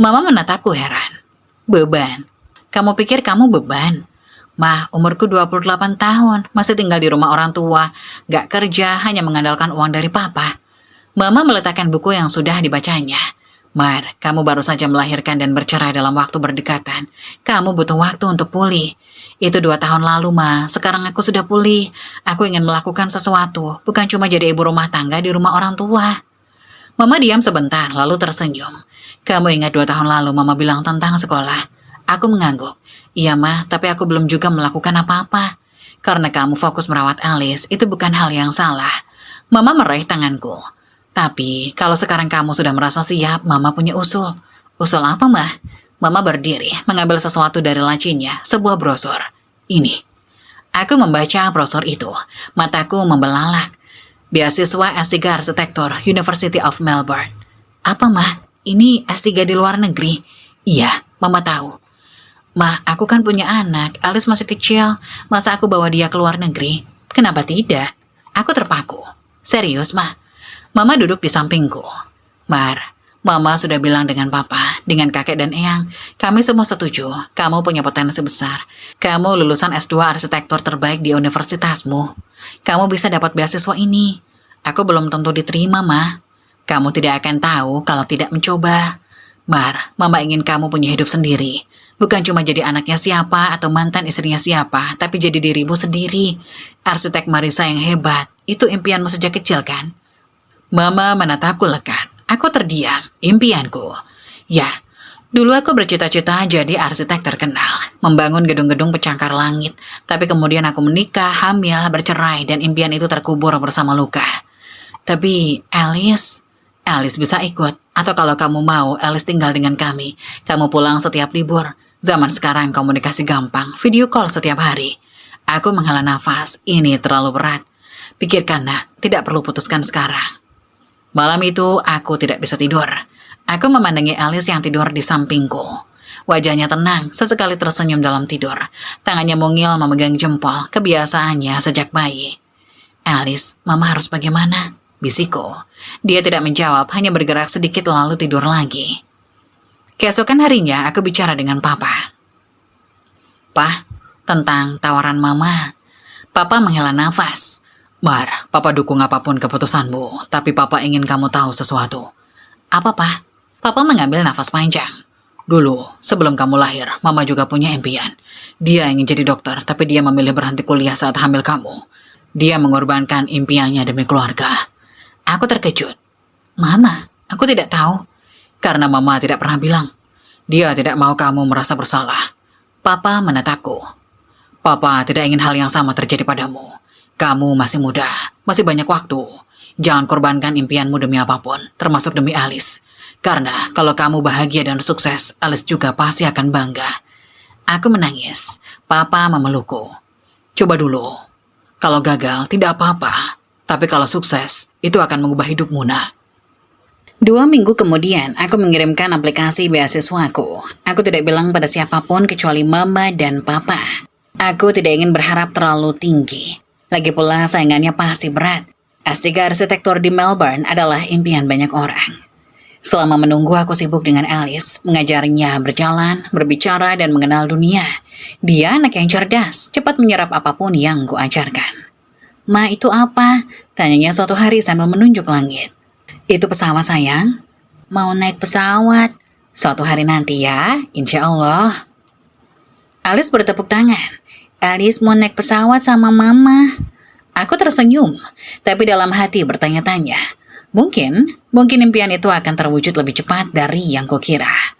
Mama menatapku heran. Beban? Kamu pikir kamu beban? Mah, umurku 28 tahun, masih tinggal di rumah orang tua, gak kerja, hanya mengandalkan uang dari papa. Mama meletakkan buku yang sudah dibacanya. Mar, kamu baru saja melahirkan dan bercerai dalam waktu berdekatan. Kamu butuh waktu untuk pulih. Itu 2 tahun lalu, Ma. Sekarang aku sudah pulih. Aku ingin melakukan sesuatu, bukan cuma jadi ibu rumah tangga di rumah orang tua. Mama diam sebentar, lalu tersenyum. Kamu ingat 2 tahun lalu Mama bilang tentang sekolah? Aku mengangguk. Iya, Ma, tapi aku belum juga melakukan apa-apa. Karena kamu fokus merawat Alice, itu bukan hal yang salah. Mama meraih tanganku. Tapi, kalau sekarang kamu sudah merasa siap, Mama punya usul. Usul apa, Mah? Mama berdiri, mengambil sesuatu dari lacinya, sebuah brosur. Ini. Aku membaca brosur itu. Mataku membelalak. Beasiswa S3 Arsitektur, University of Melbourne. Apa, Mah? Ini S3 di luar negeri? Iya, Mama tahu. Mah, aku kan punya anak, Alice masih kecil. Masa aku bawa dia ke luar negeri? Kenapa tidak? Aku terpaku. Serius, Mah? Mama duduk di sampingku. Mar, Mama sudah bilang dengan Papa, dengan kakek dan eyang, kami semua setuju, kamu punya potensi besar. Kamu lulusan S2 arsitektur terbaik di universitasmu. Kamu bisa dapat beasiswa ini. Aku belum tentu diterima, Ma. Kamu tidak akan tahu kalau tidak mencoba. Mar, Mama ingin kamu punya hidup sendiri. Bukan cuma jadi anaknya siapa atau mantan istrinya siapa, tapi jadi dirimu sendiri. Arsitek Marisa yang hebat, itu impianmu sejak kecil kan? Mama menatapku lekat. Aku terdiam. Impianku. Ya, dulu aku bercita-cita jadi arsitek terkenal. Membangun gedung-gedung pencakar langit. Tapi kemudian aku menikah, hamil, bercerai, dan impian itu terkubur bersama luka. Tapi Alice bisa ikut. Atau kalau kamu mau, Alice tinggal dengan kami. Kamu pulang setiap libur. Zaman sekarang komunikasi gampang. Video call setiap hari. Aku menghela nafas. Ini terlalu berat. Pikirkan, Nak. Tidak perlu putuskan sekarang. Malam itu aku tidak bisa tidur. Aku memandangi Alice yang tidur di sampingku. Wajahnya tenang, sesekali tersenyum dalam tidur. Tangannya mungil memegang jempol, kebiasaannya sejak bayi. Alice, Mama harus bagaimana? Bisikku. Dia tidak menjawab, hanya bergerak sedikit lalu tidur lagi. Keesokan harinya aku bicara dengan Papa. Pah, tentang tawaran Mama. Papa menghela nafas. Mar, Papa dukung apapun keputusanmu, tapi Papa ingin kamu tahu sesuatu. Apa, Pak? Papa mengambil nafas panjang. Dulu, sebelum kamu lahir, Mama juga punya impian. Dia ingin jadi dokter, tapi dia memilih berhenti kuliah saat hamil kamu. Dia mengorbankan impiannya demi keluarga. Aku terkejut. Mama, aku tidak tahu. Karena Mama tidak pernah bilang. Dia tidak mau kamu merasa bersalah. Papa menatapku. Papa tidak ingin hal yang sama terjadi padamu. Kamu masih muda, masih banyak waktu. Jangan korbankan impianmu demi apapun, termasuk demi Alice. Karena kalau kamu bahagia dan sukses, Alice juga pasti akan bangga. Aku menangis. Papa memelukku. Coba dulu. Kalau gagal, tidak apa-apa. Tapi kalau sukses, itu akan mengubah hidupmu, Nak. 2 minggu kemudian, aku mengirimkan aplikasi beasiswaku. Aku tidak bilang pada siapapun kecuali Mama dan Papa. Aku tidak ingin berharap terlalu tinggi. Lagi pula saingannya pasti berat. S3 arsitektur di Melbourne adalah impian banyak orang. Selama menunggu aku sibuk dengan Alice, mengajarinya berjalan, berbicara, dan mengenal dunia. Dia anak yang cerdas, cepat menyerap apapun yang kuajarkan. Ma, itu apa? Tanyanya suatu hari sambil menunjuk langit. Itu pesawat sayang. Mau naik pesawat. Suatu hari nanti ya, insya Allah. Alice bertepuk tangan. Alice mau naik pesawat sama mama. Aku tersenyum, tapi dalam hati bertanya-tanya. Mungkin impian itu akan terwujud lebih cepat dari yang kukira.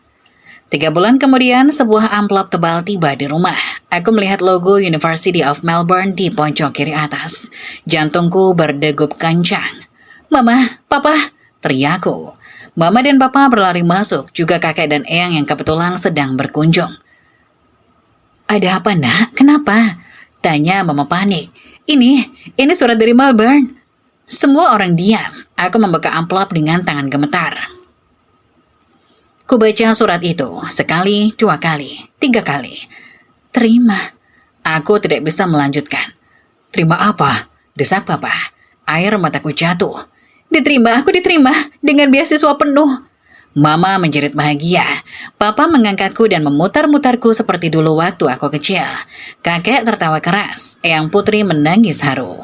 3 bulan kemudian, sebuah amplop tebal tiba di rumah. Aku melihat logo University of Melbourne di pojok kiri atas. Jantungku berdegup kencang. Mama, Papa, teriakku. Mama dan Papa berlari masuk, juga kakek dan eyang yang kebetulan sedang berkunjung. Ada apa, nak? Kenapa? Tanya Mama panik. Ini surat dari Melbourne. Semua orang diam. Aku membuka amplop dengan tangan gemetar. Kubaca surat itu sekali, 2 kali, 3 kali. Terima. Aku tidak bisa melanjutkan. Terima apa? Desak Papa. Air mataku jatuh. Diterima, aku diterima dengan beasiswa penuh. Mama menjerit bahagia. Papa mengangkatku dan memutar-mutarku seperti dulu waktu aku kecil. Kakek tertawa keras. Eyang Putri menangis haru.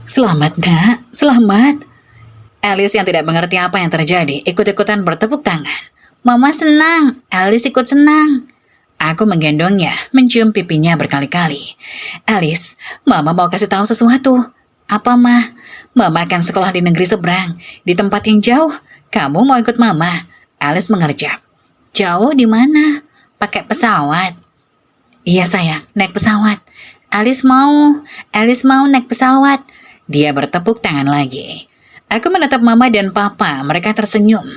Selamat, nak. Selamat. Alice yang tidak mengerti apa yang terjadi ikut-ikutan bertepuk tangan. Mama senang. Alice ikut senang. Aku menggendongnya, mencium pipinya berkali-kali. Alice, Mama mau kasih tahu sesuatu. Apa, Ma? Mama akan sekolah di negeri seberang, di tempat yang jauh. Kamu mau ikut Mama? Alice mengerjap. Jauh di mana? Pakai pesawat? Iya sayang, naik pesawat. Alice mau naik pesawat. Dia bertepuk tangan lagi. Aku menatap Mama dan Papa, mereka tersenyum.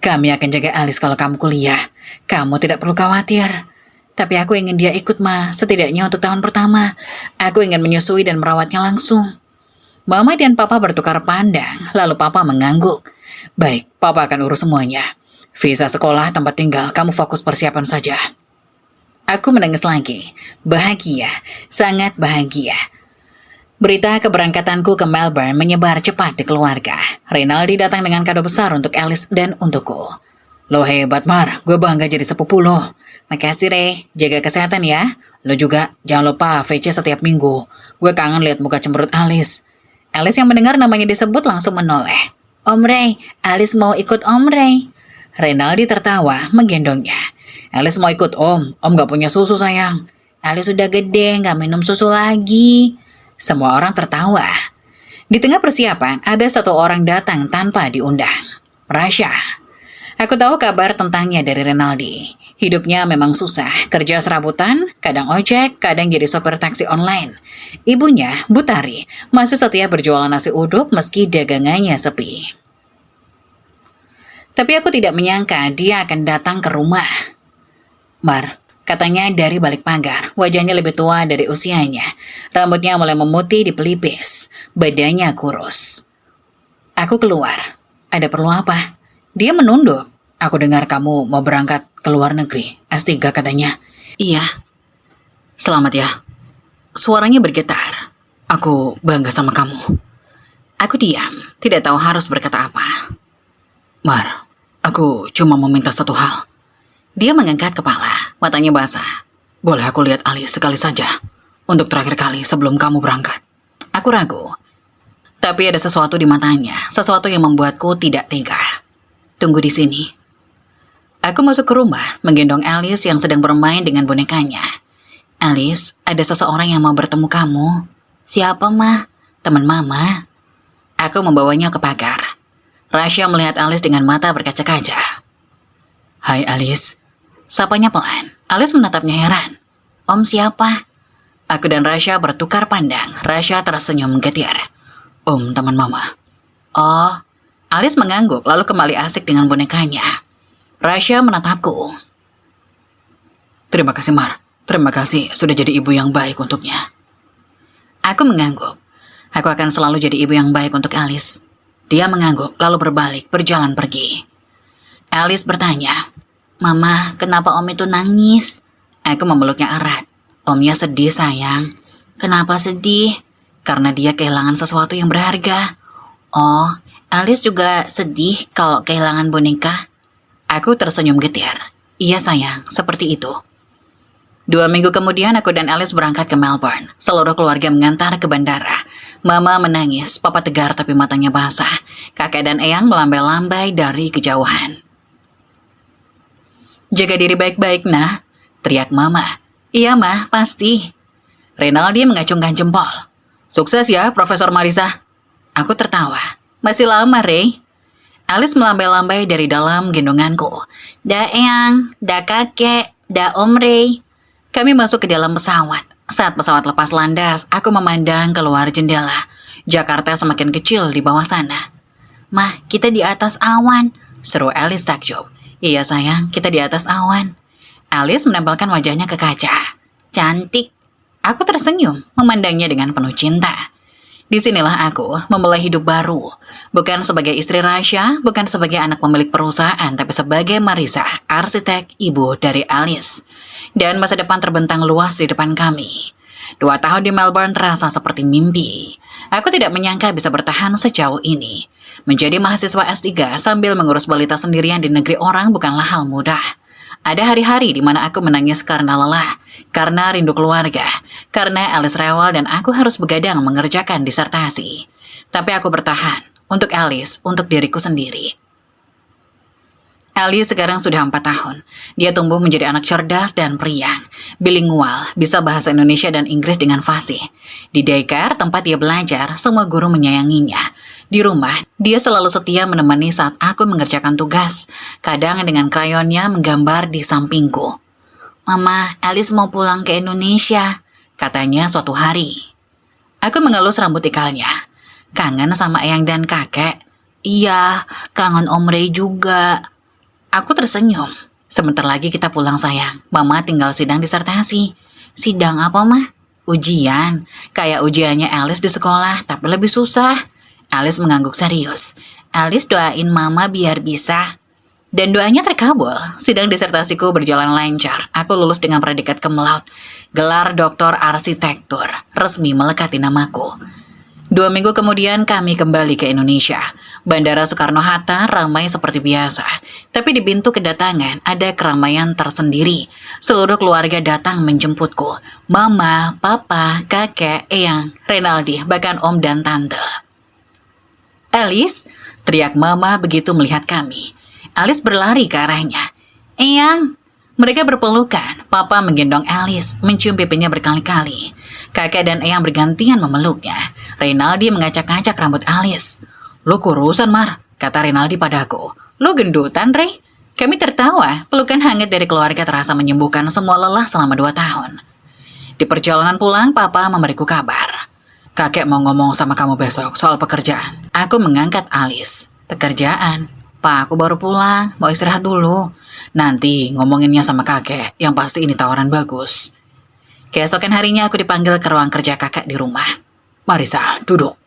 Kami akan jaga Alice kalau kamu kuliah. Kamu tidak perlu khawatir. Tapi aku ingin dia ikut, Ma, setidaknya untuk tahun pertama. Aku ingin menyusui dan merawatnya langsung. Mama dan Papa bertukar pandang, lalu Papa mengangguk. Baik, Papa akan urus semuanya. Visa sekolah, tempat tinggal, kamu fokus persiapan saja. Aku menangis lagi. Bahagia, sangat bahagia. Berita keberangkatanku ke Melbourne menyebar cepat di keluarga. Rinaldi datang dengan kado besar untuk Alice dan untukku. Lo hebat, Mar. Gue bangga jadi sepupu lo. Makasih, Re. Jaga kesehatan ya. Lo juga jangan lupa VC setiap minggu. Gue kangen lihat muka cemberut Alice. Alice yang mendengar namanya disebut langsung menoleh. Om Ray, Alice mau ikut Om Ray. Rinaldi tertawa, menggendongnya. Alice mau ikut Om. Om gak punya susu, sayang. Alice sudah gede, gak minum susu lagi. Semua orang tertawa. Di tengah persiapan, ada satu orang datang tanpa diundang. Rasha. Aku tahu kabar tentangnya dari Rinaldi. Hidupnya memang susah, kerja serabutan, kadang ojek, kadang jadi sopir taksi online. Ibunya, Butari, masih setia berjualan nasi uduk meski dagangannya sepi. Tapi aku tidak menyangka dia akan datang ke rumah. Mar, katanya dari balik pagar, wajahnya lebih tua dari usianya. Rambutnya mulai memutih di pelipis, badannya kurus. Aku keluar. Ada perlu apa? Dia menunduk. Aku dengar kamu mau berangkat ke luar negeri. S3 katanya. Iya. Selamat ya. Suaranya bergetar. Aku bangga sama kamu. Aku diam, tidak tahu harus berkata apa. Mar, aku cuma mau minta satu hal. Dia mengangkat kepala, matanya basah. Boleh aku lihat Alice sekali saja? Untuk terakhir kali sebelum kamu berangkat. Aku ragu. Tapi ada sesuatu di matanya, sesuatu yang membuatku tidak tega. Tunggu di sini. Aku masuk ke rumah, menggendong Alice yang sedang bermain dengan bonekanya. Alice, ada seseorang yang mau bertemu kamu. Siapa, Ma? Teman Mama. Aku membawanya ke pagar. Rasha melihat Alice dengan mata berkaca-kaca. Hai Alice. Sapanya pelan. Alice menatapnya heran. Om siapa? Aku dan Rasha bertukar pandang. Rasha tersenyum getir. Om teman Mama. Oh. Alice mengangguk lalu kembali asik dengan bonekanya. Rasha menatapku. Terima kasih Mar. Terima kasih sudah jadi ibu yang baik untuknya. Aku mengangguk. Aku akan selalu jadi ibu yang baik untuk Alice. Dia mengangguk lalu berbalik berjalan pergi. Alice bertanya, Mama, kenapa Om itu nangis? Aku memeluknya erat. Omnya sedih sayang. Kenapa sedih? Karena dia kehilangan sesuatu yang berharga. Oh, Alice juga sedih kalau kehilangan boneka. Aku tersenyum getir. Iya sayang, seperti itu. 2 minggu kemudian aku dan Alice berangkat ke Melbourne. Seluruh keluarga mengantar ke bandara. Mama menangis, papa tegar tapi matanya basah. Kakek dan eyang melambai-lambai dari kejauhan. Jaga diri baik-baik, nah, teriak mama. Iya mah, pasti. Renaldi mengacungkan jempol. Sukses ya, Profesor Marisa. Aku tertawa. Masih lama, Ray. Alice melambai-lambai dari dalam gendonganku. Da eyang, da kakek, da om Ray. Kami masuk ke dalam pesawat. Saat pesawat lepas landas, aku memandang keluar jendela. Jakarta semakin kecil di bawah sana. Mah, kita di atas awan, seru Alice takjub. Iya sayang, kita di atas awan. Alice menempelkan wajahnya ke kaca. Cantik. Aku tersenyum, memandangnya dengan penuh cinta. Disinilah aku memulai hidup baru. Bukan sebagai istri Rasya, bukan sebagai anak pemilik perusahaan, tapi sebagai Marisa, arsitek ibu dari Alice. Dan masa depan terbentang luas di depan kami. 2 tahun di Melbourne terasa seperti mimpi. Aku tidak menyangka bisa bertahan sejauh ini. Menjadi mahasiswa S3 sambil mengurus balita sendirian di negeri orang bukanlah hal mudah. Ada hari-hari di mana aku menangis karena lelah, karena rindu keluarga, karena Alice rewel dan aku harus begadang mengerjakan disertasi. Tapi aku bertahan, untuk Alice, untuk diriku sendiri. Alice sekarang sudah 4 tahun. Dia tumbuh menjadi anak cerdas dan periang, bilingual, bisa bahasa Indonesia dan Inggris dengan fasih. Di daycare, tempat dia belajar, semua guru menyayanginya. Di rumah, dia selalu setia menemani saat aku mengerjakan tugas, kadang dengan krayonnya menggambar di sampingku. Mama, Alice mau pulang ke Indonesia, katanya suatu hari. Aku mengelus rambut ikalnya. Kangen sama eyang dan kakek? Iya, kangen Om Ray juga. Aku tersenyum. Sebentar lagi kita pulang sayang. Mama tinggal sidang disertasi. Sidang apa mah? Ujian. Kayak ujiannya Alice di sekolah, tapi lebih susah. Alice mengangguk serius. Alice doain mama biar bisa. Dan doanya terkabul. Sidang disertasiku berjalan lancar. Aku lulus dengan predikat cum laude. Gelar doktor arsitektur. Resmi melekat di namaku. 2 minggu kemudian kami kembali ke Indonesia. Bandara Soekarno-Hatta ramai seperti biasa. Tapi di pintu kedatangan ada keramaian tersendiri. Seluruh keluarga datang menjemputku. Mama, papa, kakek, eyang, Renaldi, bahkan om dan tante. Alice, teriak mama begitu melihat kami. Alice berlari ke arahnya. Eyang, mereka berpelukan. Papa menggendong Alice, mencium pipinya berkali-kali. Kakek dan eyang bergantian memeluknya. Renaldi mengacak-acak rambut Alice. Lu kurusan, Mar, kata Renaldi padaku. Lu gendutan, Rey? Kami tertawa. Pelukan hangat dari keluarga terasa menyembuhkan semua lelah selama 2 tahun. Di perjalanan pulang, Papa memberiku kabar. Kakek mau ngomong sama kamu besok soal pekerjaan. Aku mengangkat Alice. Pekerjaan? Pak, aku baru pulang. Mau istirahat dulu. Nanti ngomonginnya sama kakek. Yang pasti ini tawaran bagus. Keesokan harinya aku dipanggil ke ruang kerja kakek di rumah. Marisa, duduk.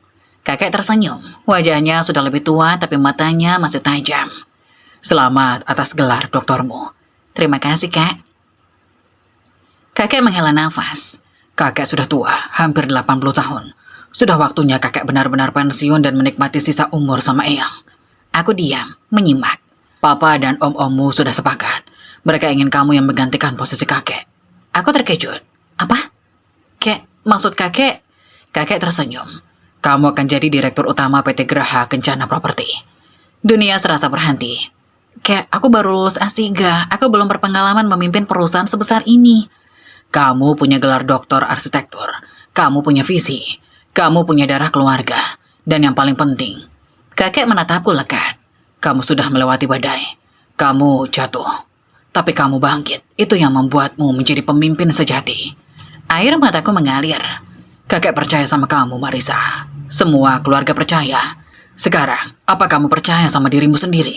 Kakek tersenyum. Wajahnya sudah lebih tua tapi matanya masih tajam. Selamat atas gelar doktormu. Terima kasih, Kak. Kakek menghela nafas. Kakek sudah tua, hampir 80 tahun. Sudah waktunya kakek benar-benar pensiun dan menikmati sisa umur sama eyang. Aku diam, menyimak. Papa dan om-ommu sudah sepakat. Mereka ingin kamu yang menggantikan posisi kakek. Aku terkejut. Apa? Kek, maksud kakek? Kakek tersenyum. Kamu akan jadi direktur utama PT Graha Kencana Properti. Dunia serasa berhenti. Kek, aku baru lulus S3. Aku belum berpengalaman memimpin perusahaan sebesar ini. Kamu punya gelar doktor arsitektur. Kamu punya visi. Kamu punya darah keluarga. Dan yang paling penting, kakek menatapku lekat. Kamu sudah melewati badai. Kamu jatuh. Tapi kamu bangkit. Itu yang membuatmu menjadi pemimpin sejati. Air mataku mengalir. Kakek percaya sama kamu, Marisa. Semua keluarga percaya. Sekarang, apa kamu percaya sama dirimu sendiri?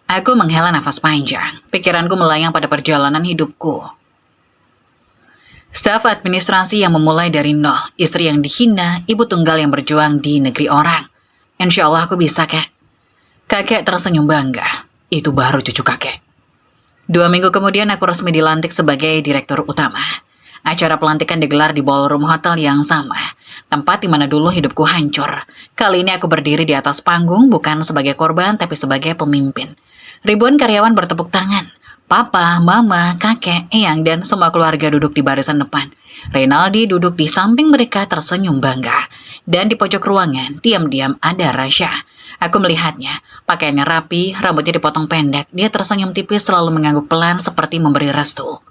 Aku menghela nafas panjang. Pikiranku melayang pada perjalanan hidupku. Staf administrasi yang memulai dari nol, istri yang dihina, ibu tunggal yang berjuang di negeri orang. Insya Allah aku bisa, Kak. Kakek tersenyum bangga. Itu baru cucu kakek. 2 minggu kemudian aku resmi dilantik sebagai direktur utama. Acara pelantikan digelar di ballroom hotel yang sama, tempat di mana dulu hidupku hancur. Kali ini aku berdiri di atas panggung bukan sebagai korban tapi sebagai pemimpin. Ribuan karyawan bertepuk tangan. Papa, mama, kakek, eyang, dan semua keluarga duduk di barisan depan. Reynaldi duduk di samping mereka tersenyum bangga. Dan di pojok ruangan, diam-diam ada Rasya. Aku melihatnya, pakaiannya rapi, rambutnya dipotong pendek. Dia tersenyum tipis selalu mengangguk pelan seperti memberi restu.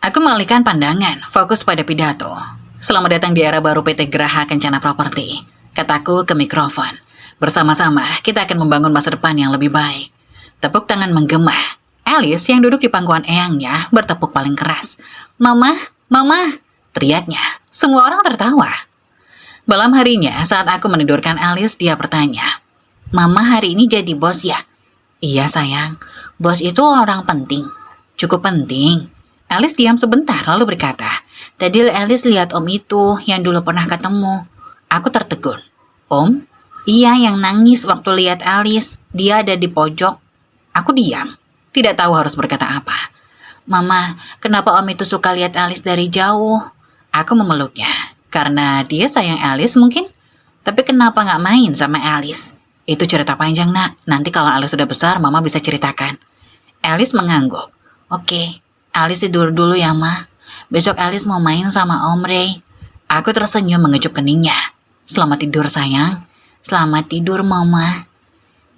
Aku mengalihkan pandangan, fokus pada pidato. Selamat datang di era baru PT Geraha Kencana Properti, kataku ke mikrofon. Bersama-sama, kita akan membangun masa depan yang lebih baik. Tepuk tangan menggema. Alice yang duduk di pangkuan eyangnya bertepuk paling keras. Mama, mama, teriaknya. Semua orang tertawa. Malam harinya, saat aku menidurkan Alice, dia bertanya. Mama hari ini jadi bos ya? Iya sayang, bos itu orang penting. Cukup penting. Alice diam sebentar lalu berkata, tadi Alice lihat om itu yang dulu pernah ketemu. Aku tertegun. Om? Iya yang nangis waktu lihat Alice. Dia ada di pojok. Aku diam. Tidak tahu harus berkata apa. Mama, kenapa om itu suka lihat Alice dari jauh? Aku memeluknya. Karena dia sayang Alice mungkin. Tapi kenapa nggak main sama Alice? Itu cerita panjang nak. Nanti kalau Alice sudah besar, mama bisa ceritakan. Alice mengangguk. Oke, Alice tidur dulu ya, Ma. Besok Alice mau main sama Om Ray. Aku tersenyum mengecup keningnya. Selamat tidur, sayang. Selamat tidur, Mama.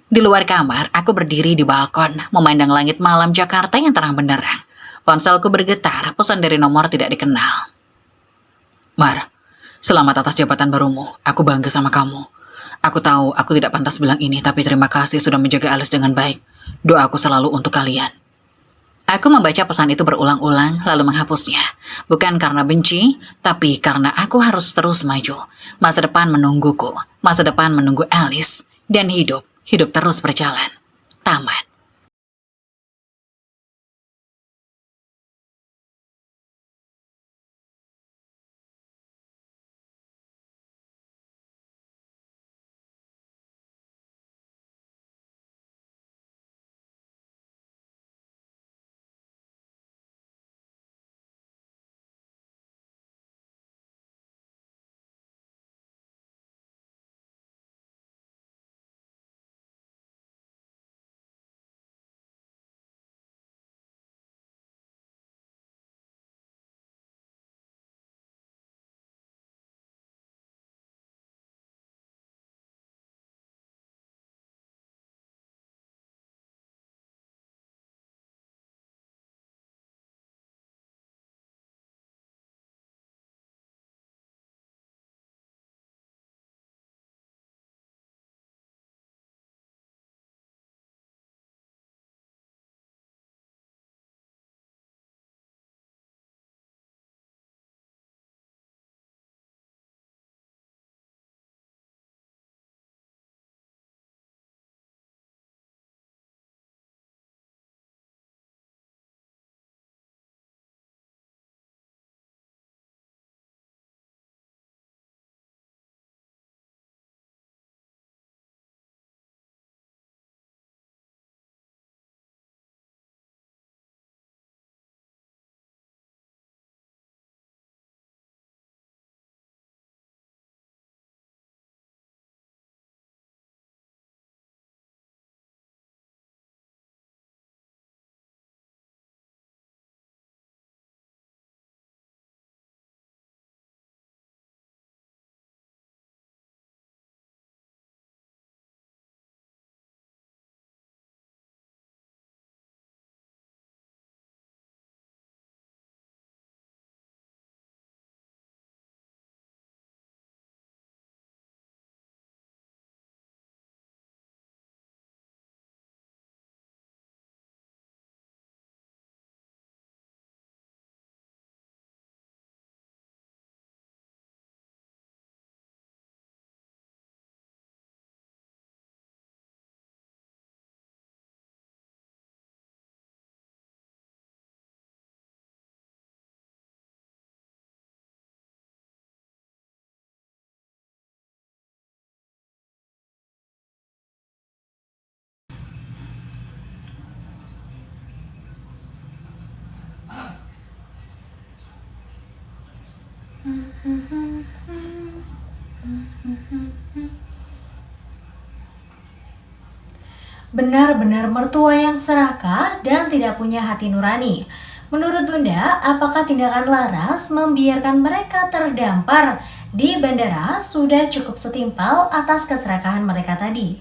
Di luar kamar, aku berdiri di balkon, memandang langit malam Jakarta yang terang benderang. Ponselku bergetar, pesan dari nomor tidak dikenal. Mar, selamat atas jabatan barumu. Aku bangga sama kamu. Aku tahu aku tidak pantas bilang ini, tapi terima kasih sudah menjaga Alice dengan baik. Doaku selalu untuk kalian. Aku membaca pesan itu berulang-ulang lalu menghapusnya. Bukan karena benci, tapi karena aku harus terus maju. Masa depan menungguku, masa depan menunggu Alice, dan hidup terus berjalan. Tamat. Benar-benar mertua yang serakah dan tidak punya hati nurani. Menurut Bunda, apakah tindakan Laras membiarkan mereka terdampar di bandara sudah cukup setimpal atas keserakahan mereka tadi?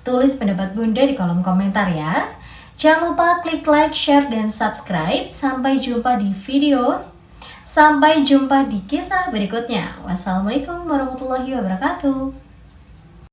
Tulis pendapat Bunda di kolom komentar ya. Jangan lupa klik like, share, dan subscribe. Sampai jumpa di kisah berikutnya. Wassalamualaikum warahmatullahi wabarakatuh.